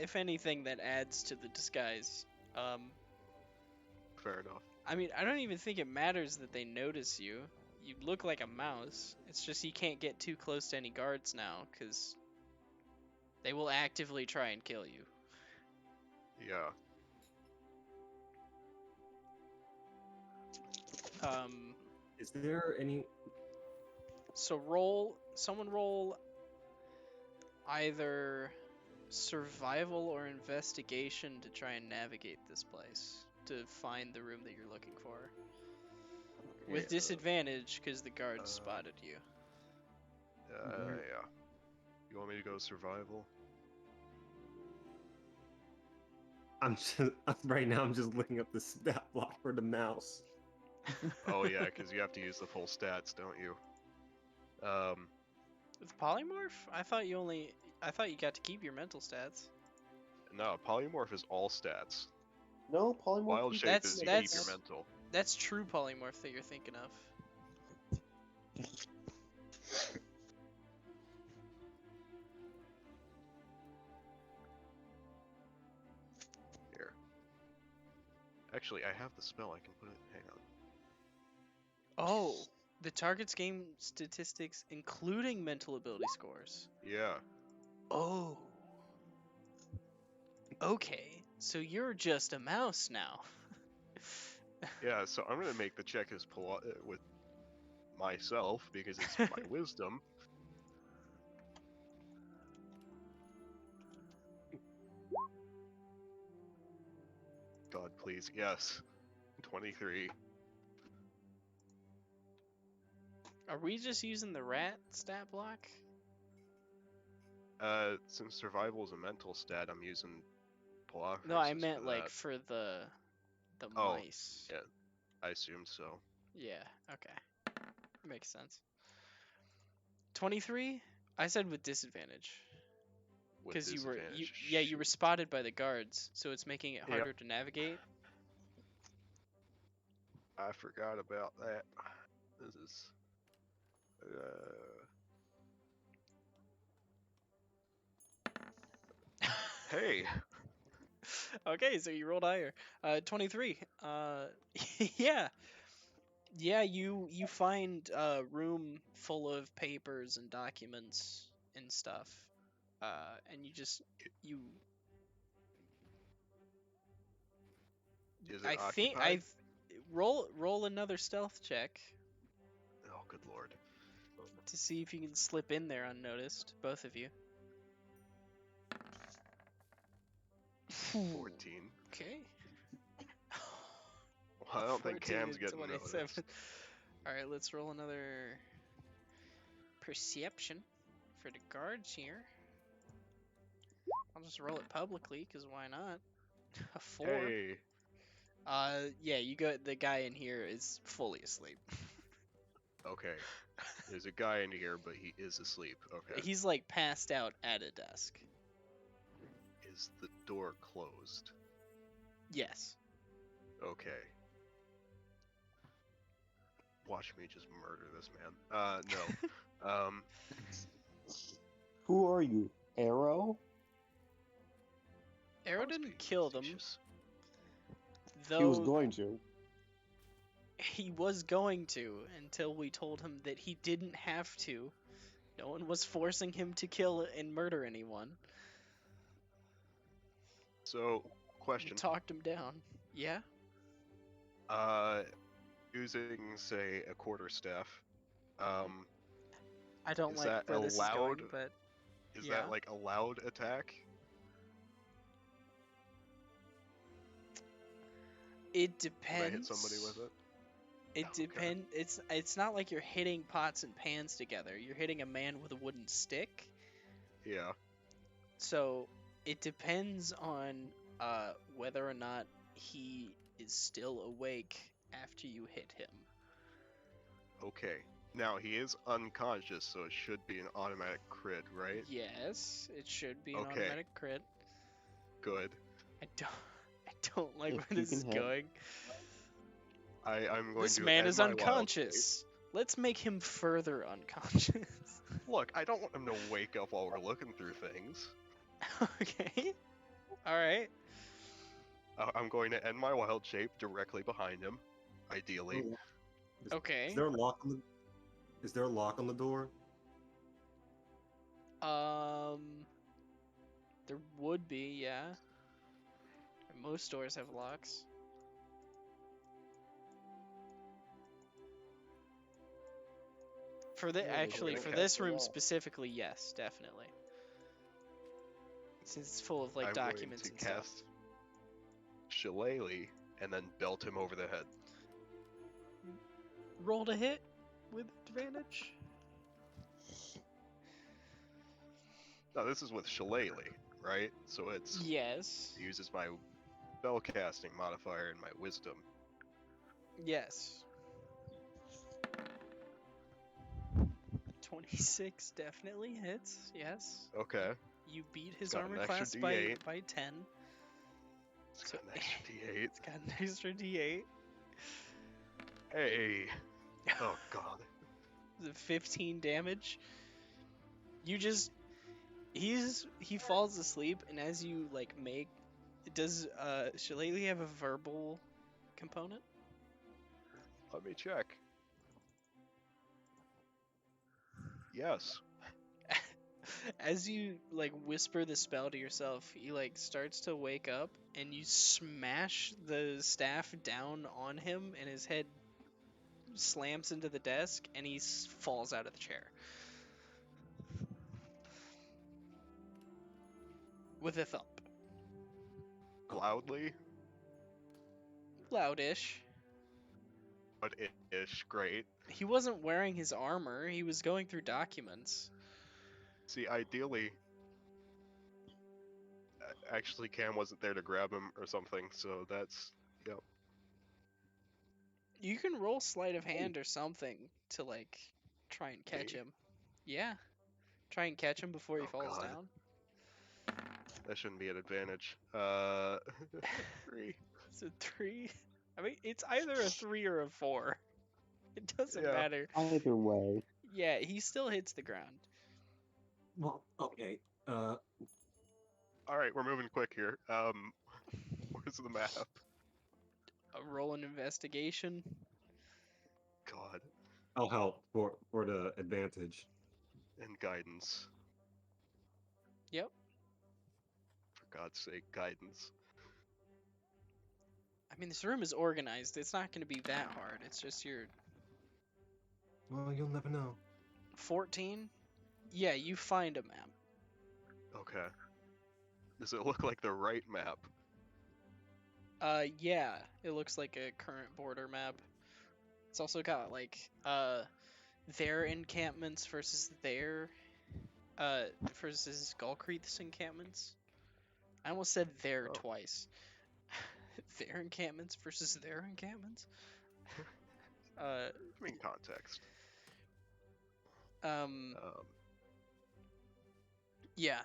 If anything, that adds to the disguise.
Fair enough.
I mean, I don't even think it matters that they notice you. You look like a mouse. It's just you can't get too close to any guards now, because they will actively try and kill you.
Yeah.
is there any?
So someone roll either survival or investigation to try and navigate this place, to find the room that you're looking for. With disadvantage, because the guards spotted you.
Yeah. You want me to go survival?
I'm just right now. I'm just looking up the stat block for the mouse.
Oh yeah, because you have to use the full stats, don't you?
With polymorph, I thought you got to keep your mental stats.
No, polymorph is all stats.
No, polymorph.
Wild shape
That's-
is you keep your
that's-
mental.
That's true polymorph that you're thinking of.
Here. Actually, I have the spell. I can put it. Hang on.
Oh, the target's game statistics, including mental ability scores.
Yeah.
Oh. Okay, so you're just a mouse now.
Yeah. So I'm gonna make the check as with myself because it's my wisdom. God, please. Yes. 23.
Are we just using the rat stat block?
Since survival is a mental stat, I'm using Polaris.
No, I
for
meant like
that.
for the
Oh,
mice.
yeah. I assumed so.
Yeah, okay. Makes sense. 23? I said with disadvantage.
With
Because you were
disadvantage.
you were
Shoot.
spotted by the guards, so it's making it
Yep.
harder to navigate.
I forgot about that. This is. Hey.
Okay, so you rolled higher. 23. Yeah. Yeah, you find a room full of papers and documents and stuff. And you
Is it
I think
occupied?
roll another stealth check
Oh, good lord.
to see if you can slip in there unnoticed, both of you.
14.
Okay.
Well, I don't think
14
Cam's
and
getting
27.
noticed.
Alright, let's roll another perception for the guards here. I'll just roll it publicly, because why not? A 4.
Hey.
Yeah, the guy in here is fully asleep.
Okay. There's a guy in here, but he is asleep. Okay.
He's like passed out at a desk.
Is the door closed?
Yes.
Okay. Watch me just murder this man. No.
Who are you? Arrow?
I
Arrow
was
didn't
being
kill them,
facetious.
though
He was going to.
he was going to until we told him that he didn't have to. No one was forcing him to kill and murder anyone.
So,
We
question.
talked him down. Yeah?
Using, say, a quarterstaff,
I don't
is
like
that
where this is going,
allowed?
but
Is
yeah.
that like a loud attack?
It
Can
depends.
I hit somebody with it?
It
Okay.
depends. It's not like you're hitting pots and pans together. You're hitting a man with a wooden stick.
Yeah.
So it depends on whether or not he is still awake after you hit him.
Okay. Now, he is unconscious, so it should be an automatic crit, right?
Yes, it should be an
Okay.
automatic crit.
Good.
I don't like
If
where
you
this
can
is
have-
going.
I'm going
This
to
man
end
is
my wild
unconscious. Let's make him further unconscious.
shape. Look, I don't want him to wake up while we're looking through things.
Okay. All right.
I'm going to end my wild shape directly behind him, ideally.
Okay.
Is there a lock on the? Is there a lock on the door?
There would be, yeah. Most doors have locks. For
Yeah,
actually,
okay.
for this room specifically, yes, definitely. Since it's full of like
I'm
documents
going
and
to
stuff.
cast Shillelagh and then belt him over the head.
Roll to hit with advantage.
No, this is with Shillelagh, right? So it's
Yes.
it uses my spellcasting modifier and my wisdom.
Yes. 26 definitely hits. Yes.
Okay.
You beat his
got an
armor
extra
class
D8.
by 10.
It's
So-
got an extra D8.
It's got an extra D8.
Hey. Oh god.
The 15 damage. You just he falls asleep, and as you like make, does Shillelagh have a verbal component?
Let me check. Yes.
As you like whisper the spell to yourself, he like starts to wake up, and you smash the staff down on him, and his head slams into the desk, and he falls out of the chair with a thump.
Loudly,
Loudish.
but ish. Great.
He wasn't wearing his armor. He was going through documents.
See, ideally, actually, Cam wasn't there to grab him or something, so that's yep.
You can roll sleight of hand or something to like try and catch
Me?
him. Yeah. Try and catch him before he
Oh
falls
God.
down.
That shouldn't be an advantage. 3.
It's a 3. I mean, it's either a 3 or a 4. It doesn't
Yeah.
matter.
Either way.
Yeah, he still hits the ground.
Well, okay.
All right, we're moving quick here. Where's the map?
A roll an investigation.
God,
I'll help for the advantage.
and guidance.
Yep.
For God's sake, guidance.
I mean, this room is organized. It's not going to be that hard. It's just your
Well, you'll never know.
14. Yeah, you find a map.
Okay. Does it look like the right map?
Yeah, it looks like a current border map. It's also got like their encampments versus versus Gulcreath's encampments. I almost said their
Oh.
twice. Their encampments versus their encampments.
I mean, context.
Yeah,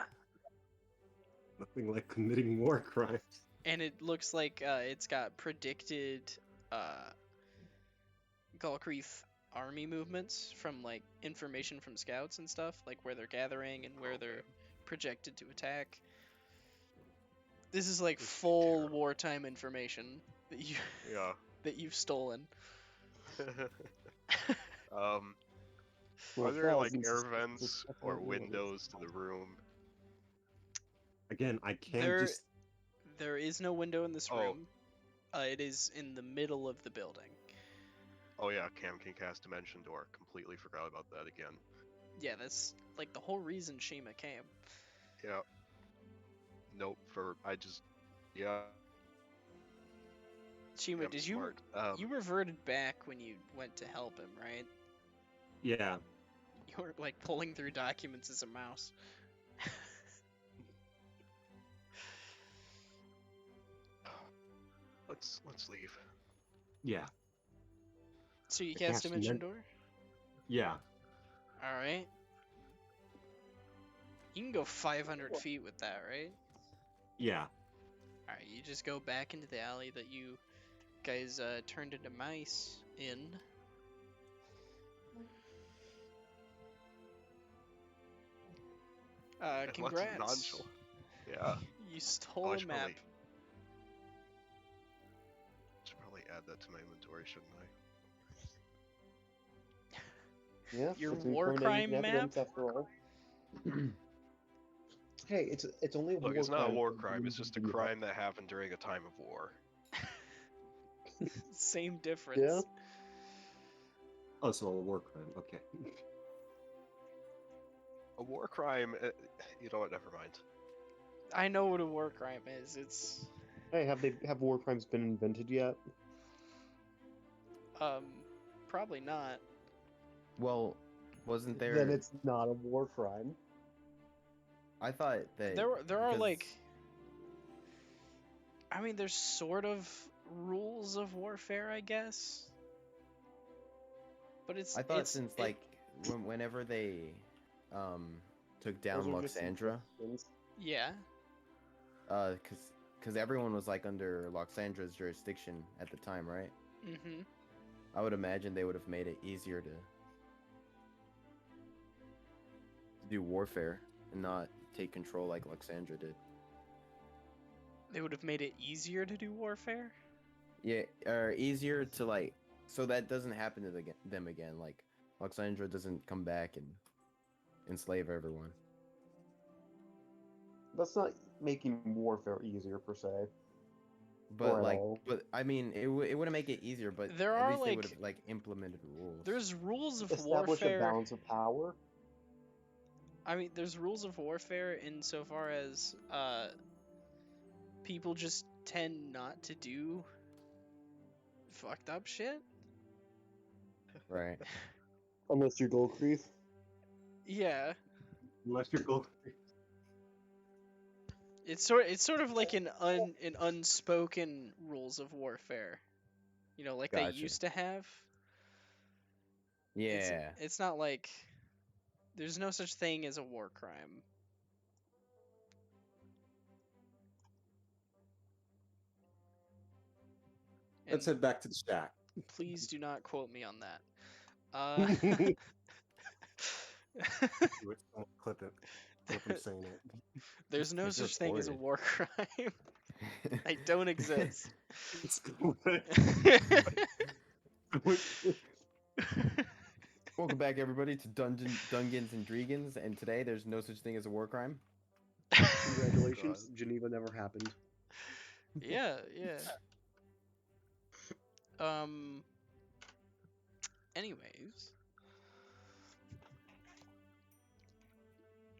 Nothing like committing war crimes.
and it looks like it's got predicted Gulcreath army movements from like information from scouts and stuff, like where they're gathering and where they're projected to attack. This is like
This is
full
terrible.
wartime information that you
Yeah.
that you've stolen.
For
Are there like
thousands
air
of
vents or
separate
windows to the room?
Again, I can't
There,
just.
there is no window in this
Oh.
room. It is in the middle of the building.
Oh yeah, Cam can cast Dimension Door. Completely forgot about that again.
Yeah, that's like the whole reason Shima came.
Yeah. Nope. Yeah.
Shima,
I'm
did
smart.
you reverted back when you went to help him, right?
Yeah.
You were like pulling through documents as a mouse.
Let's leave.
Yeah.
So you
I
cast
cast
Dimension
Men-
Door?
Yeah.
Alright. You can go 500 feet with that, right?
Yeah.
Alright, you just go back into the alley that you guys turned into mice in.
And lots of
Congrats.
nonchalant. Yeah.
You stole a map.
Should probably add that to my inventory, shouldn't I?
Yeah,
Your
it's
war
incriminating
crime
evidence
map?
after all. Hey, it's only a
Look,
war
it's not a
crime
war
for
crime.
you
It's
to
just a
do that.
crime that happened during a time of war.
Same difference.
Yeah.
Oh, so a war crime. Okay.
A war crime. You know what? Never mind.
I know what a war crime is. It's
Hey, have war crimes been invented yet?
probably not.
Well, wasn't there?
Then it's not a war crime.
I thought that
There are
because-
like, I mean, there's sort of rules of warfare, I guess. But
I thought
it's
since like whenever they took
Those
down
are just
Loxandra,
suggestions.
yeah.
because everyone was like under Loxandra's jurisdiction at the time, right?
Mm-hmm.
I would imagine they would have made it easier to do warfare and not take control like Loxandra did.
They would have made it easier to do warfare.
Yeah, or easier to like, so that doesn't happen to them again. Like Loxandra doesn't come back and enslave everyone.
That's not making warfare easier per se.
But
Or at
like,
all.
but I mean, it wouldn't make it easier. But
There
at
are,
least they would
like-
have like implemented rules.
There's rules of
Establish a
warfare.
balance of power.
I mean, there's rules of warfare insofar as people just tend not to do fucked up shit.
right.
Unless you're Goldcreeth.
Yeah,
Unless you're gold.
It's sort of like an unspoken rules of warfare. You know, like they
Gotcha.
used to have.
Yeah.
It's not like there's no such thing as a war crime.
Let's
And
head back to the shack.
please do not quote me on that.
Do it. Don't clip it. Clip him saying it.
There's no
It's
such thing as a
recorded.
war crime. I don't exist.
Welcome back, everybody, to Dungins and Dreegins, and today there's no such thing as a war crime.
Congratulations, Geneva never happened.
Yeah. Anyways.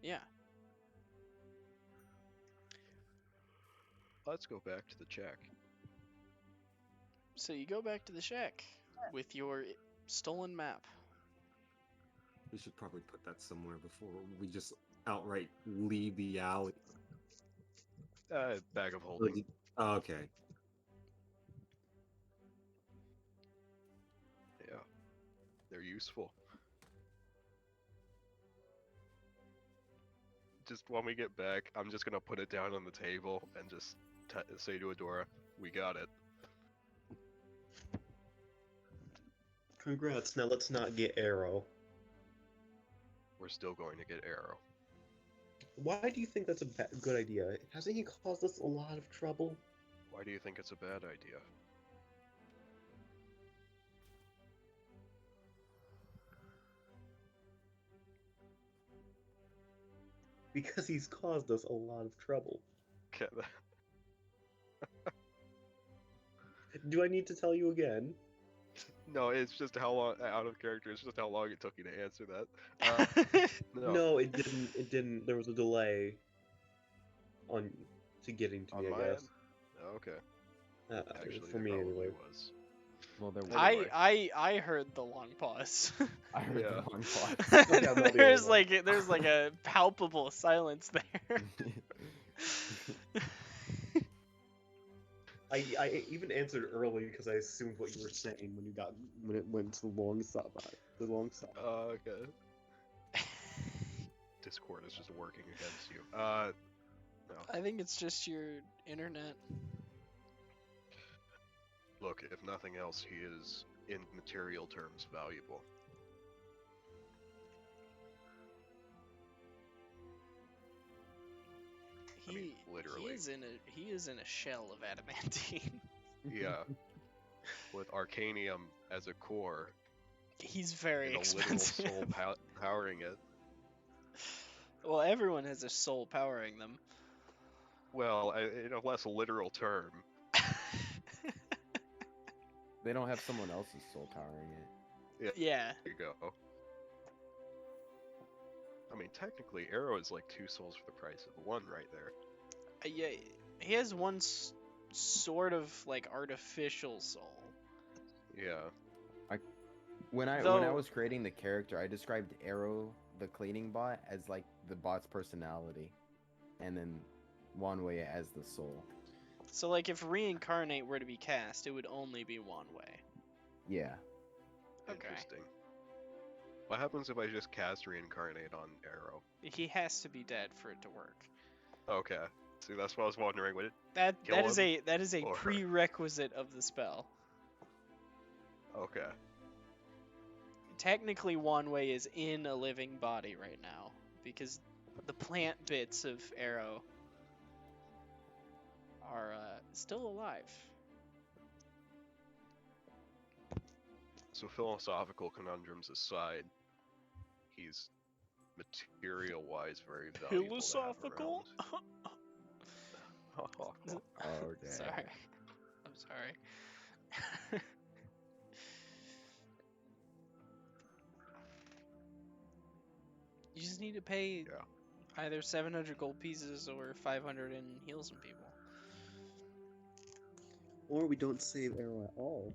Yeah.
Let's go back to the check.
So you go back to the shack with your stolen map.
We should probably put that somewhere before we just outright leave the alley.
Bag of holding.
Oh, okay.
Yeah, they're useful. Just when we get back, I'm just gonna put it down on the table and just say to Adora, "We got it."
Congrats. Now let's not get Arrow.
We're still going to get Arrow.
Why do you think that's a good idea? Hasn't he caused us a lot of trouble?
Why do you think it's a bad idea?
Because he's caused us a lot of trouble.
Get that?
Do I need to tell you again?
No, it's just how long out of character. It's just how long it took you to answer that. No,
No, it didn't. It didn't. There was a delay on to getting to
on
me,
my
I
end.
guess.
Oh, okay. Actually,
For
there
me
probably
anyway.
was.
Well, there
Anyway.
I heard the long pause.
I heard
Yeah.
the long pause.
Okay, I'm not the only
there's like a palpable silence there.
I even answered early because I assumed what you were saying when it went to the long stop.
Oh, okay. Discord is just working against you. No.
I think it's just your internet.
Look, if nothing else, he is, in material terms, valuable. I mean, literally.
He is in a shell of adamantine.
Yeah. With Arcanium as a core,
He's very
and a literal
expensive.
soul powering it.
Well, everyone has a soul powering them.
Well, in a less literal term.
They don't have someone else's soul powering it.
Yeah.
There you go. I mean, technically, Arrow is like 2 souls for the price of 1 right there.
Yeah, he has one sort of like artificial soul.
Yeah.
When I
Though-
was creating the character, I described Arrow, the cleaning bot, as like the bot's personality, and then Wanwei as the soul.
So like if reincarnate were to be cast, it would only be one way.
Yeah.
Okay.
Interesting. What happens if I just cast Reincarnate on Arrow?
He has to be dead for it to work.
Okay. See, that's what I was wondering. Would it?
That
Kill
that is a
or-
prerequisite of the spell.
Okay.
Technically, Wanwei is in a living body right now because the plant bits of Arrow are still alive.
So philosophical conundrums aside, he's material-wise very valuable.
Philosophical?
Okay.
Sorry. I'm sorry. You just need to pay either 700 gold pieces or 500 and heal some people.
Or we don't save Arrow at all.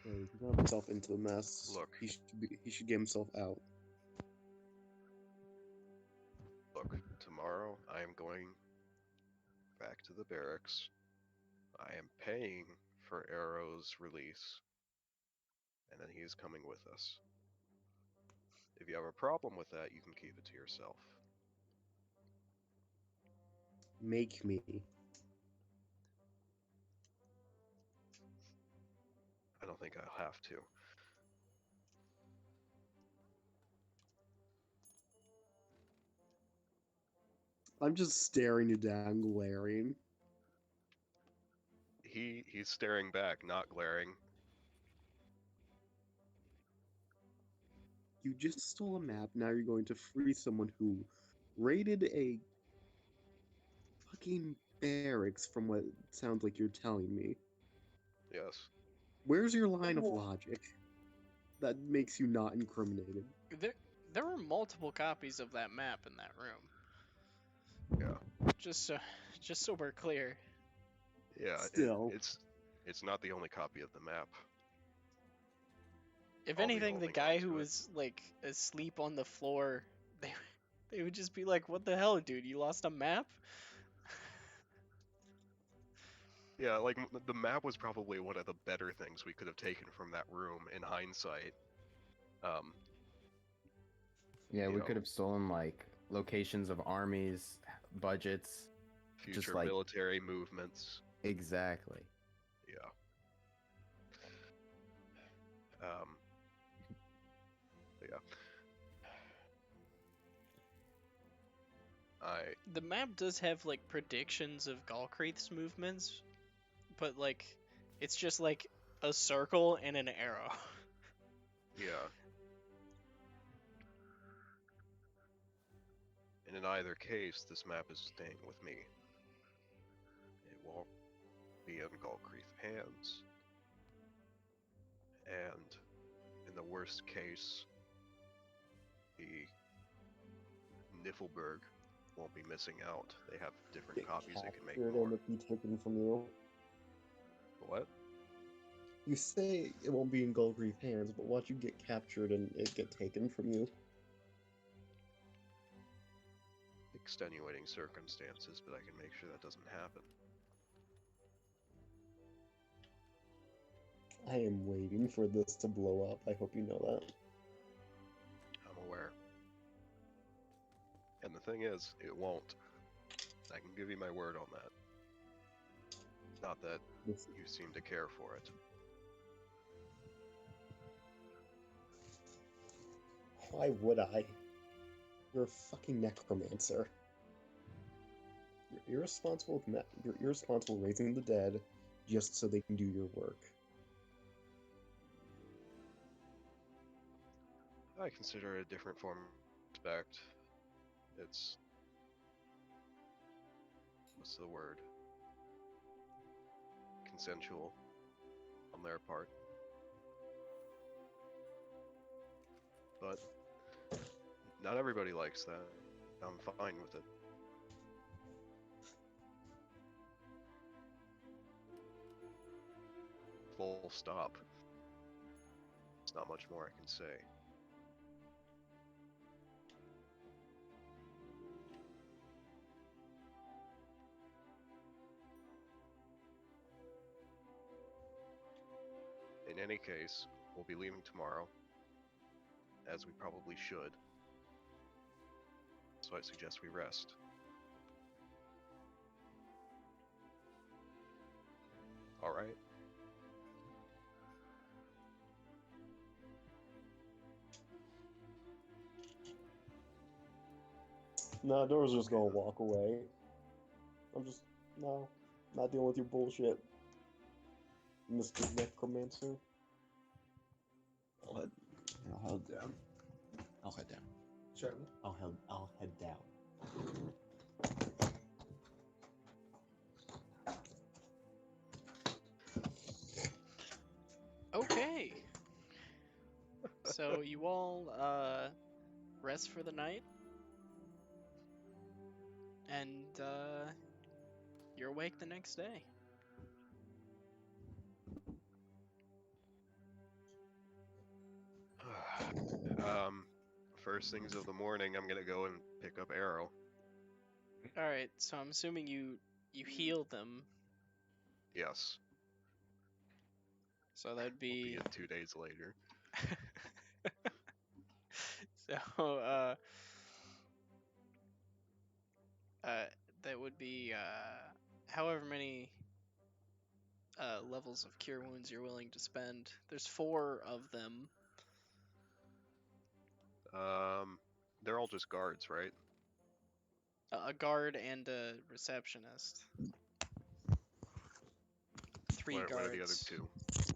He got himself into the mess.
Look.
He should get himself out.
tomorrow, I am going back to the barracks. I am paying for Arrow's release, and then he's coming with us. If you have a problem with that, you can keep it to yourself.
Make me.
I don't think I'll have to.
I'm just staring you down, glaring.
He's staring back, not glaring.
You just stole a map, now you're going to free someone who raided a fucking barracks from what sounds like you're telling me.
Yes.
Where's your line of logic that makes you not incriminated?
There were multiple copies of that map in that room.
Yeah.
Just so we're clear.
Yeah.
Still.
It's not the only copy of the map.
If
I'll be
anything, the
holding
guy
on
who
to it.
was like asleep on the floor, they would just be like, "What the hell, dude? You lost a map?"
Yeah, like the map was probably one of the better things we could have taken from that room in hindsight.
Yeah,
You
we
know.
could have stolen like locations of armies, budgets.
Future
like-
military movements.
Exactly.
Yeah. Yeah.
The map does have like predictions of Galkreath's movements, but like it's just like a circle and an arrow.
Yeah. And in either case, this map is staying with me. It won't be in Galkreath hands. And in the worst case, the Niflberg won't be missing out. They have different
Get
copies they can make
captured
more.
and it be taken from you.
What?
You say it won't be in Golgreath hands, but watch you get captured and it get taken from you.
Extenuating circumstances, but I can make sure that doesn't happen.
I am waiting for this to blow up. I hope you know that.
I'm aware. And the thing is, it won't. I can give you my word on that. Not that
This-
you seem to care for it.
Why would I? You're a fucking necromancer. You're irresponsible with you're irresponsible raising the dead just so they can do your work.
I consider it a different form of respect. It's... what's the word? Consensual on their part. But not everybody likes that. I'm fine with it. Full stop. There's not much more I can say. In any case, we'll be leaving tomorrow, as we probably should. So I suggest we rest. Alright?
No, Dora's just gonna walk away. No, not dealing with your bullshit, Mr. Necromancer.
I'll head down. I'll head down.
Sure.
I'll head down.
Okay. So you all rest for the night, and you're awake the next day.
First things of the morning, I'm gonna go and pick up Arrow.
All right, so I'm assuming you heal them,
Yes.
so that'd
Will be
be
in 2 days later.
so that would be however many levels of cure wounds you're willing to spend. There's 4 of them.
They're all just guards, right?
A guard and a receptionist. 3
What
guards.
are the other 2?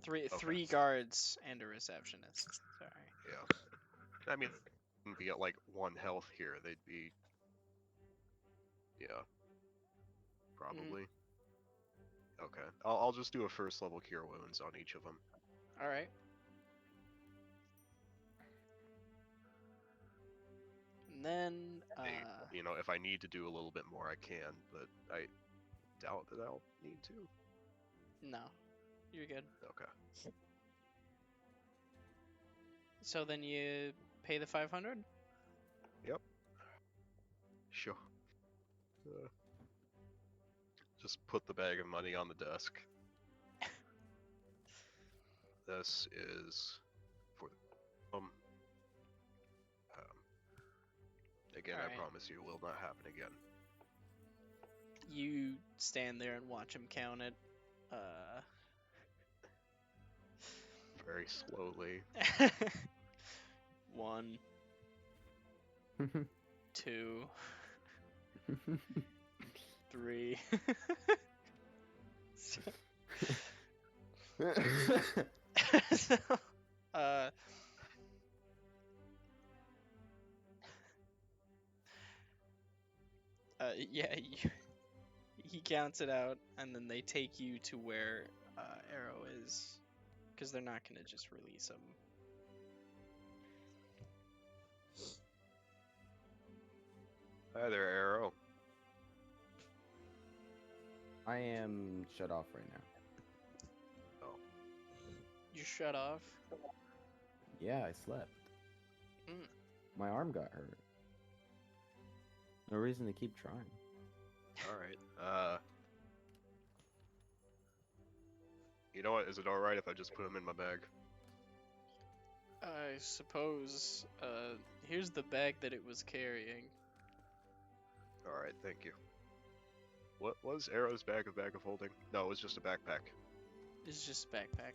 Three
Okay.
3 guards and a receptionist. Sorry.
Yeah. I mean, wouldn't be at like 1 health here. They'd be. Yeah. Probably. Okay. I'll just do a first level cure wounds on each of them.
All right. And then
You know, if I need to do a little bit more, I can, but I doubt that I'll need to.
no, you're good.
Okay.
So then you pay the 500.
Yep. Sure. Just put the bag of money on the desk. This is for the again,
Alright.
I promise you, will not happen again.
You stand there and watch him count it.
Very slowly.
1, 2, 3. So, so, yeah, he counts it out, and then they take you to where Arrow is, because they're not gonna just release him.
Hi there, Arrow.
I am shut off right now.
You shut off.
Yeah, I slept.
Mm.
My arm got hurt. No reason to keep trying.
Alright, you know what, is it alright if I just put him in my bag?
I suppose. Here's the bag that it was carrying.
Alright, thank you. What was Arrow's bag of holding? No, it was just a backpack.
It's just a backpack.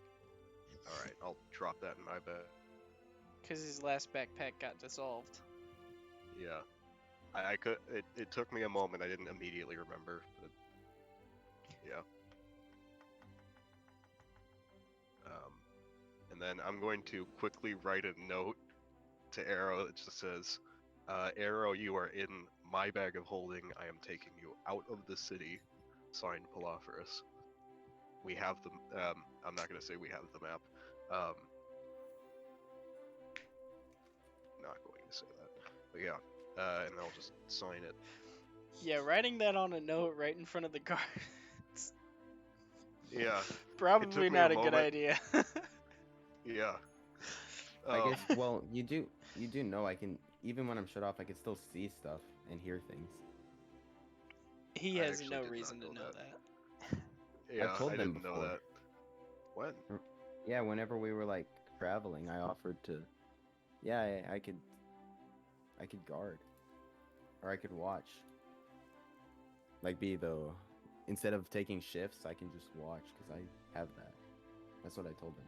Alright, I'll drop that in my bag.
Because his last backpack got dissolved.
Yeah. I could. It took me a moment. I didn't immediately remember. But yeah. And then I'm going to quickly write a note to Arrow that just says, Arrow, you are in my bag of holding. I am taking you out of the city. Signed, Palophorus. We have the. I'm not gonna say we have the map. Not going to say that. But yeah. And I'll just sign it.
Yeah, writing that on a note right in front of the guards.
Yeah.
Probably
me
not
a
a good
moment.
idea.
Yeah.
I guess. Well, you do know I can, even when I'm shut off, I can still see stuff and hear things.
He
I
has
actually
no
did not
reason to
know
know
that.
that.
Yeah,
told
I
them
didn't know
before.
that. When?
Yeah, whenever we were like traveling, I offered to. Yeah, I could guard, or I could watch. Like instead of taking shifts, I can just watch because I have that. That's what I told them.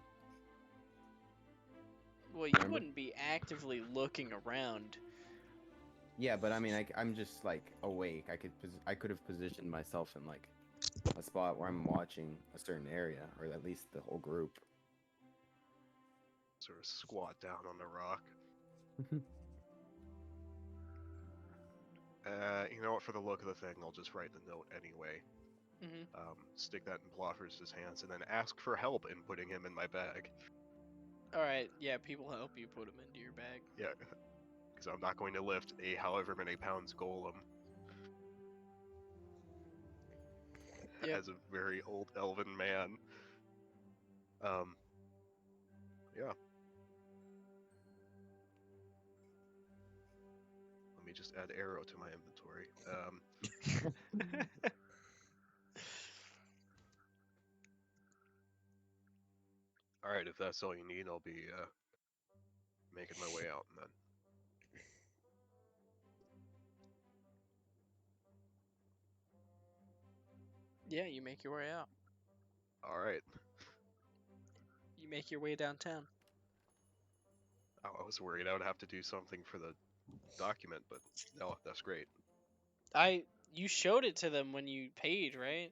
Well, you
Remember?
wouldn't be actively looking around.
Yeah, but I mean, I'm just like awake. I could have positioned myself in like a spot where I'm watching a certain area, or at least the whole group.
Sort of squat down on the rock. You know what? For the look of the thing, I'll just write the note anyway.
Mm-hmm.
Stick that in Bloffer's hands, and then ask for help in putting him in my bag.
Alright, yeah, people help you put him into your bag.
Yeah, because I'm not going to lift a however many pounds golem.
Yep.
As a very old elven man. Yeah. Let me just add Arrow to my inventory. All right, if that's all you need, I'll be making my way out then.
Yeah, you make your way out.
All right.
You make your way downtown.
I was worried I would have to do something for the document, but no, that's great.
You showed it to them when you paid, right?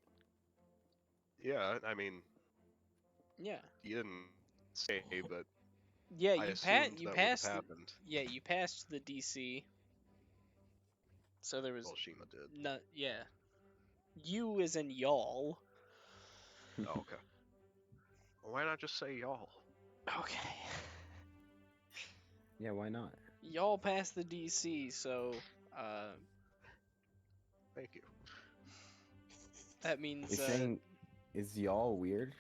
Yeah, I mean,
Yeah.
you didn't say, but
Yeah,
I
you
assumed
you
that would have
passed
happened.
yeah, you passed the DC. So there was
Well, Shima did.
no yeah. You as in y'all.
Oh, okay. Well, why not just say y'all?
Okay.
Yeah, why not?
Y'all passed the DC, so
Thank you.
that means
Is saying, is y'all weird?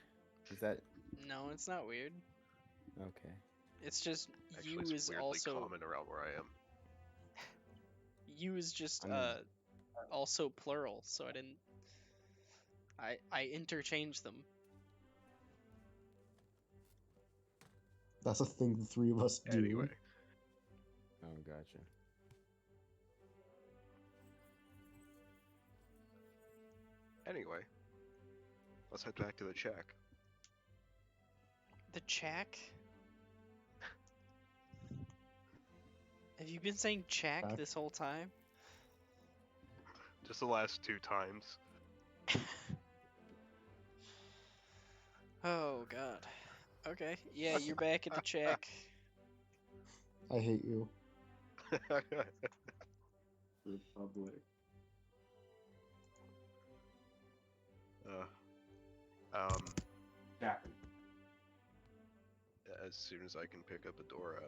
Is that
no, it's not weird.
okay?
It's just
Actually,
you
it's
is
weirdly
also
common around where I am.
you is just
I mean-
also plural, so I interchanged them.
That's a thing the three of us do.
Anyway,
Oh, gotcha.
let's head back to the check.
The Chack? Have you been saying Chack
Chack?
this whole time?
Just the last 2 times.
Oh god. Okay. Yeah, you're back at the Chack.
I hate you.
Republic. Captain.
As soon as I can pick up a door,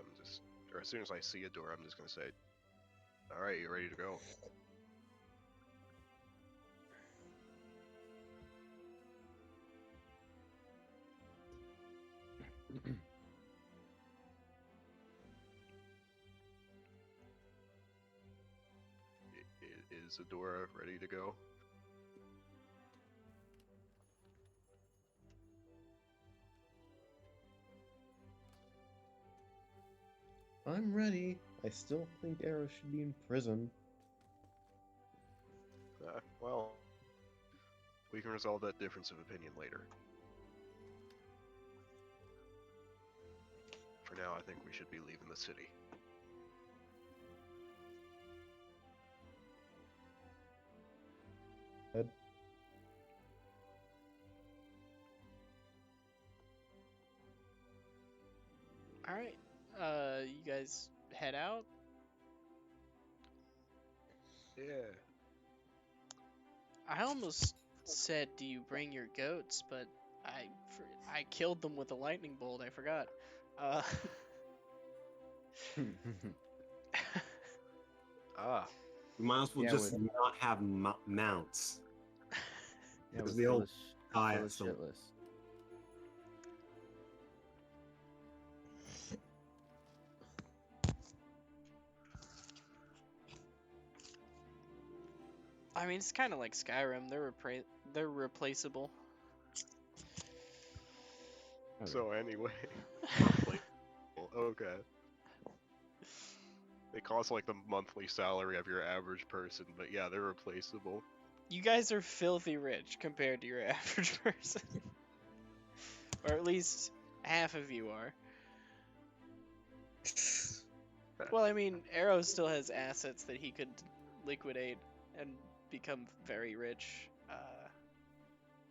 or as soon as I see a door, I'm just gonna say, "All right, you ready to go?" Is Adora ready to go?
I'm ready. I still think Arrow should be in prison.
Well, we can resolve that difference of opinion later. For now, I think we should be leaving the city.
Ed?
All right. You guys head out.
Yeah.
I almost said, "Do you bring your goats?" But I killed them with a lightning bolt. I forgot.
Ah,
We might as well
Yeah,
just
with-
not have mounts.
Yeah,
Because
with
they'll
Phyllis,
die at
Phyllis
some.
shitless.
I mean, it's kind of like Skyrim. They're replaceable.
Okay.
so anyway. Monthly. Okay. They cost like the monthly salary of your average person, but yeah, they're replaceable.
You guys are filthy rich compared to your average person. Or at least half of you are. Well, I mean, Arrow still has assets that he could liquidate and become very rich.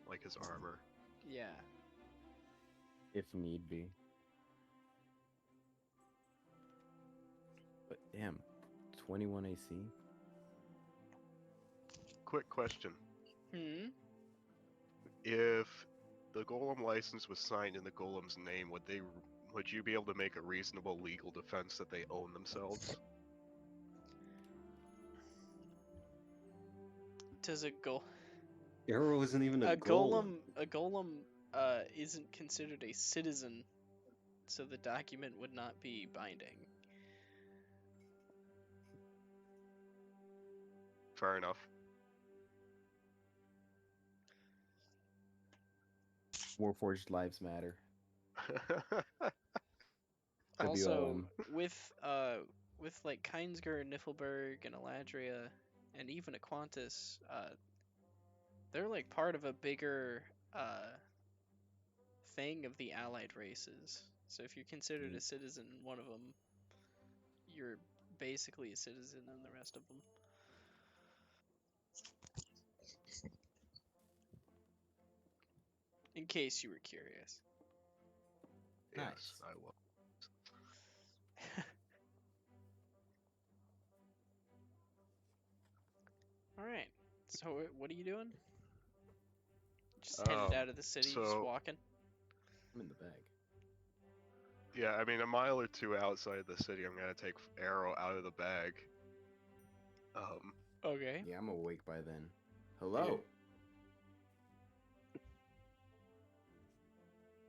Like his armor.
Yeah.
If need be. But damn, 21 AC.
Quick question.
Hmm.
If the Golem license was signed in the Golem's name, would you be able to make a reasonable legal defense that they own themselves?
Does
Arrow isn't even a golem.
a golem isn't considered a citizen, so the document would not be binding.
Fair enough.
Warforged lives matter.
Also,
WLM.
with like Keinsger, Niflberg, and Eladria, and even Aquantis, they're like part of a bigger thing of the allied races. So if you're considered a citizen in one of them, you're basically a citizen in the rest of them. In case you were curious.
Yes,
Nice.
I will.
Alright, so what are you doing? Just headed out of the city, just
so-
walking?
I'm in the bag.
Yeah, I mean, a mile or two outside the city, I'm gonna take Arrow out of the bag.
Okay.
Yeah, I'm awake by then. Hello.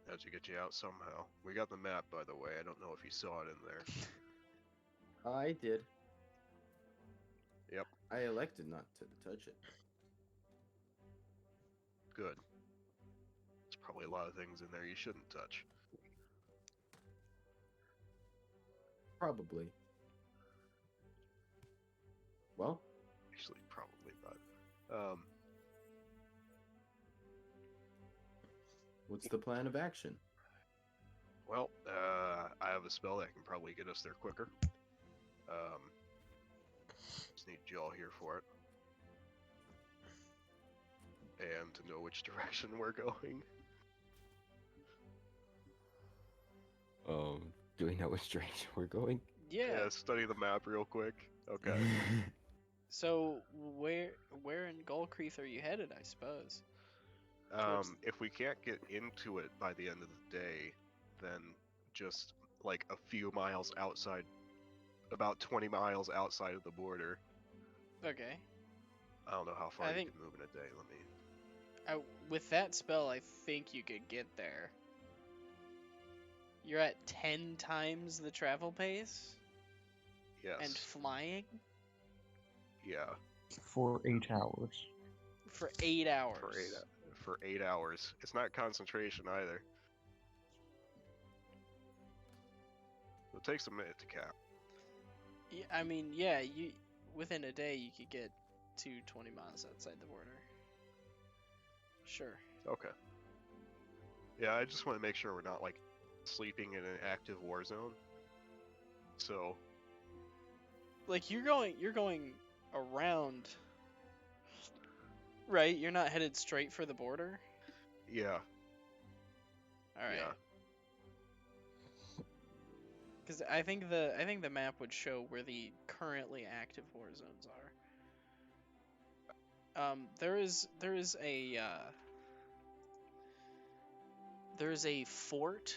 Had to get you out somehow. We got the map, by the way. I don't know if you saw it in there.
I did.
Yep.
I elected not to touch it.
Good. There's probably a lot of things in there you shouldn't touch.
Probably. Well,
Actually, probably not.
what's the plan of action?
Well, I have a spell that can probably get us there quicker. Just need you all here for it. And to know which direction we're going.
Do we know which direction we're going?
Yeah.
Study the map real quick. Okay.
So where in Gullcreeth are you headed, I suppose? Towards-
If we can't get into it by the end of the day, then just like a few miles outside, about 20 miles outside of the border.
Okay.
I don't know how far
I
you
think-
can move in a day. Let me.
With that spell, I think you could get there. You're at 10 times the travel pace
Yes.
and flying
Yeah.
For 8 hours.
for 8 hours.
For 8 hours. It's not concentration either. It takes a minute to cap.
Yeah, I mean, yeah, you within a day you could get to 20 miles outside the border. Sure.
Okay. Yeah, I just want to make sure we're not like sleeping in an active war zone. So
Like you're going around, right? You're not headed straight for the border.
yeah,
All right.
yeah.
Because I think the map would show where the currently active war zones are. There is a fort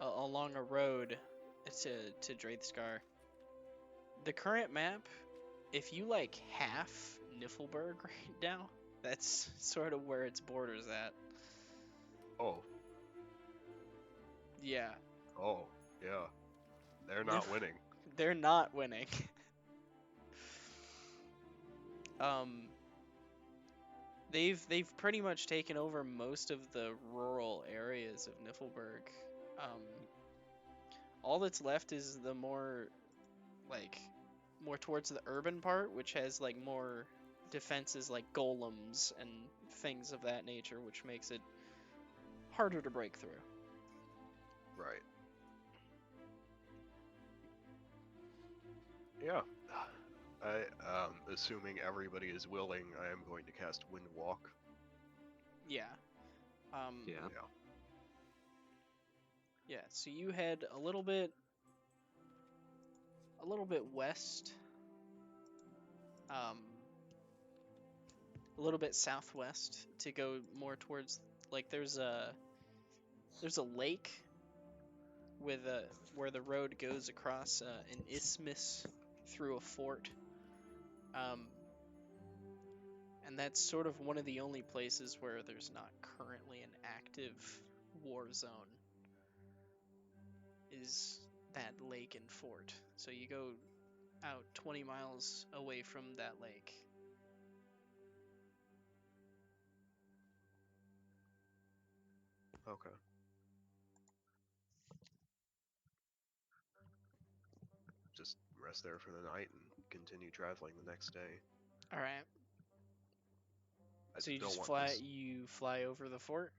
along a road to Draithskar. The current map, if you like half Niflberg right now, that's sort of where its borders at.
Oh,
Yeah,
oh, yeah. They're not
Nif-
winning.
they're not winning. They've pretty much taken over most of the rural areas of Niflberg. All that's left is the more towards the urban part, which has like more defenses like golems and things of that nature, which makes it harder to break through.
Right. Yeah. Assuming everybody is willing, I am going to cast Wind Walk.
Yeah.
Yeah.
Yeah.
Yeah, so you head a little bit west, a little bit southwest to go more towards like there's a lake with where the road goes across an isthmus through a fort. And that's sort of one of the only places where there's not currently an active war zone. Is that lake and fort. So you go out 20 miles away from that lake.
Okay. Just rest there for the night and continue traveling the next day.
All right.
I
So you
don't
just
want
fly.
this.
You fly over the fort.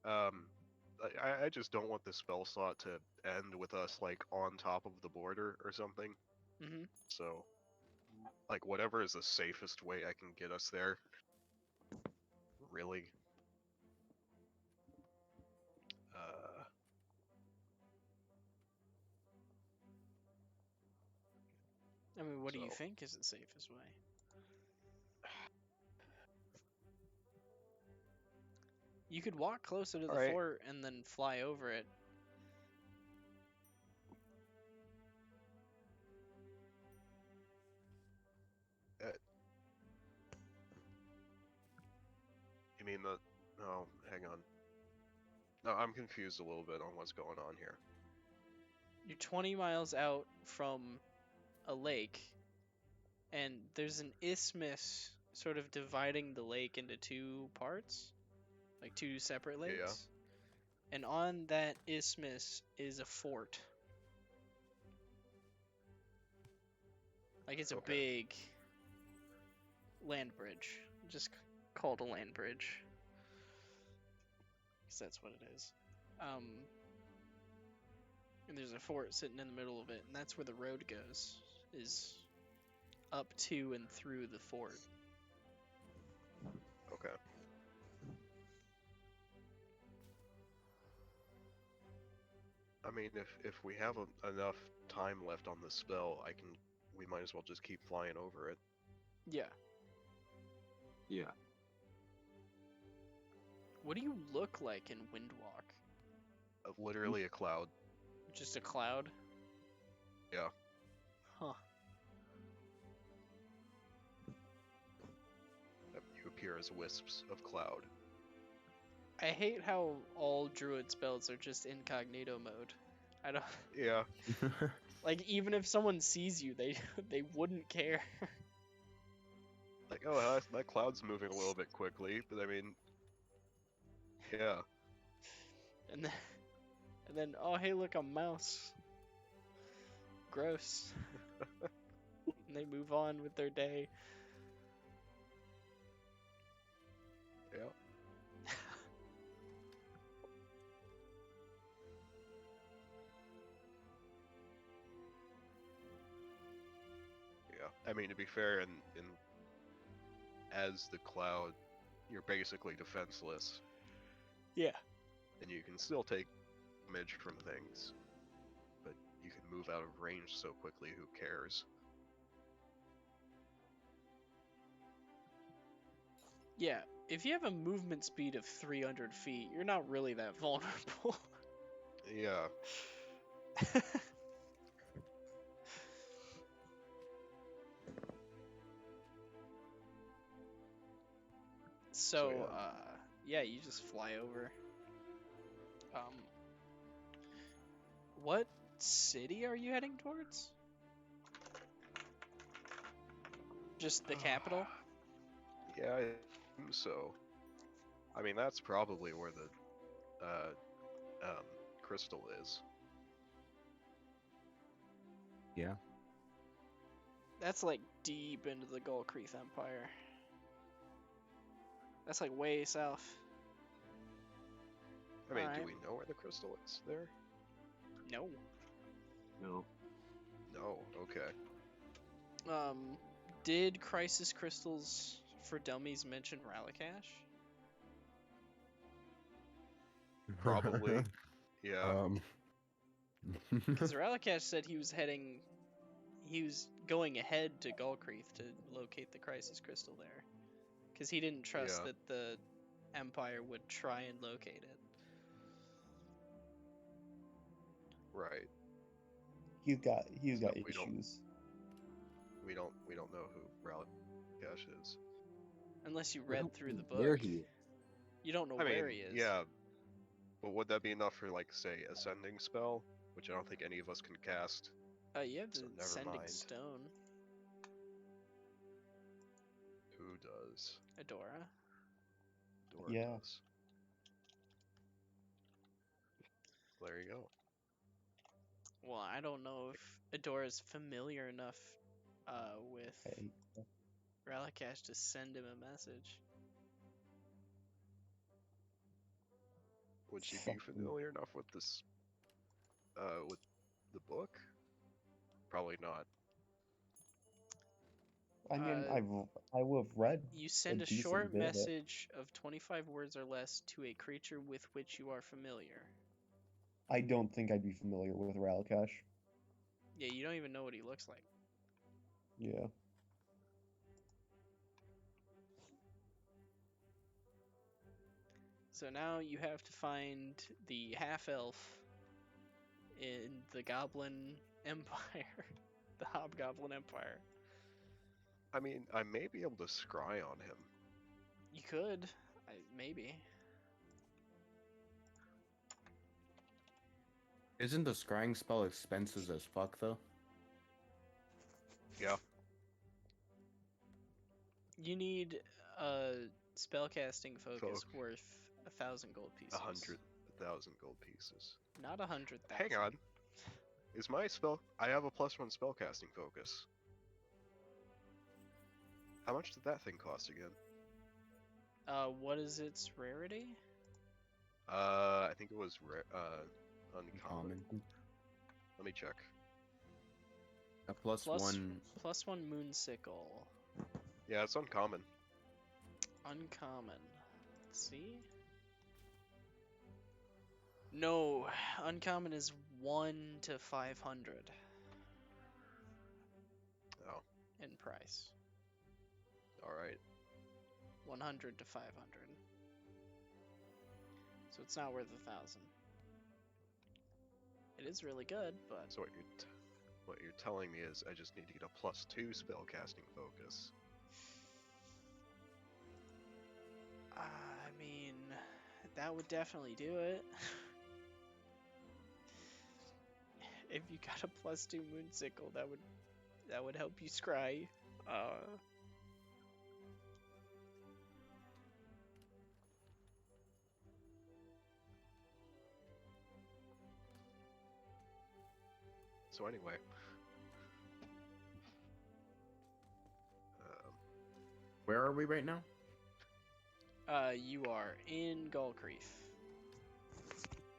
I just don't want the spell slot to end with us like on top of the border or something.
Mm-hmm.
So, like whatever is the safest way I can get us there. Really.
I mean, what do you
So-
think is the safest way? You could walk closer to the
Alright.
fort and then fly over it.
You mean the? No, hang on. No, I'm confused a little bit on what's going on here.
You're 20 miles out from a lake, and there's an isthmus sort of dividing the lake into two parts, like two separate
Yeah.
lakes. And on that isthmus is a fort. Like it's a
Okay.
big land bridge, just called a land bridge, because that's what it is. And there's a fort sitting in the middle of it, and that's where the road goes, is up to and through the fort.
Okay. I mean, if we have enough time left on the spell, we might as well just keep flying over it.
Yeah.
Yeah.
What do you look like in Windwalk?
Literally a cloud.
Just a cloud?
Yeah.
Huh.
You appear as wisps of cloud.
I hate how all druid spells are just incognito mode. I don't
Yeah.
like, even if someone sees you, they wouldn't care.
Like, oh, that cloud's moving a little bit quickly, but I mean, yeah.
And then oh hey, look, a mouse. Gross. And they move on with their day.
Yeah. Yeah. I mean, to be fair, in as the cloud, you're basically defenseless,
Yeah.
and you can still take damage from things, but you can move out of range so quickly. Who cares?
Yeah. If you have a movement speed of 300 feet, you're not really that vulnerable.
Yeah.
So,
yeah.
yeah, you just fly over. What city are you heading towards? Just the capital?
Yeah, I think so. I mean, that's probably where the crystal is.
Yeah.
That's like deep into the Golem Empire. That's like way south.
I mean, do
Alright.
we know where the crystal is there?
No.
No.
No. Okay.
Did Crisis Crystals for Dummies mention Ralakash?
Probably. Yeah.
Because Ralakash said he was going ahead to Golkrith to locate the Crisis Crystal there. Because he didn't trust
Yeah.
that the Empire would try and locate it.
Right.
He's got
we don't-
issues.
We don't know who Ralakash is.
Unless you read through the book.
Where he is.
You don't know
I
where
mean,
he is.
yeah. But would that be enough for, like, say, ascending spell, which I don't think any of us can cast?
You have
So
the
never
Sending
mind.
Stone.
Who does?
Adora.
Dora
Yeah.
does. there you go.
Well, I don't know if Adora is familiar enough with
Hey,
Relicash to send him a message.
Would she be
Fucking-
familiar enough with this, with the book? Probably not.
I mean,
Uh,
I will have read.
You send a
decent
short
bit of it.
message of 25 words or less to a creature with which you are familiar.
I don't think I'd be familiar with Ralakash.
Yeah, you don't even know what he looks like.
Yeah.
So now you have to find the half-elf in the Goblin Empire. The Hobgoblin Empire.
I mean, I may be able to scry on him.
You could. Maybe.
Isn't the scrying spell expensive as fuck though?
Yeah.
You need a spellcasting focus
Folk.
worth 1,000 gold pieces.
100,000 gold pieces.
Not 100,000.
Hang on. Is my spell? I have a +1 spellcasting focus. How much did that thing cost again?
What is its rarity?
I think it was uncommon.
Common.
Let me check.
A plus one.
+1 Moonsicle.
Yeah, it's uncommon.
Uncommon. Let's see. No, uncommon is 1 to 500
Oh,
in price.
alright.
100 to 500. So it's not worth 1,000. It is really good, but
So what you're telling me is I just need to get a +2 spellcasting focus.
I mean, that would definitely do it. If you got a +2 Moonsicle, that would help you scry.
So anyway,
Where are we right now?
You are in Gullcreef.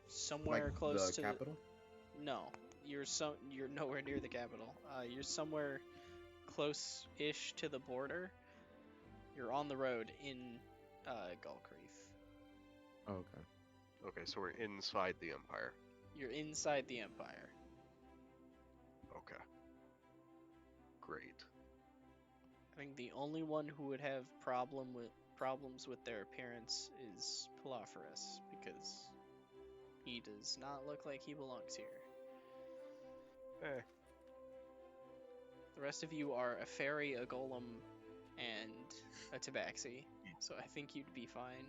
Somewhere
Like
close
the
to
capital?
No, you're nowhere near the capital. You're somewhere close-ish to the border. You're on the road in Gullcreef.
Oh, okay.
okay, so we're inside the Empire.
You're inside the Empire.
Okay. Great.
I think the only one who would have problems with their appearance is Pilophoros, because he does not look like he belongs here.
Eh.
The rest of you are a fairy, a golem, and a tabaxi, so I think you'd be fine.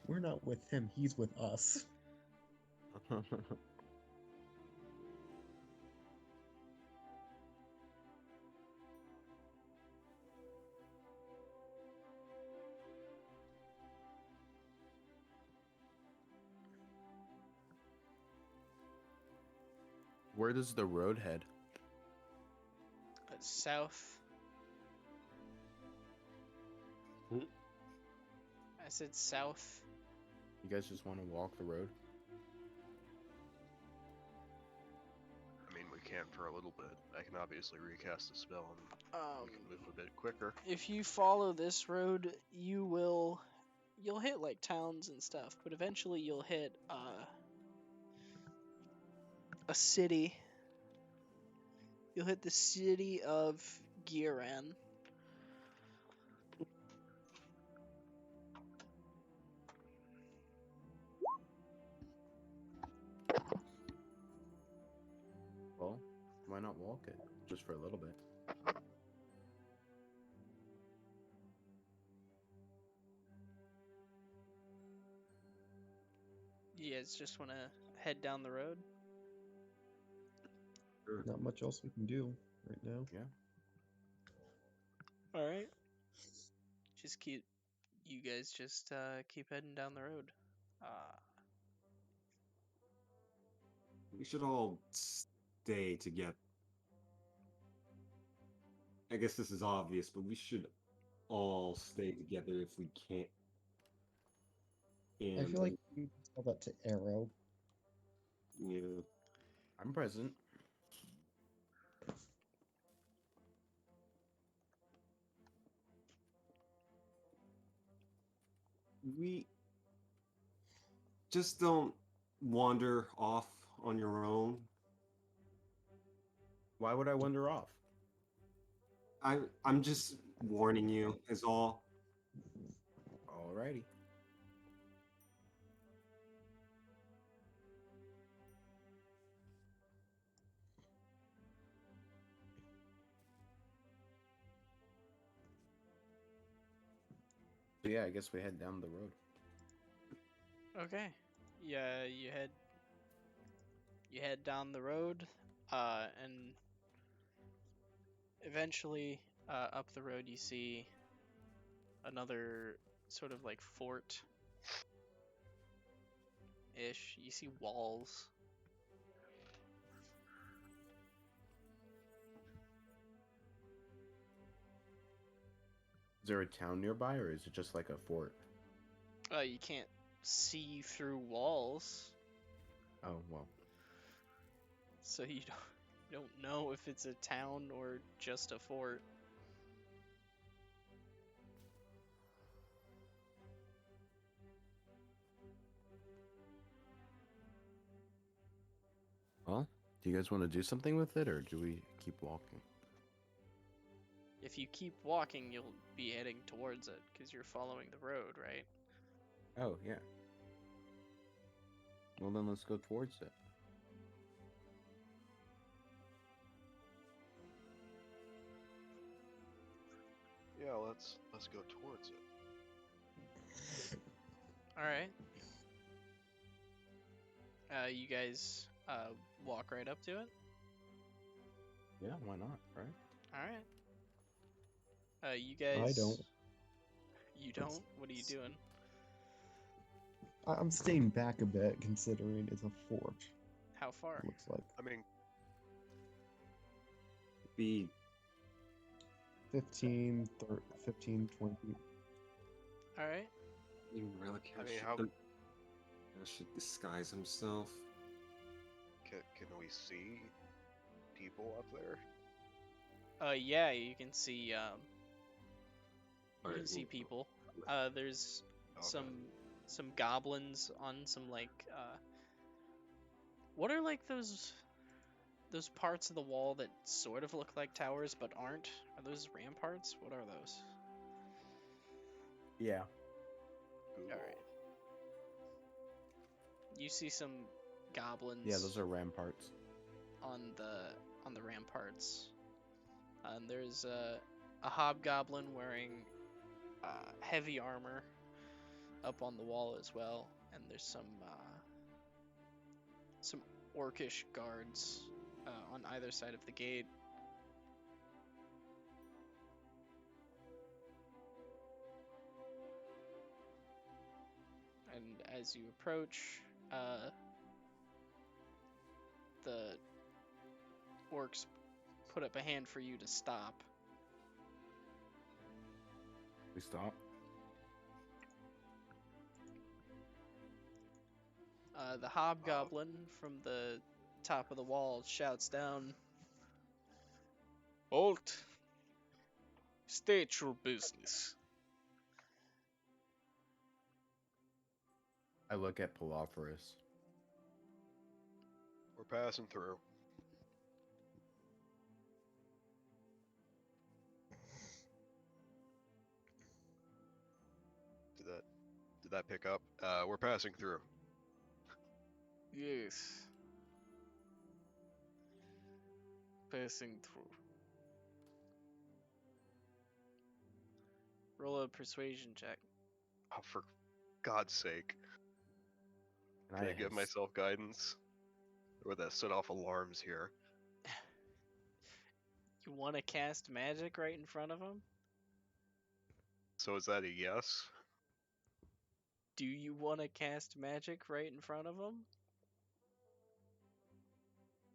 We're not with him, he's with us.
Where does the road head?
South.
Hmm?
I said south.
You guys just want to walk the road?
I mean, we can for a little bit. I can obviously recast the spell and we can move a bit quicker.
If you follow this road, you'll hit like towns and stuff, but eventually you'll hit a city. You'll hit the city of Giran.
Well, why not walk it? Just for a little bit.
You guys just want to head down the road?
Not much else we can do right now.
Yeah.
All right. Just keep you guys just keep heading down the road.
We should all stay together. I guess this is obvious, but we should all stay together if we can.
I
And
feel like you tell that to Arrow.
yeah,
I'm present.
we just don't wander off on your own.
Why would I wander off?
I'm just warning you, is all.
Alrighty. So yeah, I guess we head down the road.
Okay. Yeah, you head down the road, and eventually, up the road you see another sort of like fort ish. You see walls.
Is there a town nearby, or is it just like a fort?
You can't see through walls,
Oh well.
so you don't know if it's a town or just a fort.
Well, do you guys want to do something with it, or do we keep walking?
If you keep walking, you'll be heading towards it because you're following the road, right?
Oh yeah. Well then, let's go towards it.
Yeah, let's go towards it.
All right. You guys walk right up to it.
Yeah, why not? Right?
All right. You guys.
I don't.
You don't? What are you doing?
I'm staying back a bit, considering it's a fort.
How far?
It looks like
I mean,
Be
15, 30, 15, 20.
All right.
even Relic
I mean, how
should disguise himself.
can we see people up there?
Yeah, you can see you
Alright,
can see
well,
people. There's
Okay.
some goblins on some like what are like those parts of the wall that sort of look like towers but aren't? Are those ramparts? What are those?
Yeah.
Google.
All right. You see some goblins.
Yeah, those are ramparts.
on the ramparts. And there's a hobgoblin wearing heavy armor up on the wall as well, and there's some orcish guards on either side of the gate. And as you approach, the orcs put up a hand for you to stop.
We stop.
The hobgoblin from the top of the wall shouts down, "Halt! State your business."
I look at Palophorus.
We're passing through. Did that pick up? We're passing through.
Yes. Passing through. Roll a persuasion check.
Oh, for God's sake.
And
Can I
have
give myself guidance? Or would that set off alarms here?
You want to cast magic right in front of him?
So is that a yes?
Do you want to cast magic right in front of him?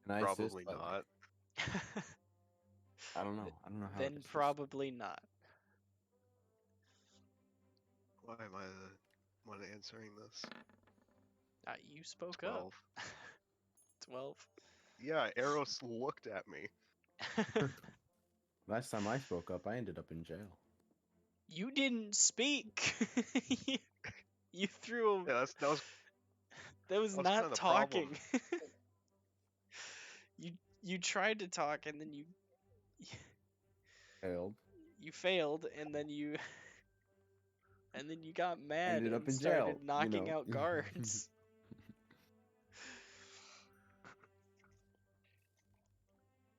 Can I assist
Probably
by, like-
not.
I don't know. I don't know how. to
Then
assist.
probably not.
Why am I the one answering this?
You spoke
12.
up. 12.
Yeah, Eros looked at me.
Last time I spoke up, I ended up in jail.
You didn't speak. you, you threw him.
Yeah, that was
That was
that's
not
kinda the problem.
talking. you tried to talk and then you
Failed.
failed and then you got mad
Ended
and
up in
started
jail.
knocking
you know.
out guards.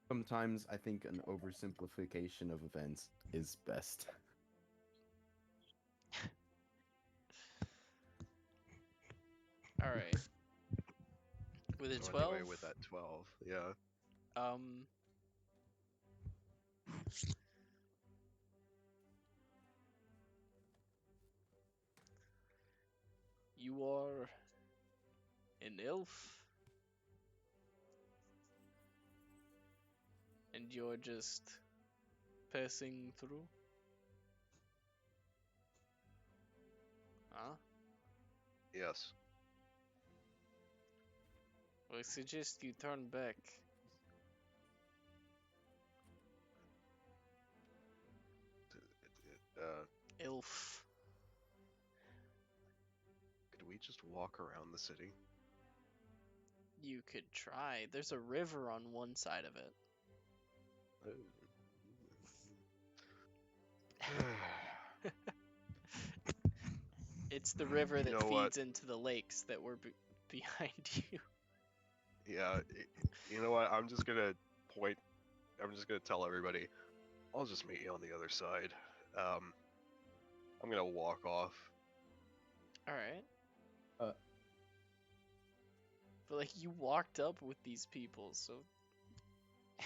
Sometimes I think an oversimplification of events is best.
All right. With a
So
12.
anyway, with that 12, yeah.
Um. You are an elf. And you're just passing through? Huh?
Yes.
Well, I suggest you turn back. Elf.
Could we just walk around the city?
You could try. There's a river on one side of it. It's the river that
know what?
feeds into the lakes that were behind you.
Yeah, you know what? I'm just gonna tell everybody, I'll just meet you on the other side. I'm gonna walk off.
Alright.
Uh.
But, like, you walked up with these people, so...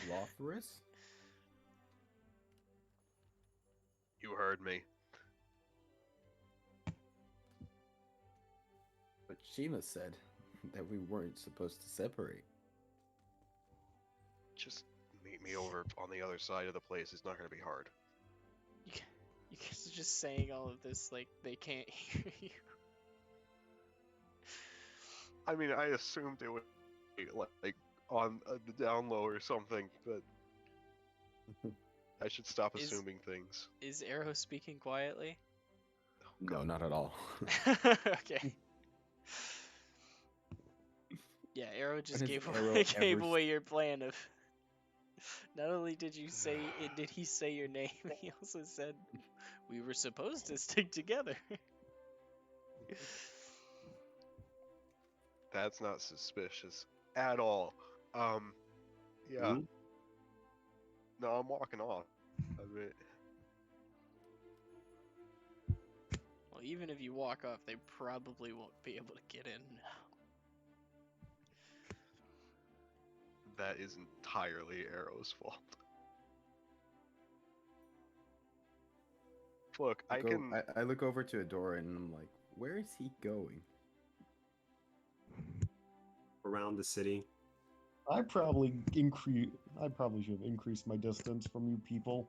Lothris?
You heard me.
But Shima said that we weren't supposed to separate.
Just meet me over on the other side of the place. It's not gonna be hard.
You guys are just saying all of this like they can't hear you.
I mean, I assumed it would be like on the down low or something, but I should stop
Is-
assuming things.
Is Arrow speaking quietly?
No, not at all.
Okay. Yeah, Arrow just
has
gave
Arrow
away, gave
ever
away your plan of. Not only did you say it, did he say your name? He also said we were supposed to stick together.
That's not suspicious at all. Yeah.
Mhm.
No, I'm walking off. I mean,
Well, even if you walk off, they probably won't be able to get in.
that is entirely Arrow's fault. Look, I can.
I look over to Adora and I'm like, where is he going?
Around the city.
I probably should have increased my distance from you people.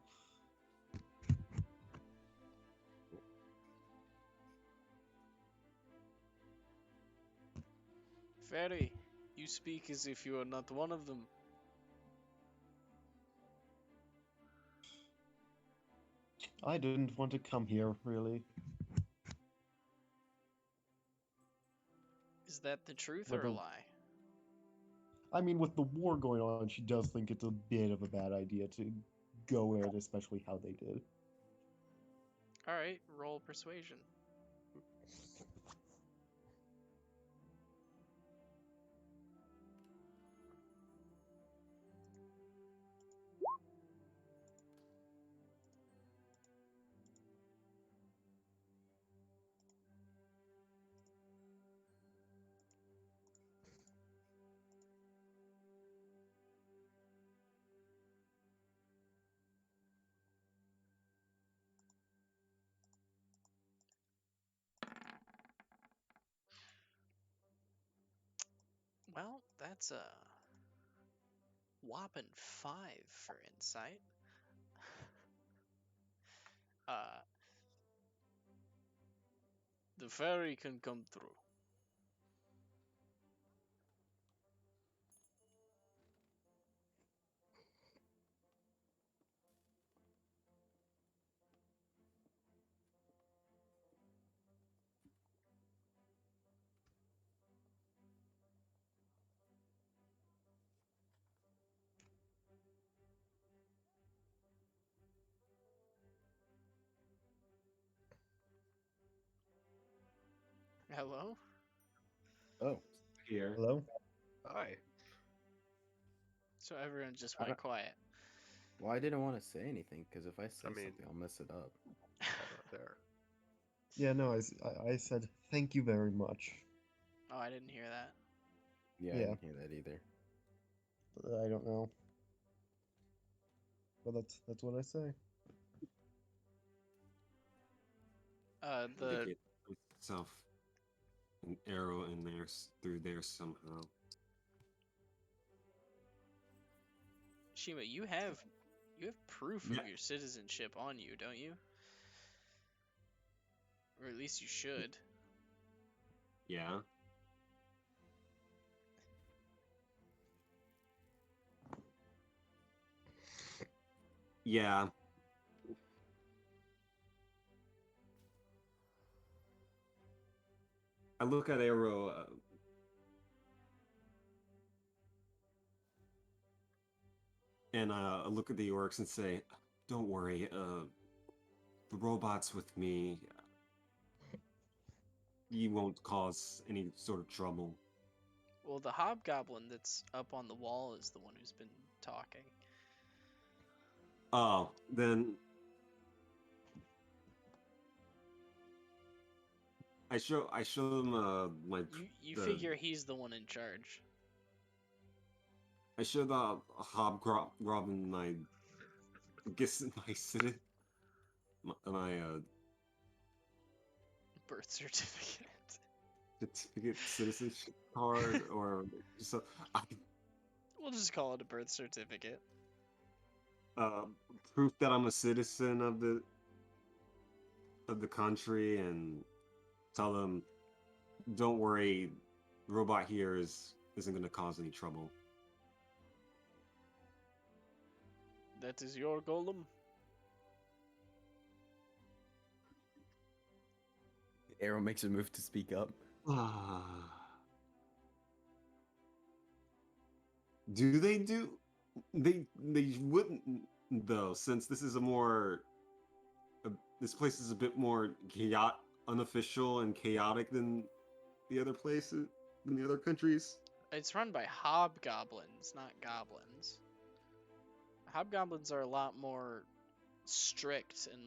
Fairy, you speak as if you are not one of them.
I didn't want to come here, really.
Is that the truth
But
or a
the-
lie?
I mean, with the war going on, she does think it's a bit of a bad idea to go in, especially how they did.
Alright, roll persuasion. Well, that's a whopping 5 for insight. Uh, the ferry can come through. Hello?
Oh,
Here.
Hello?
Hi.
So everyone just
I
went
don't-
quiet.
well, I didn't want to say anything because if I say
mean-
something, I'll mess it up.
I'm not there.
Yeah, no, I said thank you very much.
Oh, I didn't hear that.
Yeah, I
Yeah.
didn't hear that either.
I don't know. But that's what I say.
The
Get myself an arrow in there through there somehow.
Shima, you have proof
Yeah.
of your citizenship on you, don't you? Or at least you should.
Yeah. Yeah. I look at Arrow. And I look at the orcs and say, "Don't worry. The robot's with me. You won't cause any sort of trouble."
Well, the hobgoblin that's up on the wall is the one who's been talking.
Oh, then I show them my
You
the-
figure he's the one in charge.
I show the hobgoblin my city my
Birth certificate.
certificate citizenship card or so I
We'll just call it a birth certificate.
proof that I'm a citizen of the country, and tell them, don't worry, the robot here isn't going to cause any trouble.
That is your golem.
Arrow makes a move to speak up.
Do they do? They wouldn't though, since this is a more this place is a bit more unofficial and chaotic than the other places, than the other countries.
It's run by hobgoblins, not goblins. Hobgoblins are a lot more strict and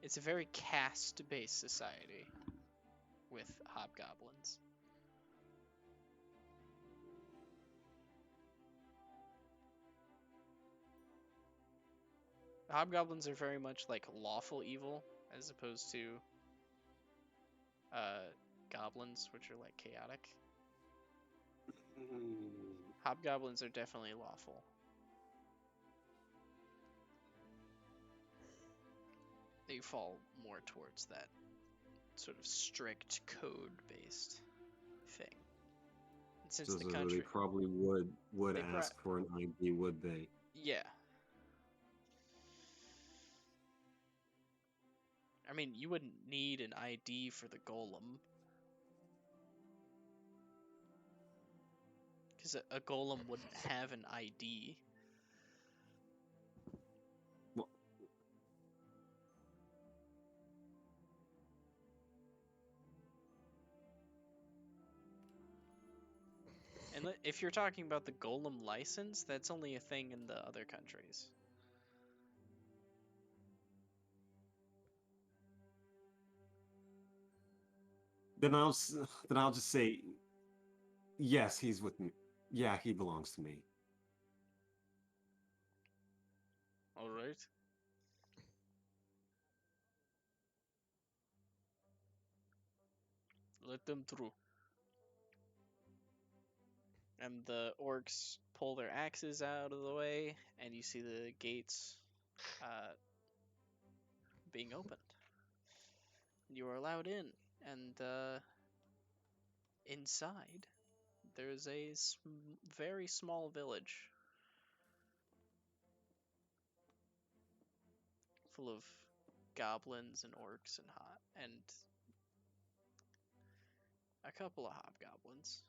it's a very caste-based society with hobgoblins. Hobgoblins are very much like lawful evil as opposed to goblins, which are like chaotic. Hobgoblins are definitely lawful. They fall more towards that sort of strict code-based thing. And since
So
the
they
country,
probably would
They
ask for an ID, would they?
yeah. I mean, you wouldn't need an ID for the golem. Because a golem wouldn't have an ID.
Well,
And if you're talking about the golem license, that's only a thing in the other countries.
then I'll just say, yes, he's with me. Yeah, he belongs to me.
Alright. Let them through. And the orcs pull their axes out of the way, and you see the gates being opened. You are allowed in, and inside there's a very small village full of goblins and orcs and a couple of hobgoblins.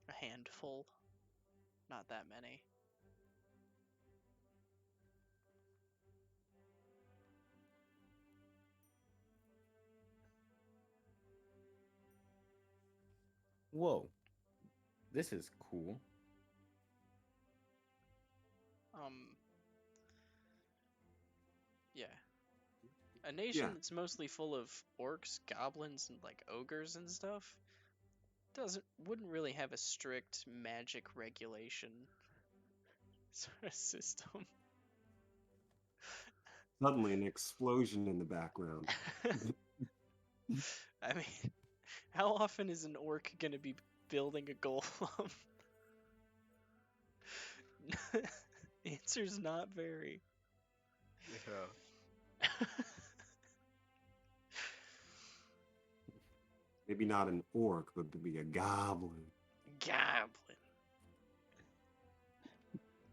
A handful, not that many.
Whoa. This is cool.
Yeah. A nation
Yeah.
that's mostly full of orcs, goblins, and like ogres and stuff wouldn't really have a strict magic regulation sort of system.
Suddenly, an explosion in the background.
I mean, how often is an orc gonna be building a golem? Answer's not very.
Yeah.
Maybe not an orc, but maybe a goblin.
Goblin.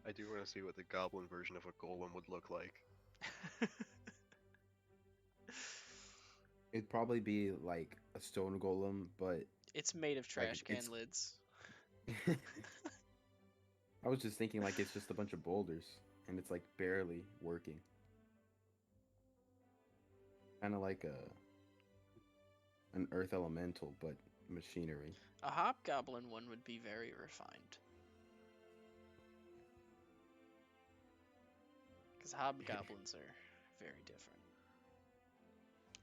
I do want to see what the goblin version of a golem would look like.
It'd probably be like a stone golem, but
It's made of trash can
it's-
lids.
I was just thinking like it's just a bunch of boulders and it's like barely working. Kind of like an earth elemental, but machinery.
A hobgoblin one would be very refined. Because hobgoblins are very different.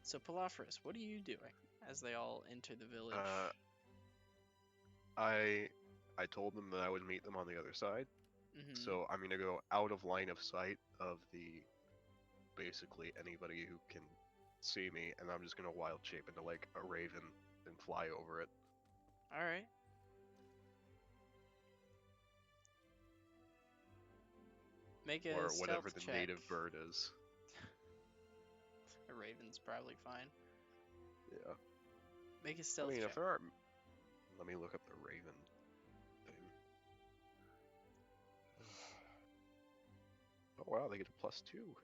So, Palafris, what are you doing as they all enter the village?
I told them that I would meet them on the other side,
Mhm.
so I'm gonna go out of line of sight of basically anybody who can see me, and I'm just gonna wild shape into like a raven and fly over it.
All right. Make a
Or
stealth
whatever the
check.
native bird is.
A raven's probably fine.
Yeah.
Make a
I
stealth
mean,
check.
if there are... Let me look up the raven thing. Oh wow, they get a +2.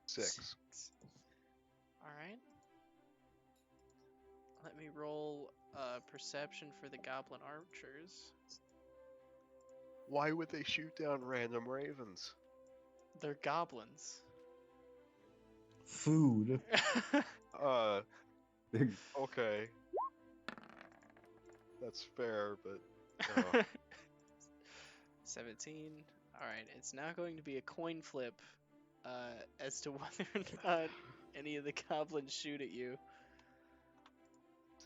Six.
All right. Let me roll perception for the goblin archers.
Why would they shoot down random ravens?
They're goblins.
Food.
Okay. That's fair, but...
17. Alright, it's now going to be a coin flip as to whether or not any of the goblins shoot at you.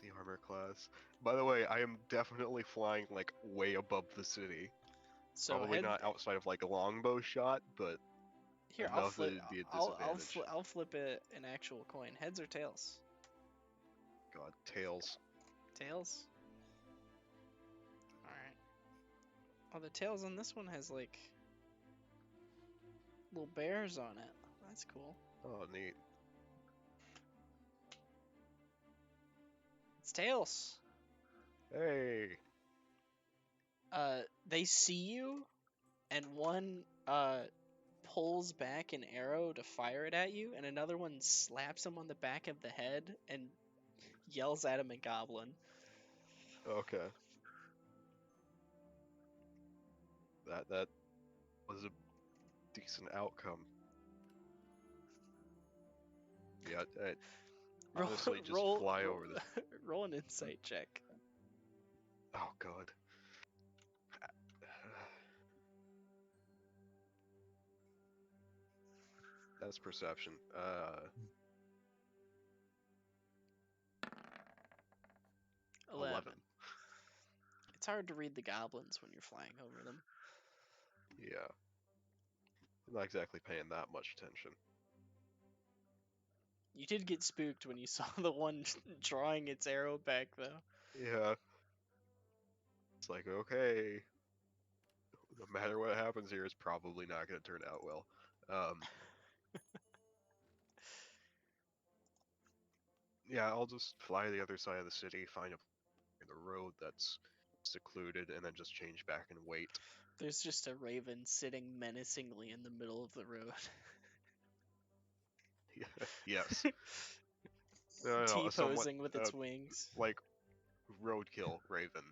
The armor class. By the way, I am definitely flying, like, way above the city.
So
Probably not outside of, like, a longbow shot, but
here, I'll
enough that
flip.
it'd be a
I'll
disadvantage.
I'll flip an actual coin. Heads or tails?
God, tails.
Tails. All right. Oh, the tails on this one has like little bears on it. That's cool.
Oh, neat.
It's tails.
Hey!
They see you, and one pulls back an arrow to fire it at you, and another one slaps him on the back of the head and yells at him in Goblin.
Okay. That was a decent outcome. Yeah, honestly, just fly over this.
Roll an insight check.
Oh god. That's perception. 11.
It's hard to read the goblins when you're flying over them.
Yeah. I'm not exactly paying that much attention.
You did get spooked when you saw the one drawing its arrow back, though.
Yeah. It's like, okay, no matter what happens here, it's probably not going to turn out well. Yeah, I'll just fly to the other side of the city, find the road that's secluded, and then just change back and wait.
There's just a raven sitting menacingly in the middle of the road.
Yes. No,
T-posing with its wings.
like roadkill raven,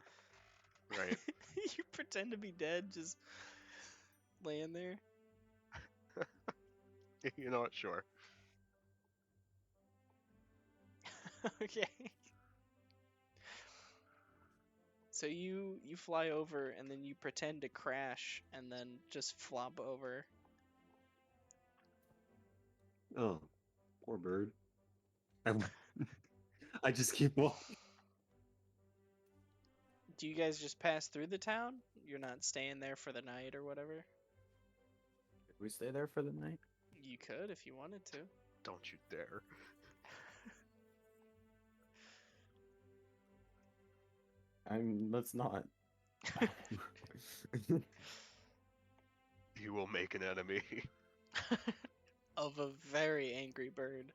right?
You pretend to be dead, just laying there.
You know what? Sure.
Okay. So you fly over and then you pretend to crash and then just flop over.
Oh, poor bird. I just keep walking.
Do you guys just pass through the town? You're not staying there for the night or whatever?
Did we stay there for the night?
You could if you wanted to.
Don't you dare.
Let's not.
You will make an enemy.
Of a very angry bird.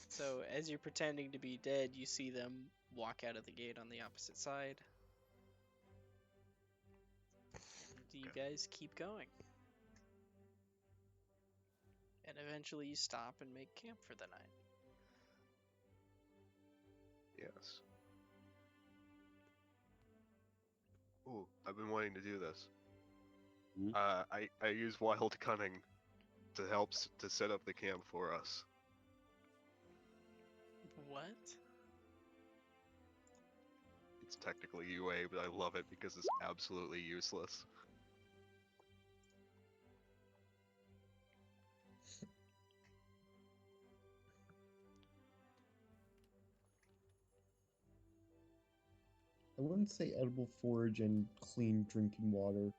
So as you're pretending to be dead, you see them walk out of the gate on the opposite side. Do you guys keep going? And eventually you stop and make camp for the night.
Yes. Ooh, I've been wanting to do this.
Hmm?
I use wild cunning to help to set up the camp for us.
What?
It's technically UA, but I love it because it's absolutely useless.
I wouldn't say edible forage and clean drinking water.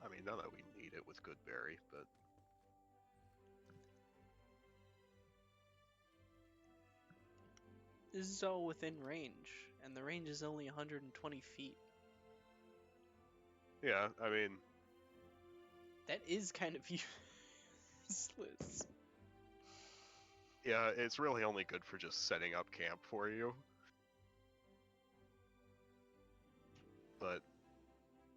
I mean, not that we need it with good berry, but
This is all within range, and the range is only 120 feet.
yeah, I mean,
That is kind of useless.
yeah, it's really only good for just setting up camp for you. But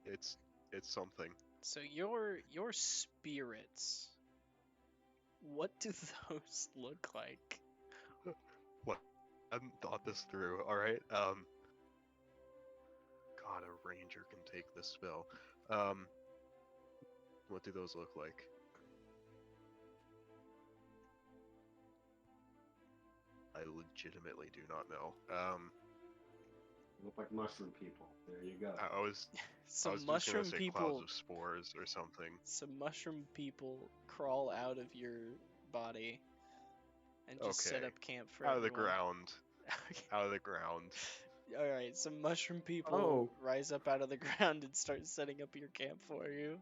it's something.
So your spirits, what do those look like?
What? I hadn't thought this through. All right. God, a ranger can take this spell. What do those look like? I legitimately do not know.
Look like mushroom people. There you go.
I was
Some
just
mushroom
gonna say
people.
clouds of spores or something.
Some mushroom people crawl out of your body and just set
Okay.
up camp for
Out of the
everyone.
ground.
Okay.
Out of the ground.
All right, some mushroom people
Oh.
rise up out of the ground and start setting up your camp for you.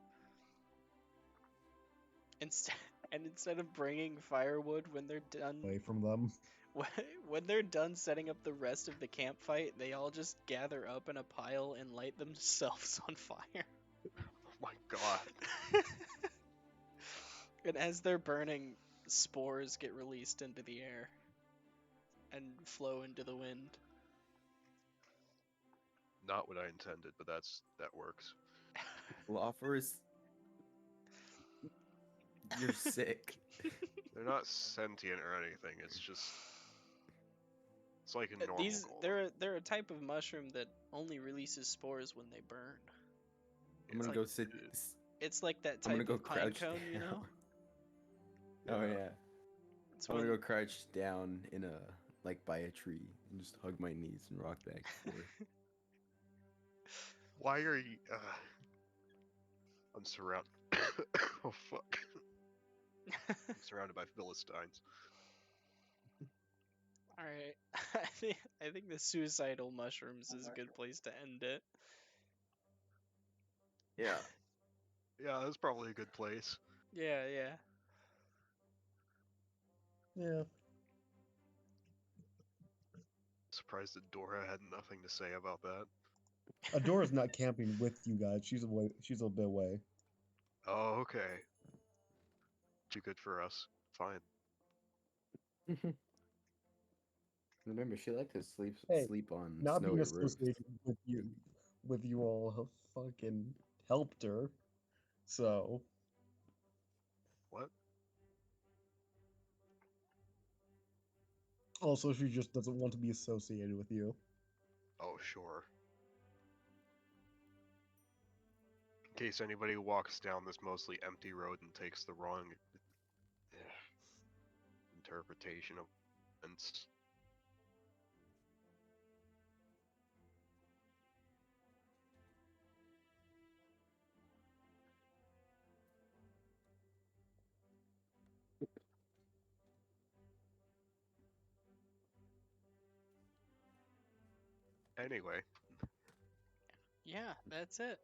Instead of bringing firewood when they're done,
Away from them.
when they're done setting up the rest of the campfight, they all just gather up in a pile and light themselves on fire.
Oh my god.
And as they're burning, spores get released into the air and flow into the wind.
Not what I intended, but that works.
Loffers, you're sick.
They're not sentient or anything. It's like a normal golem.
They're a type of mushroom that only releases spores when they burn.
I'm gonna
like-
go sit.
It's like that
I'm gonna
type
go
of pine
crouch
cone, you
down.
know?
Oh yeah.
It's
I'm gonna
when-
go crouch down in by a tree and just hug my knees and rock back and forth.
Why are you? I'm surrounded. Oh fuck! I'm surrounded by Philistines.
All right, I think the suicidal mushrooms is a good place to end it.
Yeah.
Yeah, that's probably a good place.
Yeah, yeah.
Yeah.
Surprised that Dora had nothing to say about that.
Adora's not camping with you guys. She's away. She's a bit away.
Oh, okay. Too good for us. Fine.
Remember, she liked to
Hey,
sleep on
Not being
snowy roofs.
associated with you all fucking helped her. So
What?
also she just doesn't want to be associated with you.
Oh, sure. In case anybody walks down this mostly empty road and takes the wrong interpretation of events. Anyway,
Yeah, that's it.